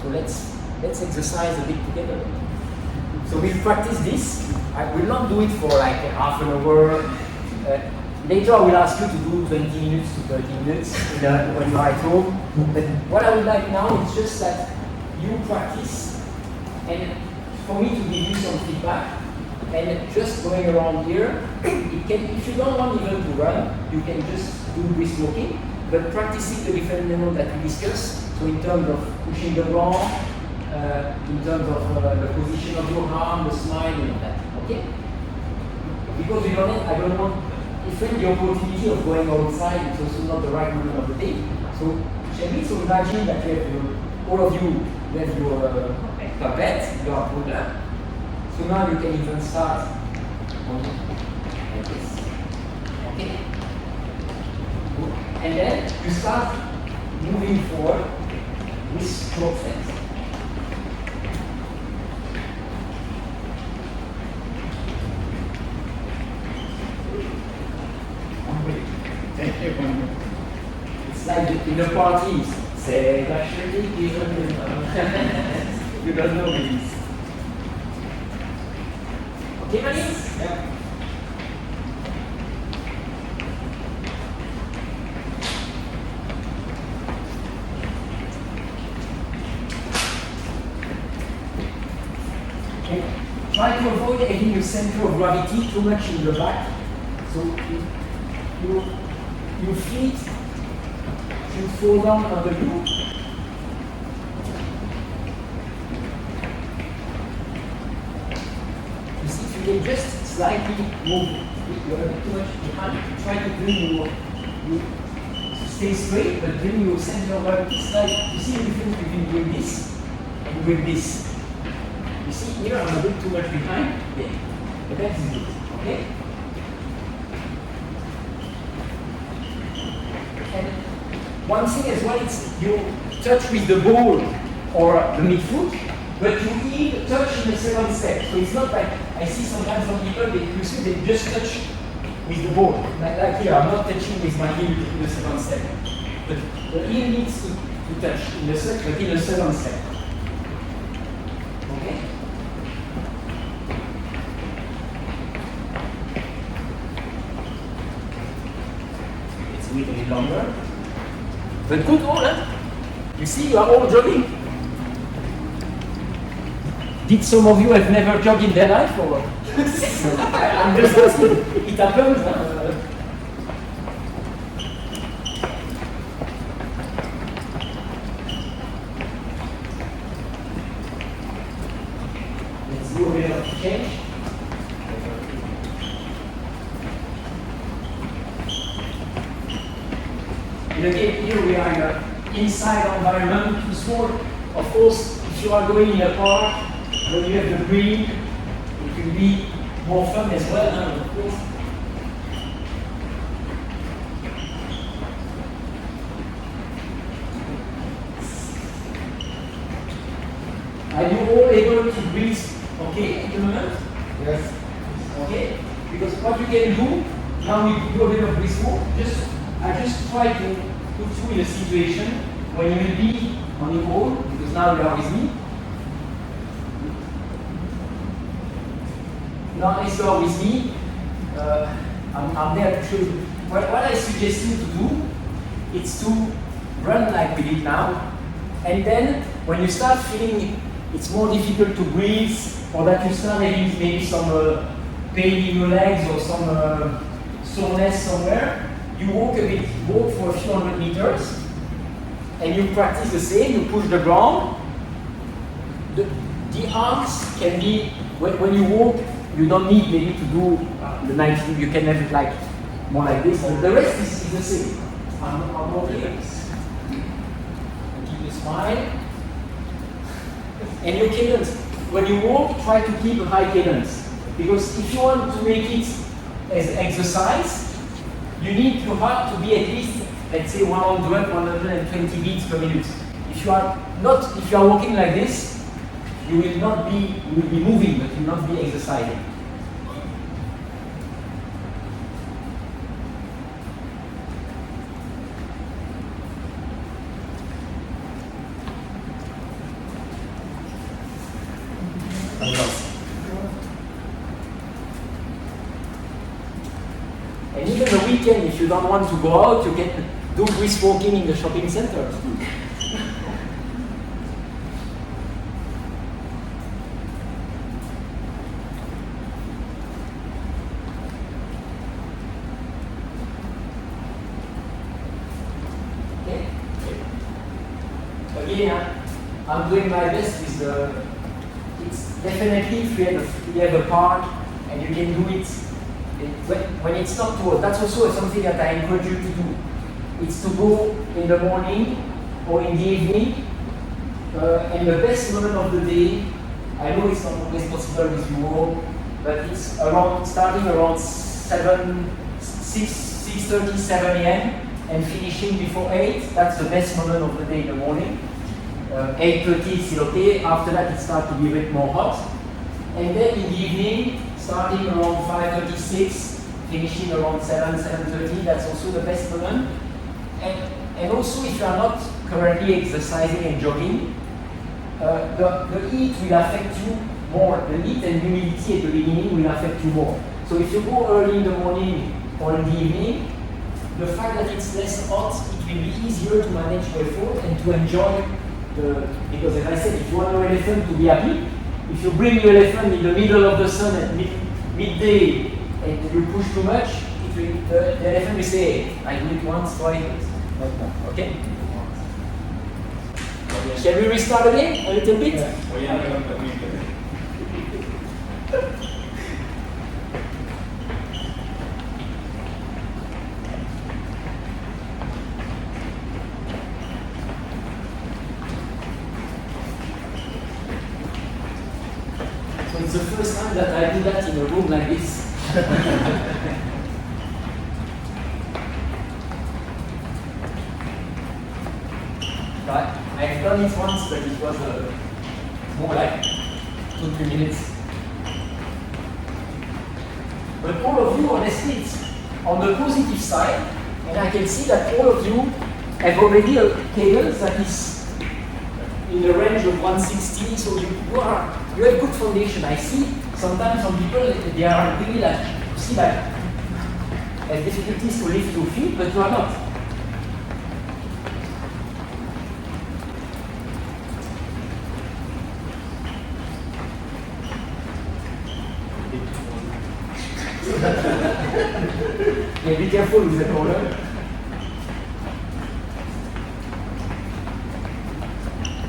So let's exercise a bit together. So we'll practice this. I will not do it for like half an hour. Later I will ask you to do 20 minutes to 30 minutes when you are at home. But what I would like now is just that you practice, and for me to give you some feedback, and just going around here, if you don't want even to run, you can just do brisk walking, but practicing the different levels that we discussed. So in terms of pushing the ground, in terms of the position of your arm, the smile, and all that. Okay? Because I don't want, if the opportunity of going outside is also not the right moment of the day. So, shall we? So imagine that you have all of you have your puppet, your program. So now you can even start like this. Okay? And then you start moving forward with short steps. It's like in the parties, say actually even you don't know this. Okay, buddies? Yeah. And try to avoid having your center of gravity too much in the back. So your feet should fall down under you. You see, if you can just slightly move, you're a bit too much behind. Try to bring your stay straight, but bring your center of gravity slightly. You see the difference between doing this and doing this? You see here, I'm a bit too much behind. Yeah. But that's good. Okay? And one thing as well, it's you touch with the ball or the midfoot, but you even touch in the second step. So it's not like I see sometimes some people, you see they just touch with the ball. Like here, I'm not touching with my heel in the second step. But the heel needs to touch in the second step. Okay? It's a little bit longer. But good all, huh? You see, you are all jogging. Did some of you have never jogged in their life or? I'm just asking. It happens. Let's do a bit of change. And again, here we are in an inside environment, too small. Of course, if you are going in a park, when you have the green, it will be more fun as well, of course. Are you all able to breathe okay at the moment? Yes. Okay? Because what you can do, now we do a bit of breath work, I just try to put you in a situation when you will be on your own, because now you are with me. Now as you are with me, I'm there to show you. What I suggest you to do, it's to run like we did now, and then when you start feeling it's more difficult to breathe, or that you start having maybe some pain in your legs or some soreness somewhere, you walk a bit, walk for a few hundred meters, and you practice the same, you push the ground. The arms can be, when you walk, you don't need maybe to do the 90, you can have it like more like this, but the rest is the same. I'm okay. Keep the smile. And your cadence, when you walk, try to keep a high cadence. Because if you want to make it as exercise, you need your heart to be at least, let's say 100, 120 beats per minute. If you are walking like this, you will be moving, but you will not be exercising. And even the weekend, if you don't want to go out, you can do brisk walking in the shopping center. Okay? Again, I'm doing my best with the. It's definitely if you have a park and you can do it. When it's not too hot, that's also something that I encourage you to do. It's to go in the morning or in the evening, and the best moment of the day. I know it's not always possible with you all, but it's starting around 6:30, 7 a.m. and finishing before 8. That's the best moment of the day in the morning. 8:30 is still okay. After that, it starts to be a bit more hot, and then in the evening, starting around 5:36, finishing around 7:30, that's also the best moment. And also, if you are not currently exercising and jogging, the heat will affect you more. The heat and humidity at the beginning will affect you more. So if you go early in the morning or in the evening, the fact that it's less hot, it will be easier to manage your effort and to enjoy because as I said, if you want your elephant to be happy, if you bring your elephant in the middle of the sun at midday and you push too much, the elephant will say, hey, I do it once, twice, not more. Okay? Shall we restart again a little bit? So it's the first time that I do that in a room like this. But I've done it once, but it was more like 2-3 minutes. But all of you, honestly, it's on the positive side, and I can see that all of you have already a cadence that is in the range of 160, so you have good foundation. I see sometimes some people, they are really like, you see like, have difficulties to lift your feet, but you are not. Yeah, be careful with the corner.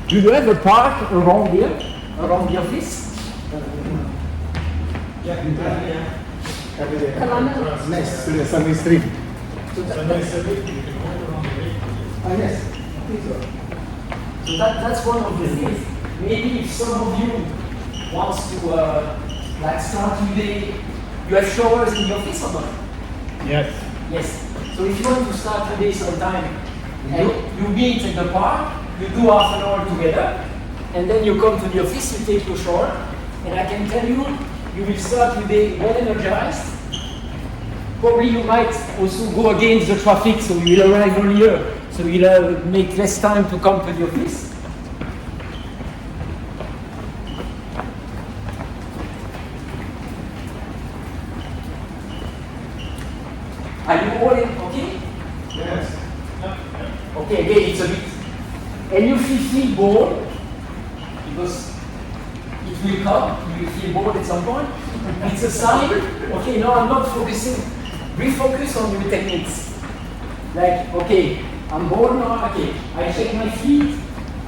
Do you have a park around here, around the office? Yeah, next to the Sunday Street. Yes. So that's one of the things. Maybe if some of you wants to like start today, you have showers in the office or not? Yes. Yes. So if you want to start today sometime, and you meet at the park, you do half an hour together, and then you come to the office, you take your shower, and I can tell you, you will start today well energized. Probably you might also go against the traffic, so you will arrive earlier, so you'll make less time to come to the office. Are you all in, okay? Yes. Okay, again, it's a bit. And you feel bored, because it will come, you will feel bored at some point. It's a sign, okay, no, I'm not focusing. Refocus on your techniques. Like, okay, I'm bored now, okay, I check my feet,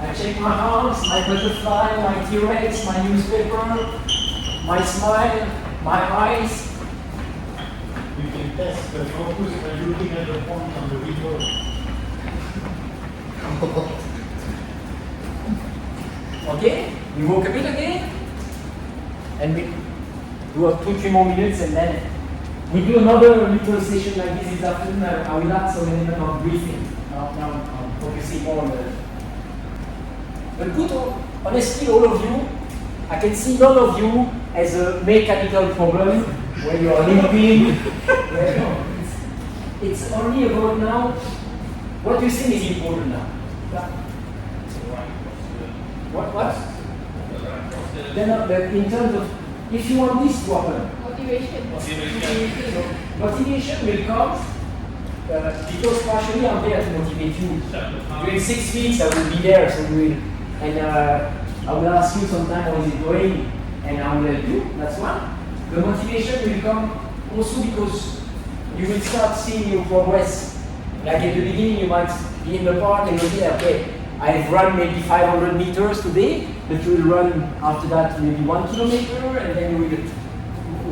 I check my arms, my butterfly, my T-Rex, my newspaper, my smile, my eyes. You can test the focus by looking at the point on the video. Okay, we walk a bit again, and we do 2-3 more minutes, and then we do another little session like this afternoon. I will add some element of breathing. Now I'm focusing more on the. But good, honestly, all of you, I can see none of you has a mechanical problem where you are limping. It's only about now. What do you think is important now? What? Then in terms of, if you want this to happen, motivation will come because partially I'm there to motivate you. During 6 weeks I will be there, so we will, and I will ask you sometime how is it going, and I will help you. That's one. The motivation will come also because you will start seeing your progress. Like at the beginning, you might be in the park and you'll be like, okay, I've run maybe 500 meters today, but you will run after that maybe 1 kilometer, and then you will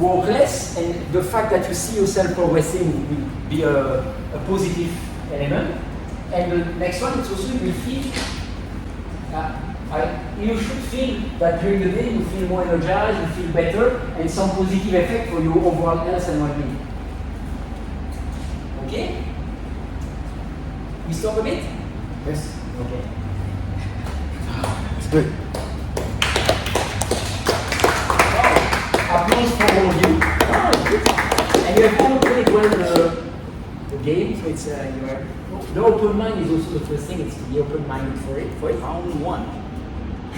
walk less. And the fact that you see yourself progressing will be a positive element. And the next one is also you will feel, you should feel that during the day you feel more energized, you feel better, and some positive effect for your overall health and well-being. Okay? We stop a bit? Yes. Okay. It's good. Applause for all of you. And you have all played well the game, so it's the open mind is also the first thing. It's to be open-minded for it. Round one.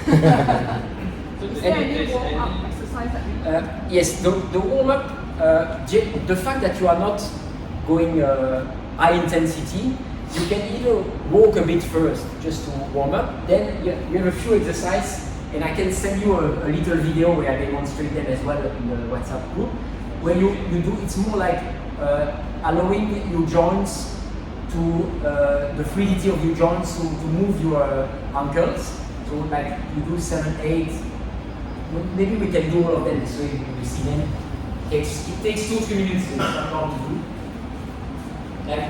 Is there any warm-up exercise that we Yes, the warm-up, the fact that you are not going high intensity, you can either walk a bit first just to warm up, then you have a few exercises and I can send you a little video where I demonstrate them as well in the WhatsApp group. When you do, it's more like allowing your joints to the fluidity of your joints to move your ankles. So like you do 7, 8. Maybe we can do all of them so you see them. It takes 2-3 minutes to start to do. Like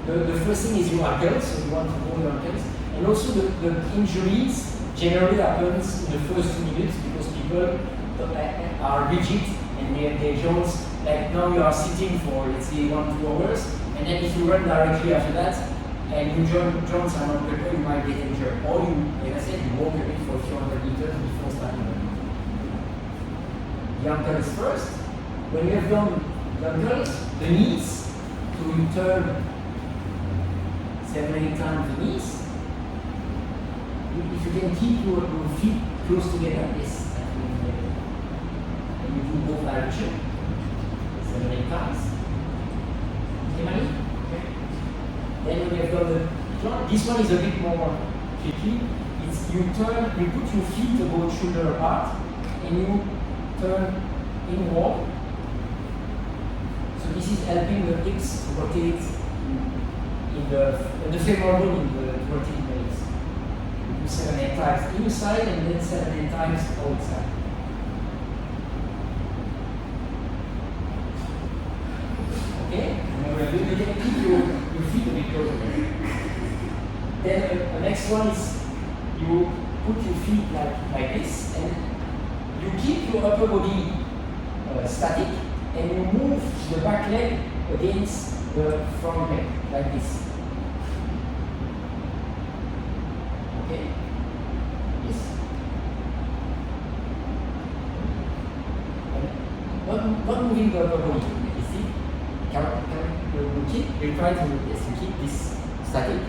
the first thing is your ankles, so you want to move your ankles. And also the injuries generally happens in the first 2 minutes because people are rigid and their joints, like now you are sitting for let's say 1-2 hours, and then if you run directly after that and your joints are not prepared, you might get injured. Or you, like I said, you walk a bit for a few hundred meters before starting running. The ankles first. When you have done the ankles, the knees, so you turn 7-8 times the knees. If you can keep your feet close together, yes, and you do both directions, 7-8 times. Okay, Mani? Okay. Then we have got the joint. This one is a bit more tricky. It's you put your feet about shoulder apart, and you turn inward. So this is helping the hips to rotate in the femoral bone in the rotating legs. 7-8 times inside and then 7-8 times outside. Okay? Remember, you can keep your feet a bit closer. Then the next one is you put your feet like this and you keep your upper body static and you move the back leg against the front leg like this. Okay? Yes. Not moving the upper body. You see? You try to keep this static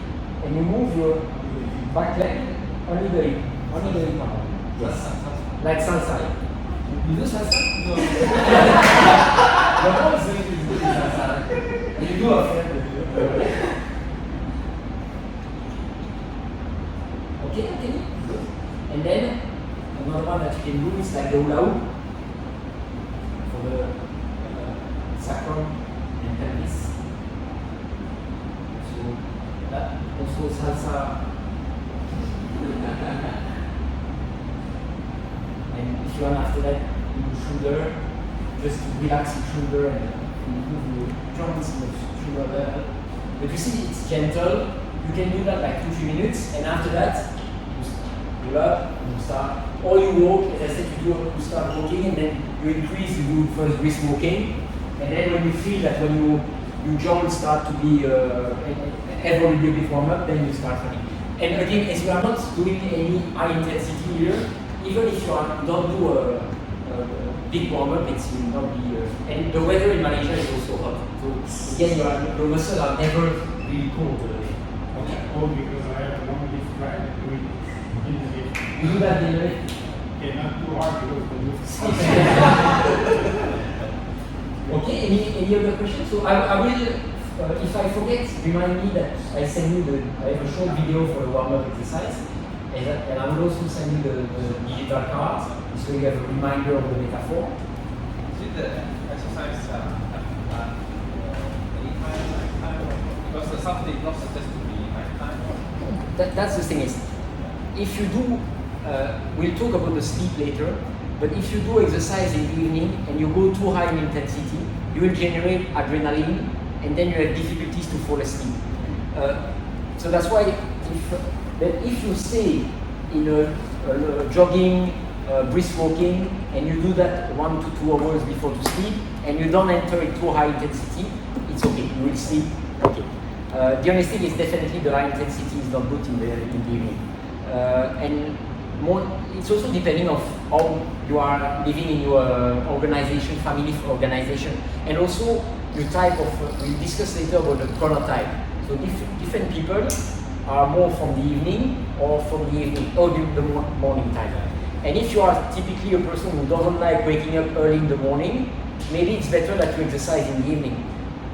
and you move your back leg only the hip now. Yes. Like salsa. You do salsa? No. Your mom is doing salsa. You do a friend. Okay? And then another one that you can do is like the hula hoop for the sacrum and pelvis. So that also salsa. And if you want after that, you do shoulder, just to relax your shoulder and move your joints in the shoulder level. But you see, it's gentle. You can do that like 2-3 minutes, and after that, you pull up, and you start. Or you walk, as I said, you start walking, and then you increase, you do first brisk walking, and then when you feel that when your joints start to be every little bit warm up, then you start running. And again, as you are not doing any high intensity here, even if you don't do a big warm up, it will not be. And the weather in Malaysia is also hot. So again, your muscles are never really cold. Okay. Oh, because I have a long lift ride in the lift. You do that in the lift? Okay, not too hard because the lift is Okay, any other questions? So I will, if I forget, remind me that I send you I have a short video for the warm-up exercise, and I will also send you the digital card, so you have a reminder of the metaphor. Did the exercise anytime, nighttime? Because some did not suggest to be nighttime. That's the thing is, if you do, we'll talk about the sleep later, but if you do exercise in the evening and you go too high in intensity, you will generate adrenaline and then you have difficulties to fall asleep. So that's why if you stay in a jogging, brisk walking, and you do that 1 to 2 hours before to sleep, and you don't enter in too high intensity, it's okay, you will sleep okay. The only thing is definitely the high intensity is not good in the evening. And more, it's also depending on how you are living in your organization, family organization, and also your type of, we'll discuss later about the chronotype. So different people are more from the evening or from the evening or the morning time. And if you are typically a person who doesn't like waking up early in the morning, maybe it's better that you exercise in the evening.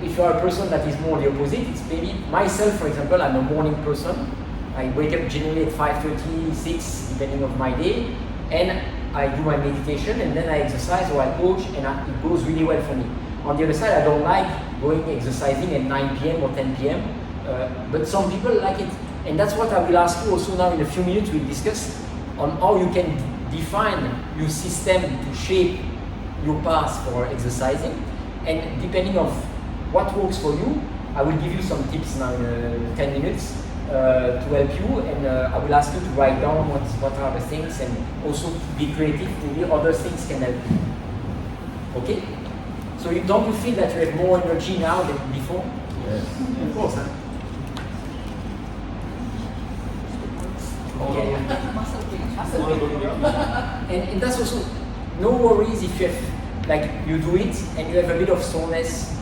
If you are a person that is more the opposite, it's maybe myself, for example, I'm a morning person. I wake up generally at 5:30, 6, depending on my day, and I do my meditation, and then I exercise or I coach, and it goes really well for me. On the other side, I don't like going exercising at 9 p.m. or 10 p.m., but some people like it. And that's what I will ask you also now in a few minutes. We'll discuss on how you can define your system to shape your path for exercising. And depending on what works for you, I will give you some tips now in 10 minutes to help you, and I will ask you to write down what are the things, and also be creative. Maybe other things can help you. Okay? So don't you feel that you have more energy now than before? Yes. Of course. Okay. And that's also no worries if you have, like, you do it and you have a bit of soreness,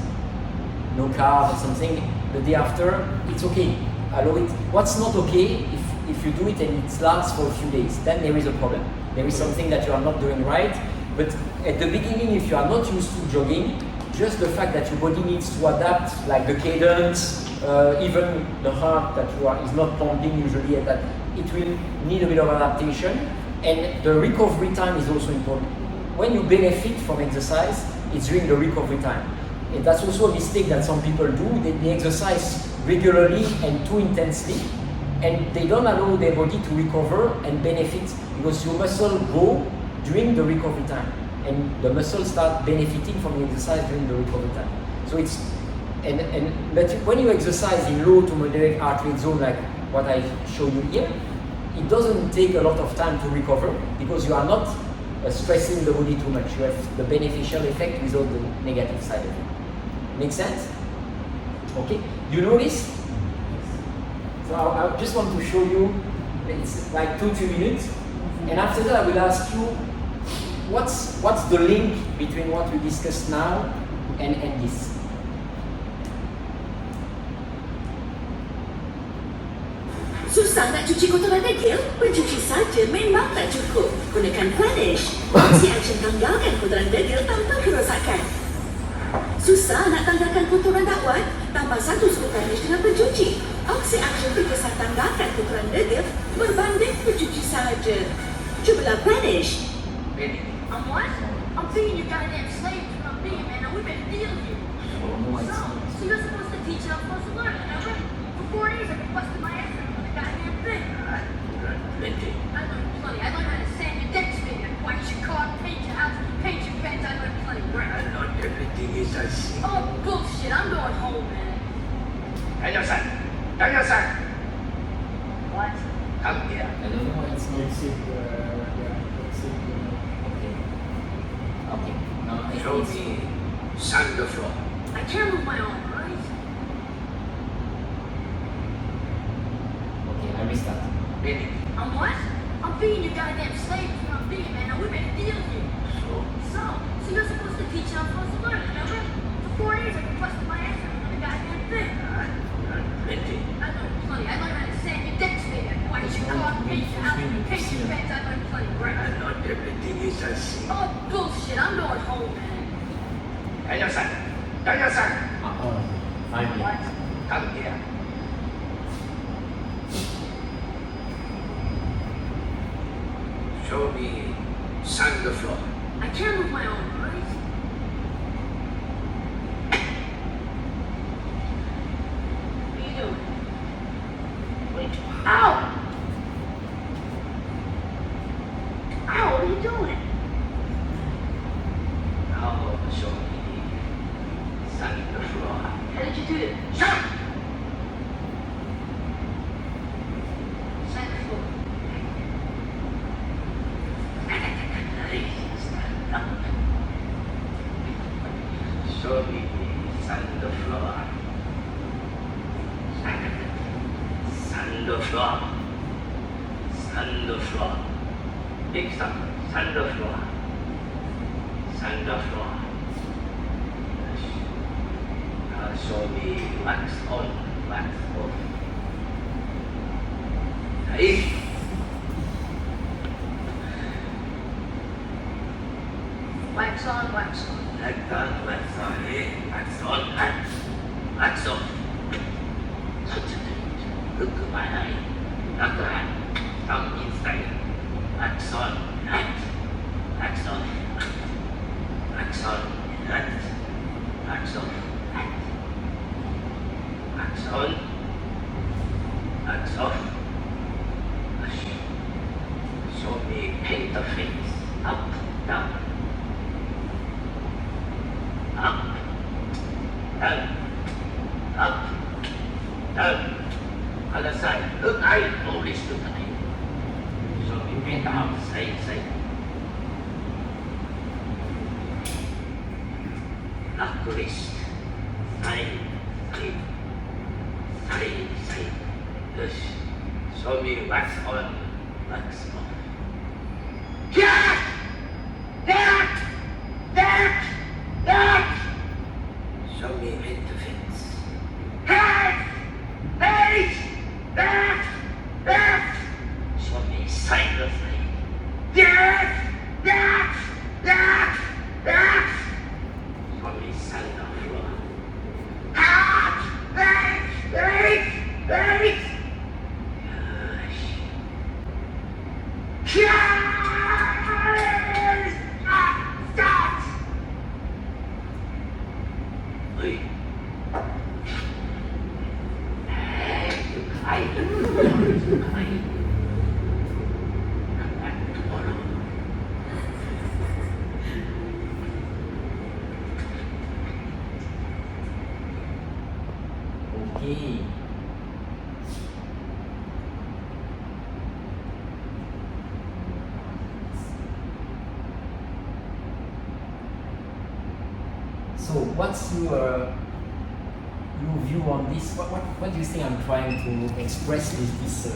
no car or something the day after, it's okay. Allow it. What's not okay if you do it and it lasts for a few days, then there is a problem. There is something that you are not doing right. But at the beginning, if you are not used to jogging, just the fact that your body needs to adapt, like the cadence, even the heart that is not pumping usually at that, it will need a bit of adaptation. And the recovery time is also important. When you benefit from exercise, it's during the recovery time. And that's also a mistake that some people do. They exercise regularly and too intensely, and they don't allow their body to recover and benefit, because your muscle grow during the recovery time, and the muscle start benefiting from the exercise during the recovery time. So it's but when you exercise in low to moderate heart rate zone, like what I show you here, it doesn't take a lot of time to recover, because you are not stressing the body too much. You have the beneficial effect without the negative side effect. Make sense? Okay, you know this? So I just want to show you, it's like 2-3 minutes, and after that I will ask you, what's the link between what we discussed now and this? Susah nak cuci kotoran degil? Pencuci saja memang tak cukup. Gunakan Vanish. Oxy Action tanggalkan kotoran degil tanpa kerosakan. Susah nak tanggalkan kotoran dakwat? Tambah satu scoop Vanish dengan pencuci. Oxy Action terkesan tanggalkan kotoran degil berbanding pencuci saja. Cubalah Vanish. I'm what? I'm thinking you goddamn slaves when I'm being, man. Now we made a deal here. So you're supposed to teach and I'm supposed to learn, remember? For 4 days I've been busting my ass on the goddamn thing. I learned plenty. I learned how to sand your decks, man. White your car, paint your house, paint your fence. I learned plenty. Not everything is as simple. Oh, bullshit. I'm going home, man. Daniel-san! Daniel-san! What? Come here. I don't know what it's not. Okay. No, Show me sand the floor. I can't move my arm, right? Okay, I restart. Benny. I'm what? I'm being your goddamn slave when I'm being, man. Now we made a deal here. So you're supposed to teach and I'm supposed to learn, remember? For 4 days I've been busting my ass on the goddamn thing. Plenty. I learned plenty. I learned how to sand your decks, man. White your car, paint your house, paint your fence. I learned plenty. Not everything is as simple. Oh, bullshit. I'm going home, man. Daniel-san! Daniel-san! 5 minutes. Come here. Show me sand the floor. I can't move my arm, right? What are you doing? Wait. Ow! Ow, what are you doing? Now show me sand the floor. How did you do it? Shut up! Sand the floor. Show me sand the floor. Sand the floor. Sand the floor. Next up, sand the floor. Sand the floor. Now show me wax on, wax off. Hey. Wax on, wax on. Wax on, wax on, eh? Wax on, wax off. Look at my eye. After hand, thumb inside. Axon, hand. Axon. Axon, hand. Axon, hand. Axon. Axon. Show me paint the face. Up, down. Up, down. Up, down. Other side. Look, I always look at it. Show me paint up, side. Accurist. Side. Yes. Show me wax on, wax off. Yeah! That! Show me interference. That! Show me side of leg. That! Show me side of floor. Okay. So what's your view on this? What do you think I'm trying to express with this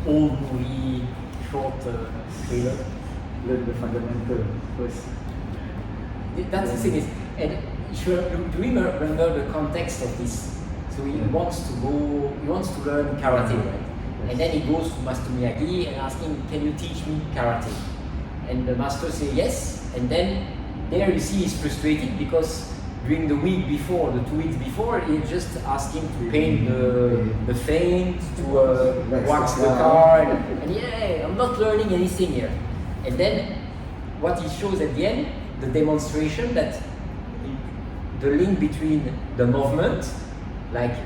old movie short trailer? Learn the fundamental first. That's the thing is, and do you remember the context of this? So he wants to learn karate, right? And then he goes to Master Miyagi and asking, can you teach me karate? And the master says yes, and then there you see he's frustrated because during the week before, the 2 weeks before, he just asked him to paint the feint, to wax the car, and yeah, I'm not learning anything here. And then what he shows at the end, the demonstration that the link between the movement, like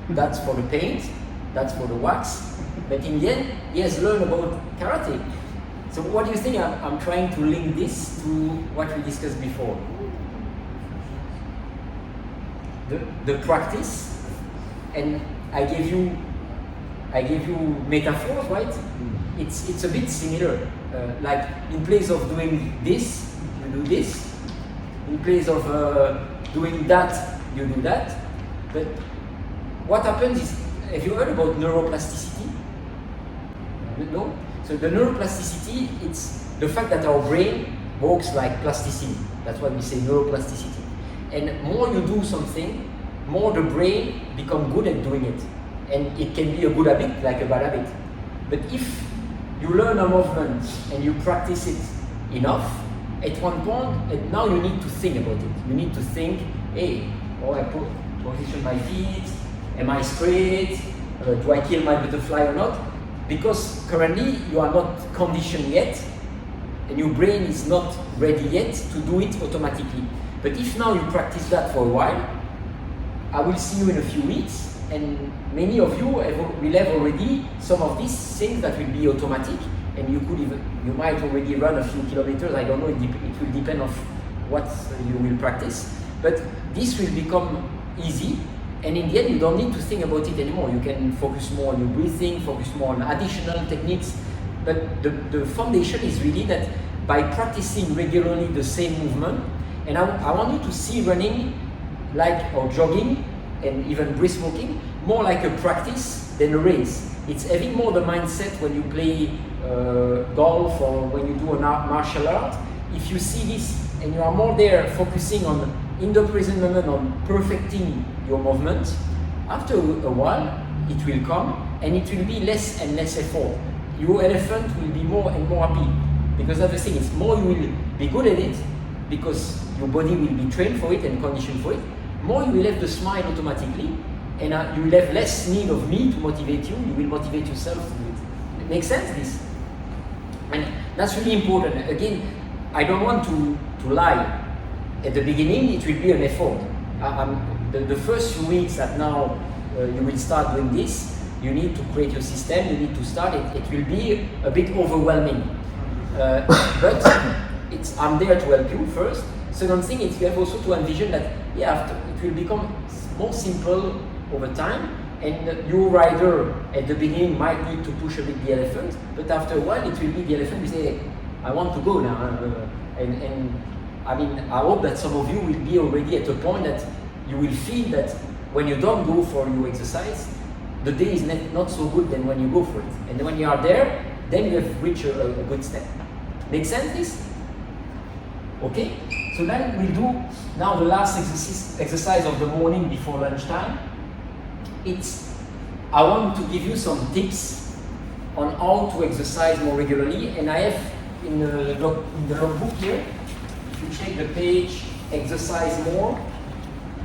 that's for the paint, that's for the wax, but in the end, he has learned about karate. So what do you think I'm trying to link this to what we discussed before? The practice, and I gave you metaphors, right? It's a bit similar. Like in place of doing this, you do this. In place of doing that, you do that. But what happens is, have you heard about neuroplasticity? No? So the neuroplasticity, it's the fact that our brain works like plasticity. That's why we say neuroplasticity. And more you do something, more the brain becomes good at doing it. And it can be a good habit, like a bad habit. But if you learn a movement and you practice it enough, at one point, and now you need to think about it. You need to think, hey, I position my feet, am I straight? Do I kill my butterfly or not? Because currently you are not conditioned yet, and your brain is not ready yet to do it automatically. But if now you practice that for a while, I will see you in a few weeks, and many of you will have already some of these things that will be automatic, and you might already run a few kilometers. I don't know. It will depend on what you will practice, but this will become easy. And in the end, you don't need to think about it anymore. You can focus more on your breathing, focus more on additional techniques. But the foundation is really that by practicing regularly the same movement, and I want you to see running or jogging and even brisk walking more like a practice than a race. It's having more the mindset when you play golf or when you do a martial art. If you see this and you are more there focusing on in the present moment on perfecting your movement, after a while it will come and it will be less and less effort. Your elephant will be more and more happy, because that's the thing, it's more you will be good at it because your body will be trained for it and conditioned for it, more you will have the smile automatically, and you will have less need of me to motivate you. You will motivate yourself to do it. It makes sense, this? And that's really important. Again, I don't want to lie. At the beginning, it will be an effort. The first few weeks that now you will start doing this, you need to create your system, you need to start it. It will be a bit overwhelming. But I'm there to help you first. Second thing is you have also to envision that after it will become more simple over time, and your rider at the beginning might need to push a bit the elephant, but after a while it will be the elephant who say, hey, I want to go now. And I mean, I hope that some of you will be already at a point that you will feel that when you don't go for your exercise, the day is not so good than when you go for it. And when you are there, then you have reached a good step. Make sense, this? Okay? So then we'll do now the last exercise of the morning before lunchtime. I want to give you some tips on how to exercise more regularly, and I have in the logbook here, if you check the page, exercise more,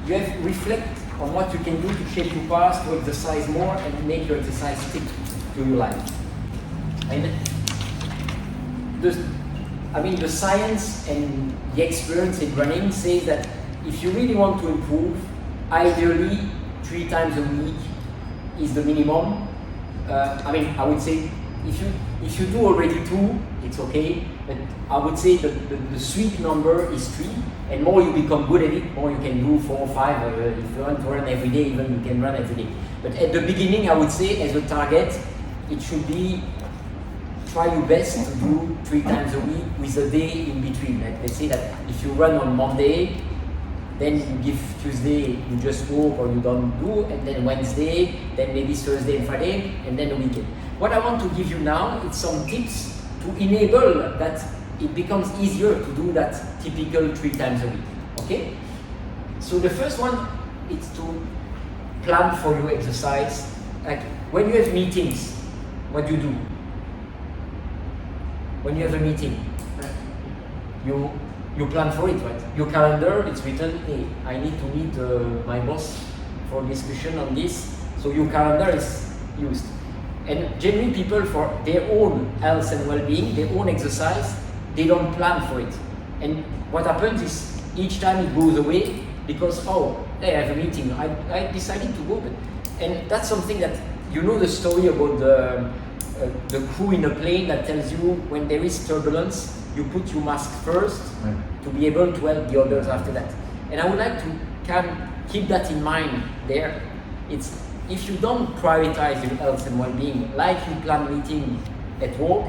you have to reflect on what you can do to shape your past to exercise more and make your exercise stick to your life. And the science and the experience in running says that if you really want to improve, ideally 3 times a week is the minimum. I would say if you do already 2, it's okay, but I would say the sweet number is 3, and more you become good at it, more you can do 4 or 5, or if you want to run every day, even you can run every day. But at the beginning, I would say as a target, it should be try your best to do 3 times a week with a day in between. Like let's say that if you run on Monday, then you give Tuesday, you just walk or you don't do, and then Wednesday, then maybe Thursday and Friday, and then the weekend. What I want to give you now is some tips to enable that it becomes easier to do that typical 3 times a week, okay? So the first one is to plan for your exercise. Like when you have meetings, what do you do? When you have a meeting, you plan for it, right? Your calendar, it's written, hey, I need to meet my boss for discussion on this. So your calendar is used. And generally people, for their own health and well-being, their own exercise, they don't plan for it. And what happens is each time it goes away because, I have a meeting, I decided to go. And that's something that, you know the story about the crew in a plane that tells you when there is turbulence, you put your mask first to be able to help the others after that. And I would like to keep that in mind there. It's if you don't prioritize your health and well-being, like you plan meeting at work,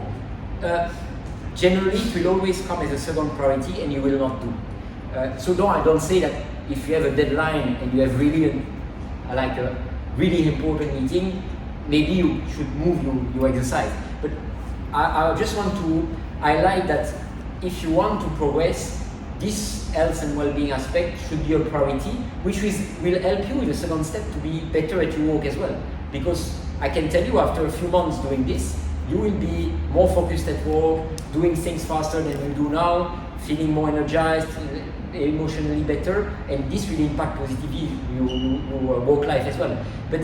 generally it will always come as a second priority and you will not do. So I don't say that if you have a deadline and you have really a really important meeting, maybe you should move your exercise. But I just want to highlight that if you want to progress, this health and well-being aspect should be a priority, which will help you in the second step to be better at your work as well. Because I can tell you after a few months doing this, you will be more focused at work, doing things faster than you do now, feeling more energized, emotionally better, and this will impact positively your work life as well. But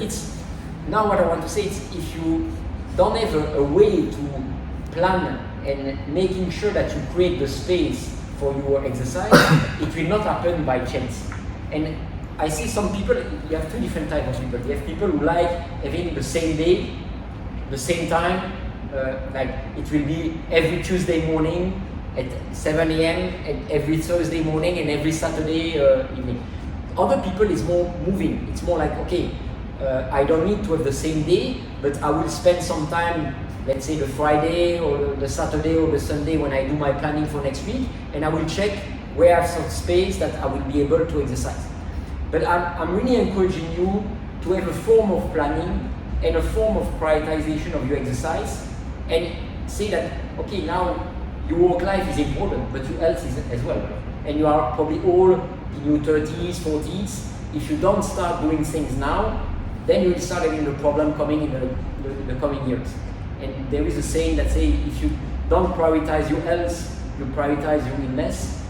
now what I want to say is if you don't have a way to plan and making sure that you create the space for your exercise, it will not happen by chance. And I see some people, you have 2 different types of people. You have people who like having the same day, the same time, like it will be every Tuesday morning at 7 a.m. and every Thursday morning and every Saturday evening. Other people is more moving. It's more like, okay, I don't need to have the same day, but I will spend some time, let's say the Friday or the Saturday or the Sunday when I do my planning for next week, and I will check where I have some space that I will be able to exercise. But I'm really encouraging you to have a form of planning and a form of prioritization of your exercise, and say that, okay, now your work life is important, but your health is as well. And you are probably all in your 30s, 40s. If you don't start doing things now, then you will start having the problem coming in the coming years. And there is a saying that says if you don't prioritize your health, you prioritize your illness,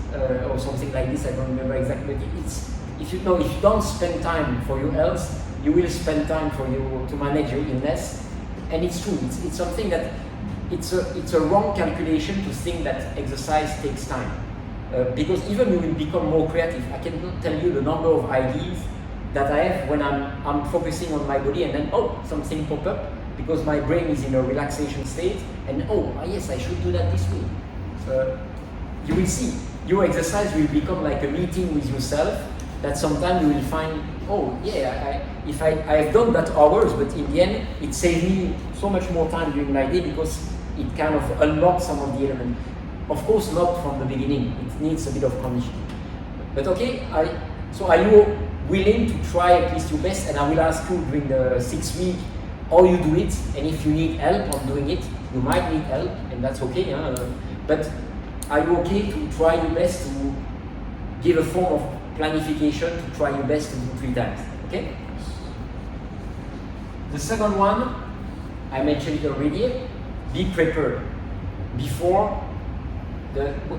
or something like this. I don't remember exactly. But if you don't spend time for your health, you will spend time for you to manage your illness. And it's true, it's something that it's a wrong calculation to think that exercise takes time. Because even you will become more creative. I cannot tell you the number of ideas that I have when I'm focusing on my body and then, oh, something pop up because my brain is in a relaxation state and, oh, yes, I should do that this week. You will see, your exercise will become like a meeting with yourself that sometimes you will find, oh, yeah, I've done that hours, but in the end, it saved me so much more time during my day because it kind of unlocks some of the elements. Of course, not from the beginning. It needs a bit of conditioning. But okay, so are you willing to try at least your best? And I will ask you during the 6 weeks how you do it. And if you need help on doing it, you might need help, and that's okay. But are you okay to try your best to give a form of planification to try your best to do 3 times? Okay? The second one, I mentioned it already, be prepared. Before,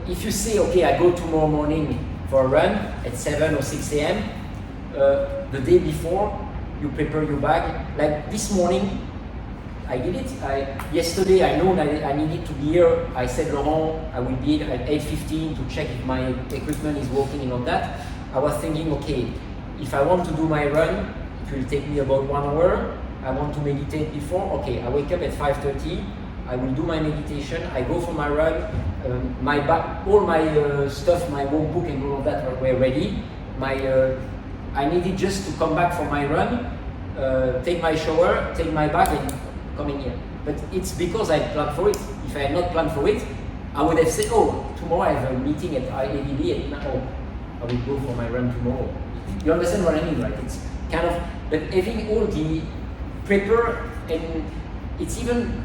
if you say, okay, I go tomorrow morning for a run at 7 or 6 a.m., the day before, you prepare your bag. Like this morning, I did it. Yesterday, I know that I needed to be here. I said, Laurent, I will be here at 8:15 to check if my equipment is working and all that. I was thinking, okay, if I want to do my run, it will take me about 1 hour. I want to meditate before. Okay, I wake up at 5:30. I will do my meditation, I go for my run, all my stuff, my workbook and all of that were ready. I needed just to come back from my run, take my shower, take my bath and come in here. But it's because I planned for it. If I had not planned for it, I would have said, oh, tomorrow I have a meeting at ADB and now I will go for my run tomorrow. You understand what I mean, right? It's kind of, but having all the prepare and it's even,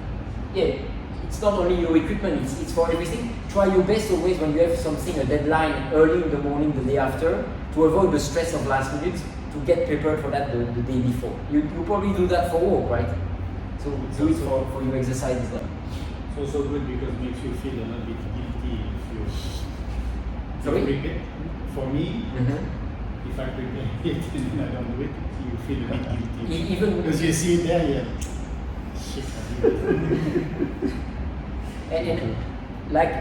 yeah, it's not only your equipment, it's for everything. Try your best always when you have something, a deadline early in the morning, the day after, to avoid the stress of last minute, to get prepared for that the day before. You probably do that for work, right? So do it for your exercise as well. It's also good because it makes you feel a little bit guilty if you prepare. For me, if I prepare it and I don't do it, you feel a bit guilty. Even because you see it there, yeah. and like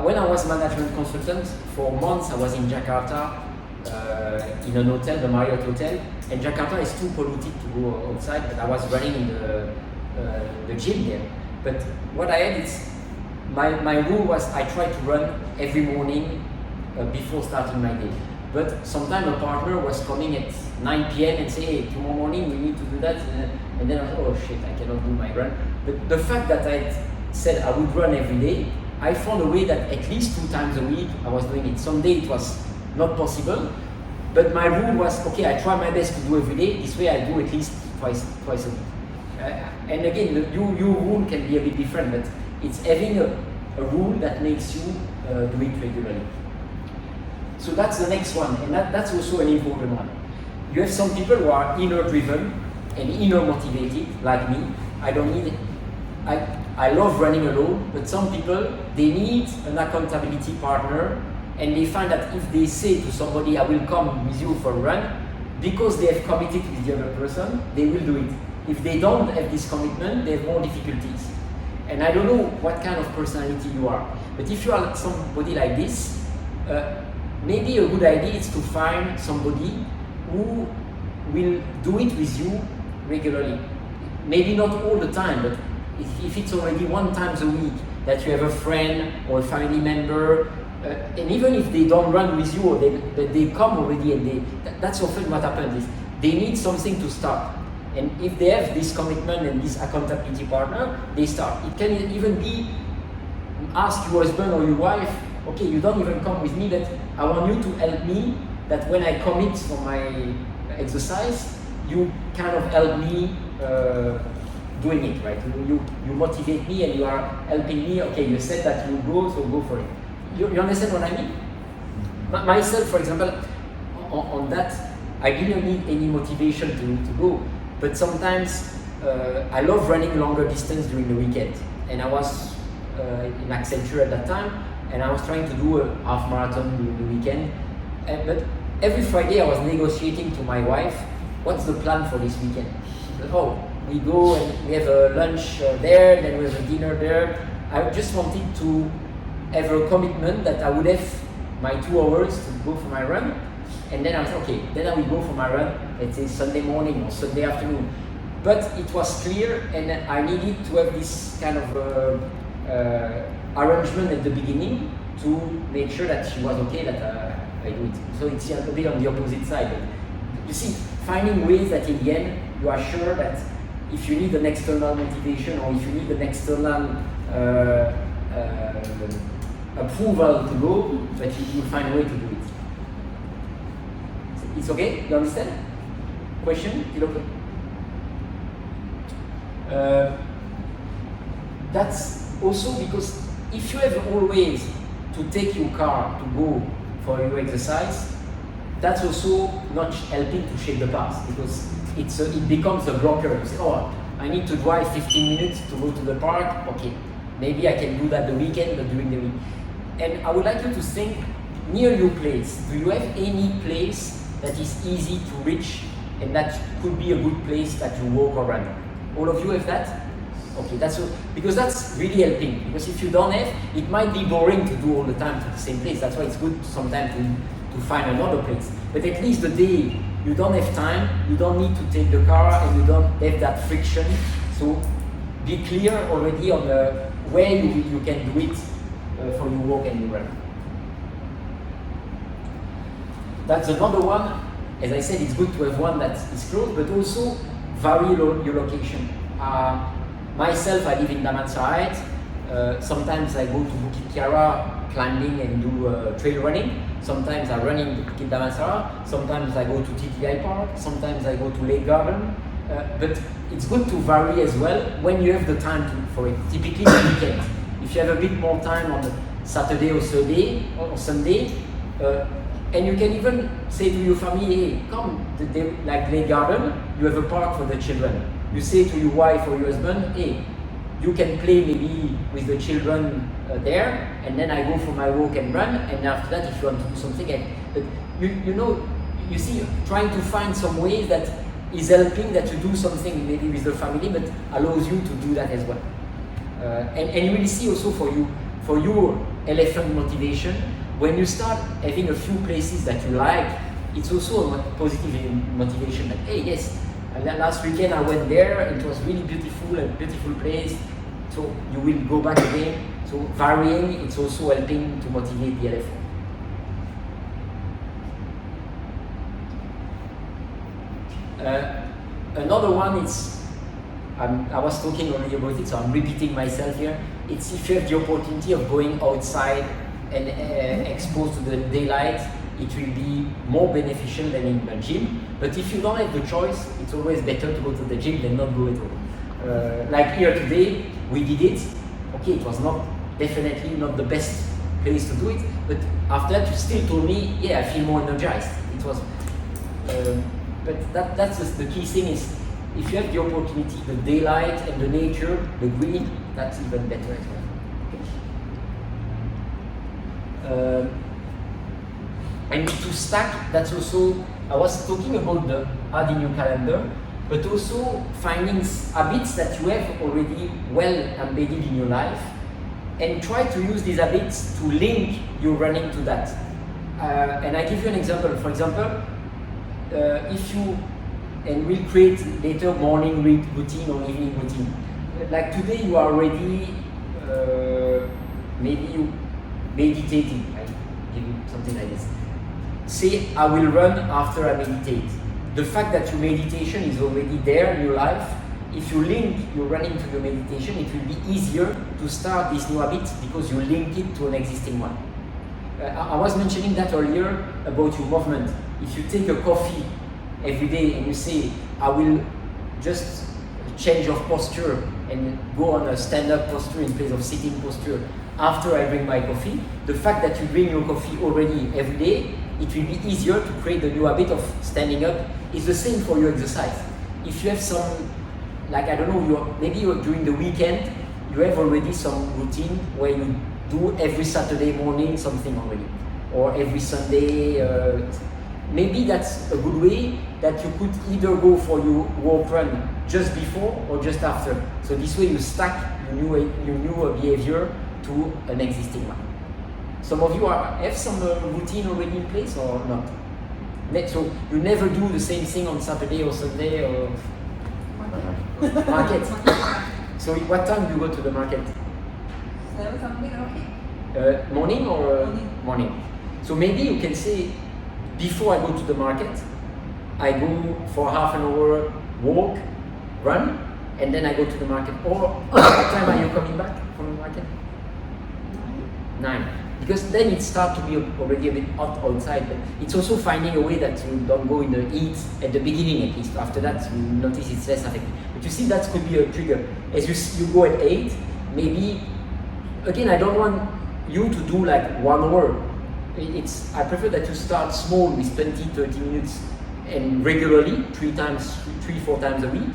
when I was management consultant for months, I was in Jakarta in an hotel, the Marriott Hotel, and Jakarta is too polluted to go outside. But I was running in the gym there. But what I had is my rule was I tried to run every morning before starting my day. But sometimes a partner was coming at 9 p.m. and say, hey, tomorrow morning we need to do that. And then I thought, oh shit, I cannot do my run. But the fact that I said I would run every day, I found a way that at least 2 times a week I was doing it. Some day it was not possible, but my rule was, okay, I try my best to do every day. This way I do at least twice a week. And again, your rule can be a bit different, but it's having a rule that makes you do it regularly. So that's the next one, and that's also an important one. You have some people who are inner driven and inner motivated, like me. I love running alone, but some people, they need an accountability partner, and they find that if they say to somebody, I will come with you for a run, because they have committed with the other person, they will do it. If they don't have this commitment, they have more difficulties. And I don't know what kind of personality you are, but if you are somebody like this, maybe a good idea is to find somebody who will do it with you regularly. Maybe not all the time, but if it's already 1 time a week that you have a friend or a family member, and even if they don't run with you or they come already, and that's often what happens is they need something to start. And if they have this commitment and this accountability partner, they start. It can even be ask your husband or your wife, okay, you don't even come with me, but I want you to help me, that when I commit for my exercise, you kind of help me doing it, right? You motivate me and you are helping me, okay, you said that you go, so go for it. You understand what I mean? Myself, for example, on that, I didn't need any motivation to go, but sometimes I love running longer distance during the weekend, and I was in Accenture at that time, and I was trying to do a half marathon during the weekend, but every Friday I was negotiating to my wife, what's the plan for this weekend? Oh, we go and we have a lunch there, then we have a dinner there. I just wanted to have a commitment that I would have my 2 hours to go for my run, and then I said, okay, then I will go for my run, let's say Sunday morning or Sunday afternoon. But it was clear, and I needed to have this kind of arrangement at the beginning to make sure that she was okay that I do it. So it's a bit on the opposite side. But you see, finding ways that in the end you are sure that if you need an external motivation or if you need an external approval to go, that you will find a way to do it. It's okay? You understand? Question? That's also because if you have always to take your car to go for your exercise, that's also not helping to shape the past, because it becomes a blocker. You say, oh, I need to drive 15 minutes to go to the park. Okay, maybe I can do that the weekend, but during the week. And I would like you to think near your place. Do you have any place that is easy to reach and that could be a good place that you walk or run? All of you have that? Okay, because that's really helping. Because if you don't have, it might be boring to do all the time to the same place. That's why it's good sometimes to find another place. But at least the day you don't have time, you don't need to take the car and you don't have that friction. So be clear already on where you can do it for your walk and your run. That's another one. As I said, it's good to have one that is close, but also vary your location. Myself, I live in Damansara. Sometimes I go to Bukit Kiara climbing and do trail running. Sometimes I run in Bukit Damansara. Sometimes I go to TTI Park. Sometimes I go to Lake Garden. But it's good to vary as well when you have the time for it. Typically the weekend. If you have a bit more time on Saturday or Sunday, and you can even say to your family, hey, come, like Lake Garden, you have a park for the children. You say to your wife or your husband, hey, you can play maybe with the children there, and then I go for my walk and run, and after that, if you want to do something, but you see, trying to find some ways that is helping that you do something maybe with the family, but allows you to do that as well. And you will see also for your elephant motivation, when you start having a few places that you like, it's also a positive motivation. Like, hey, yes, last weekend I went there, it was really beautiful, a beautiful place, so you will go back again. So varying, it's also helping to motivate the elephant. Another one is, I was talking already about it, so I'm repeating myself here. It's if you have the opportunity of going outside and exposed to the daylight, it will be more beneficial than in the gym. But if you don't have the choice, it's always better to go to the gym than not go at all. Like here today, we did it. Okay, it was definitely not the best place to do it, but after that you still told me, yeah, I feel more energized. It was, but that's just the key thing is, if you have the opportunity, the daylight and the nature, the green, that's even better as well. And to stack, that's also, I was talking about the add in your calendar, but also finding habits that you have already well embedded in your life, and try to use these habits to link your running to that. And I give you an example. For example, if you, and we'll create later morning routine or evening routine. Like today you are already, maybe you meditating, I give you something like this. Say, I will run after I meditate. The fact that your meditation is already there in your life, if you link your running to your meditation, it will be easier to start this new habit because you link it to an existing one. I was mentioning that earlier about your movement. If you take a coffee every day and you say, I will just change of posture and go on a stand-up posture in place of sitting posture after I drink my coffee, the fact that you drink your coffee already every day, it will be easier to create the new habit of standing up. It's the same for your exercise. If you have some, like I don't know, maybe during the weekend, you have already some routine where you do every Saturday morning something already, or every Sunday. Maybe that's a good way that you could either go for your walk run just before or just after. So this way you stack your new behavior to an existing one. Some of you have some routine already in place or not? So you never do the same thing on Saturday or Sunday or market. So what time do you go to the market? 7 something around 8. Morning or Morning. So maybe you can say, before I go to the market, I go for half an hour walk, run, and then I go to the market. Or what time are you coming back from the market? 9. Because then it starts to be already a bit hot outside. But it's also finding a way that you don't go in the heat at the beginning at least. After that, you notice it's less effective. But you see, that could be a trigger. As you go at 8, maybe, again, I don't want you to do like 1 hour. I prefer that you start small with 20-30 minutes and regularly, 3-4 times a week.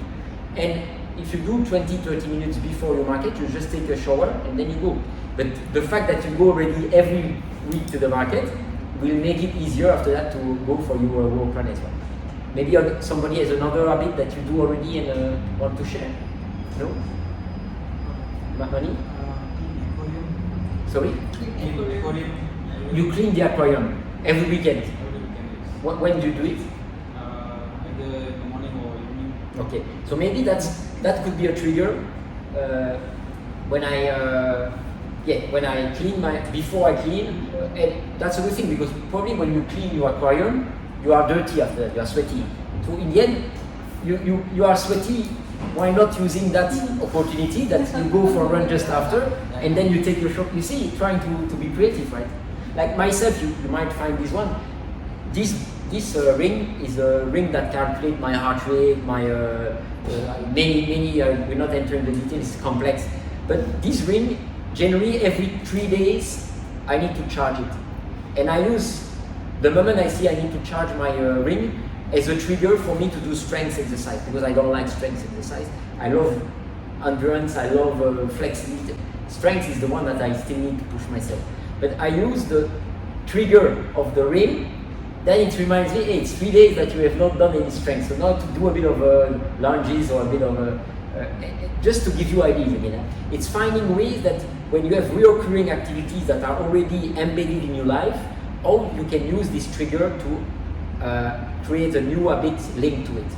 And if you do 20-30 minutes before your market, you just take a shower and then you go. But the fact that you go already every week to the market will make it easier after that to go for your walk run as well. Maybe somebody has another habit that you do already and want to share. No? Money? Sorry? You clean the aquarium every weekend. When do you do it? Either in the morning or evening. Okay, so maybe that could be a trigger when I clean before I clean, and that's a good thing because probably when you clean your aquarium, you are dirty after that, you are sweaty. So in the end, you are sweaty. Why not using that opportunity that you go for a run just after, and then you take your shot? You see, trying to be creative, right? Like myself, you might find this one. This ring is a ring that calculates my heart rate, my many. We're not entering the details; it's complex. But this ring, generally every 3 days, I need to charge it, and I use the moment I see I need to charge my ring as a trigger for me to do strength exercise because I don't like strength exercise. I love endurance. I love flexibility. Strength is the one that I still need to push myself. But I use the trigger of the ring. Then it reminds me, hey, it's 3 days that you have not done any strength. So now to do a bit of lunges or a bit of just to give you ideas again. It's finding ways that when you have reoccurring activities that are already embedded in your life, how you can use this trigger to create a new habit linked to it.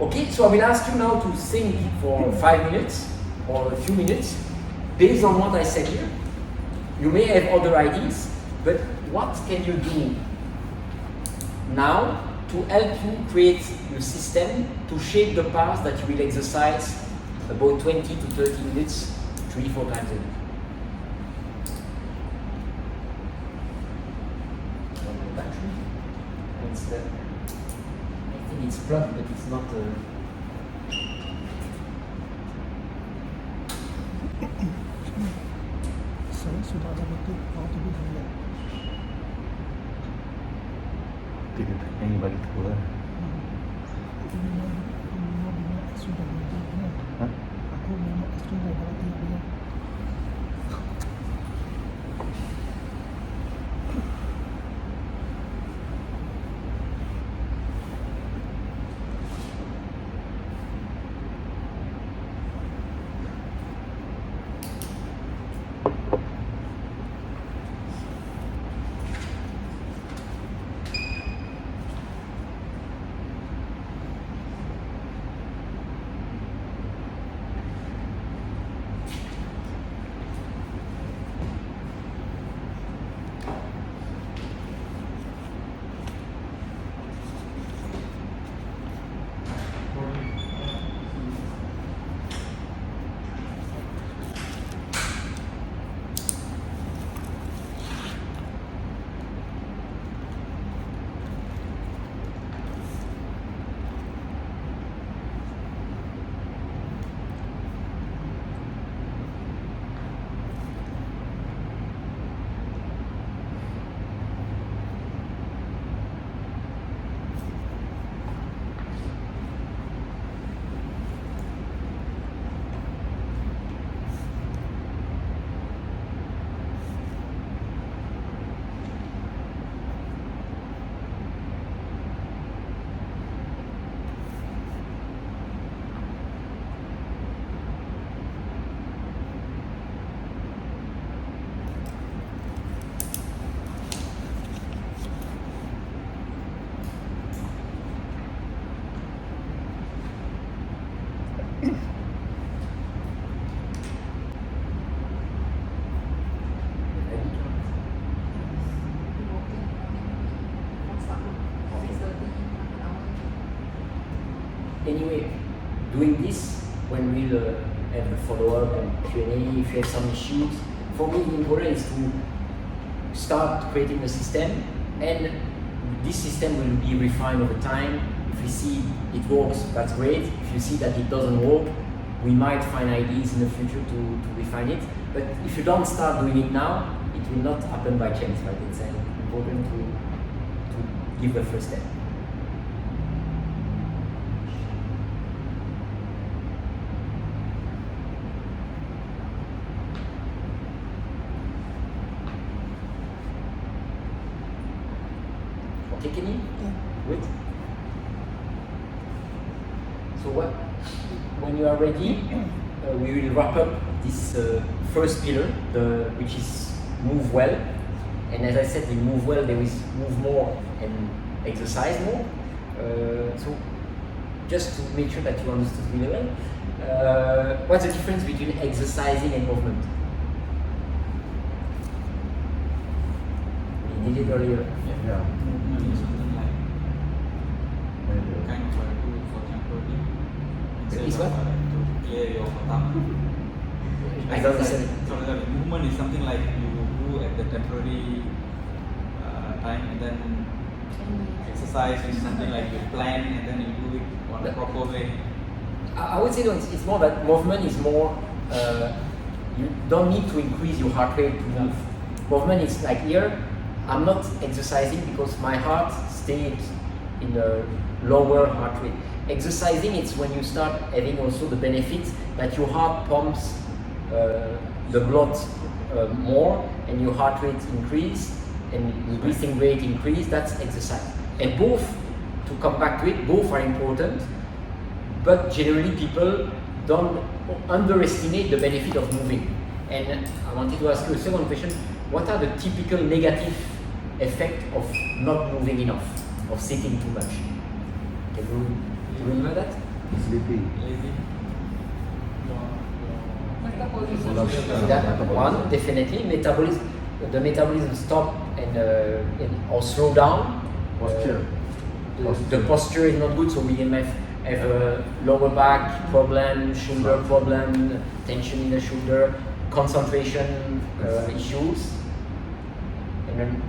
Okay, so I will ask you now to think for 5 minutes or a few minutes based on what I said here. You may have other ideas, but what can you do now to help you create your system to shape the path that you will exercise about 20 to 30 minutes, 3-4 times a week? Battery. I think it's plugged, but it's not. Saya sudah ada betul how to be here. Tidak yang bagi tahu lah. Aku memang sudah belajar. Aku memang sudah belajar. anyway, doing this, when we'll have the follow-up and Q&A, if you have some issues, for me the important is to start creating a system, and this system will be refined over time. If we see it works, that's great. If you see that it doesn't work, we might find ideas in the future to refine it. But if you don't start doing it now, it will not happen by chance, right? It's important to give the first step. Okay, Kenny? Yeah. Good. So when you are ready, we will wrap up this first pillar, which is move well. And as I said, in move well, there is move more and exercise more. So just to make sure that you understood really well, what's the difference between exercising and movement? We did it earlier. Yeah. Movement is something like kind of a tool for temporary. Is what? To clear your tongue. I don't understand. So the movement is something like you do at the temporary time, and then exercise is something like you plan and then you do it on the proper way. I would say it's more that movement is more, you don't need to increase your heart rate to move. Movement is like here, I'm not exercising because my heart stayed in a lower heart rate. Exercising, it's when you start having also the benefit that your heart pumps the blood more and your heart rate increase and your breathing rate increase. That's exercise. And both, to come back to it, both are important, but generally people don't underestimate the benefit of moving. And I wanted to ask you a second question. What are the typical negative effects of not moving enough, of sitting too much? Can you remember that? Sleepy. Lazy. That one, definitely. Metabolism, the metabolism stop and or slow down. Posture. The posture is not good, so we have a lower back problem, shoulder problem, tension in the shoulder, concentration issues, and then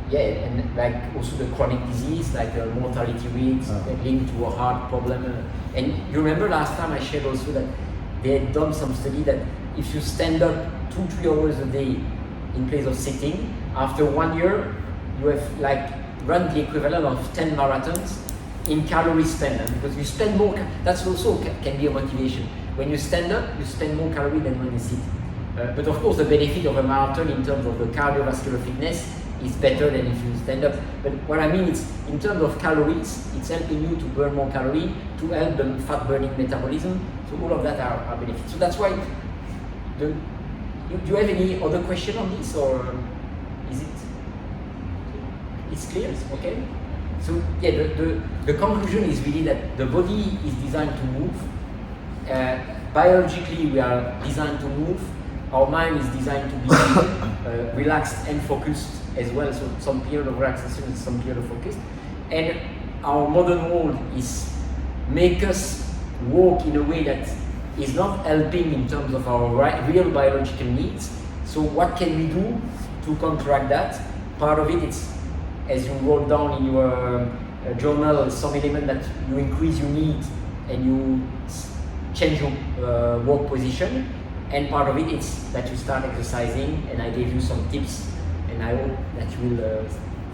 yeah, and like also the chronic disease, like the mortality rates linked to a heart problem. And you remember last time I shared also that they had done some study that if you stand up 2-3 hours a day in place of sitting, after 1 year you have like run the equivalent of 10 marathons in calorie spend, because you spend more. That's also can be a motivation. When you stand up, you spend more calorie than when you sit. But of course, the benefit of a marathon in terms of the cardiovascular fitness is better than if you stand up. But what I mean is, in terms of calories, it's helping you to burn more calorie, to help the fat burning metabolism. So all of that are benefits. So that's why. Do you have any other question on this, or is it? It's clear. Okay. So yeah, the conclusion is really that the body is designed to move. Biologically, we are designed to move. Our mind is designed to be relaxed and focused as well. So some period of relaxation and some period of focus. And our modern world is make us walk in a way that is not helping in terms of our real biological needs. So what can we do to counteract that? Part of it is, as you wrote down in your journal, some element that you increase your need and you change your work position. And part of it is that you start exercising, and I gave you some tips, and I hope that you will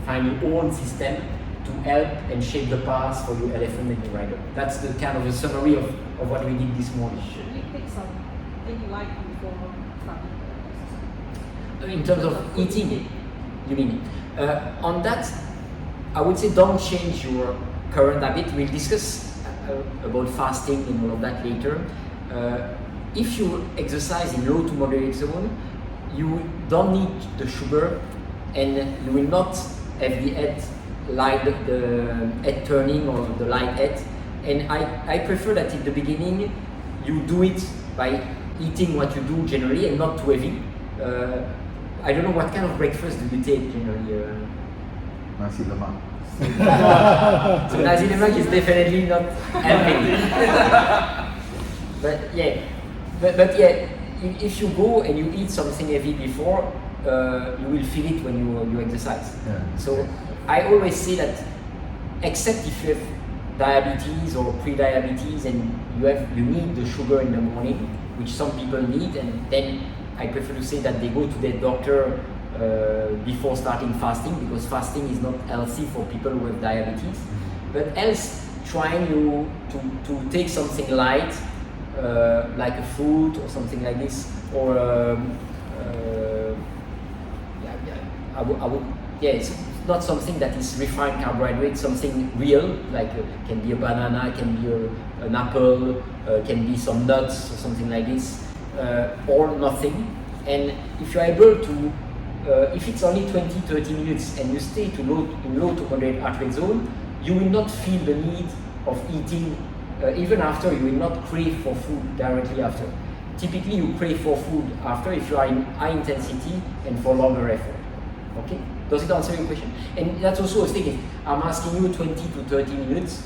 find your own system to help and shape the path for your elephant and your rider. That's the kind of a summary of what we did this morning. Should we pick something you like before starting? In terms of eating, you mean? On that, I would say don't change your current habit. We'll discuss about fasting and all of that later. If you exercise in low to moderate zone, you don't need the sugar, and you will not have the head light, the head turning or the light head. And I prefer that in the beginning you do it by eating what you do generally and not too heavy. I don't know what kind of breakfast do you take generally. Nasi lemak. So Nazi Lemak is definitely not helping. But yeah, if you go and you eat something heavy before, you will feel it when you exercise. Yeah. So I always say that, except if you have diabetes or pre-diabetes and you need the sugar in the morning, which some people need, and then I prefer to say that they go to their doctor before starting fasting, because fasting is not healthy for people who have diabetes. But else, trying to take something light, like a fruit or something like this, or it's not something that is refined carbohydrate, something real, like can be a banana, can be an apple, can be some nuts or something like this, or nothing. And if you're able to, if it's only 20-30 minutes and you stay in low to moderate heart rate zone, you will not feel the need of eating. Even after, you will not crave for food directly after. Typically, you crave for food after if you are in high intensity and for longer effort. Okay? Does it answer your question? And that's also a thing. I'm asking you 20 to 30 minutes.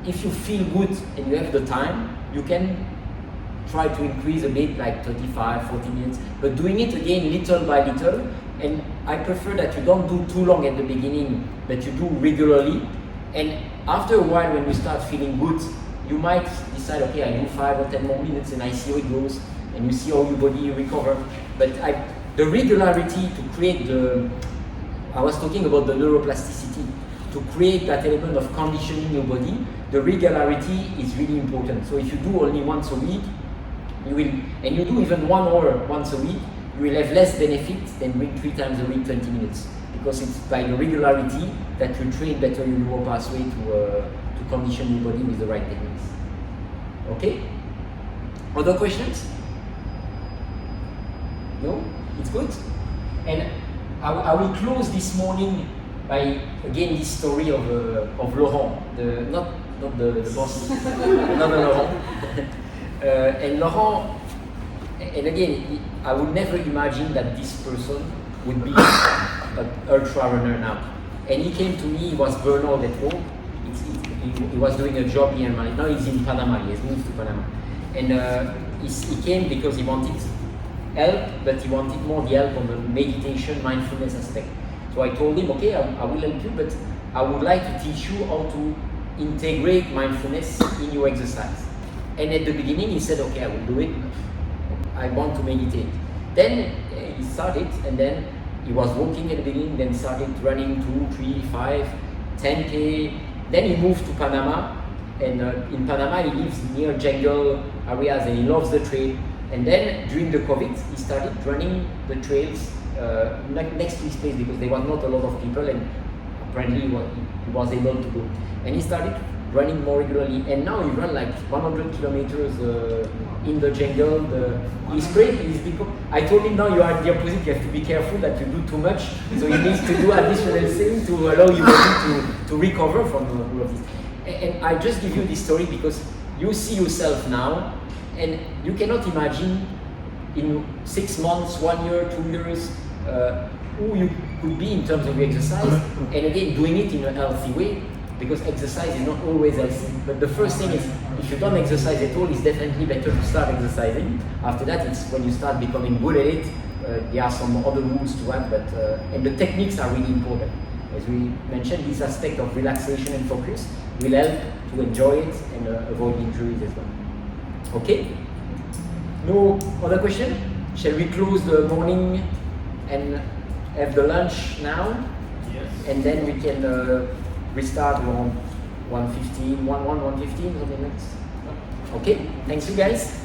If you feel good and you have the time, you can try to increase a bit, like 35, 40 minutes. But doing it again little by little. And I prefer that you don't do too long at the beginning, but you do regularly. And after a while, when you start feeling good, you might decide, okay, I do 5 or 10 more minutes and I see how it goes, and you see how your body recover. But the regularity to create I was talking about the neuroplasticity, to create that element of conditioning your body, the regularity is really important. So if you do only once a week, and you do even 1 hour once a week, you will have less benefit than doing 3 times a week, 20 minutes. Because it's by the regularity that you train better your neural pathway to condition your body with the right techniques. Okay? Other questions? No? It's good? And I will close this morning by, again, this story of Laurent, not the boss, another Laurent. And Laurent, and again, I would never imagine that this person would be an ultra runner now. And he came to me, he was burnout at home. He was doing a job here in Mali. Now he's in Panama, he has moved to Panama. And he came because he wanted help, but he wanted more the help on the meditation, mindfulness aspect. So I told him, okay, I will help you, but I would like to teach you how to integrate mindfulness in your exercise. And at the beginning he said, okay, I will do it. I want to meditate. Then he started, and then he was walking at the beginning, then started running 2, 3, 5, 10K. Then he moved to Panama, and in Panama he lives near jungle areas and he loves the trail. And then during the COVID, he started running the trails next to his place because there was not a lot of people, and apparently he was able to go. And he started running more regularly, and now he runs like 100 kilometers in the jungle. He's crazy. I told him, now you are the opposite, you have to be careful that you do too much, so he needs to do additional things to allow your body to recover from all of this. And I just give you this story because you see yourself now, and you cannot imagine in 6 months, 1 year, 2 years, who you could be in terms of your exercise, and again, doing it in a healthy way. Because exercise is not always healthy. But the first thing is, if you don't exercise at all, it's definitely better to start exercising. After that, it's when you start becoming good at it, there are some other rules to have, but and the techniques are really important. As we mentioned, this aspect of relaxation and focus will help to enjoy it and avoid injuries as well. Okay? No other question? Shall we close the morning and have the lunch now? Yes. And then we can restart around 1:15, 1:15, something like this. Okay, thanks you guys.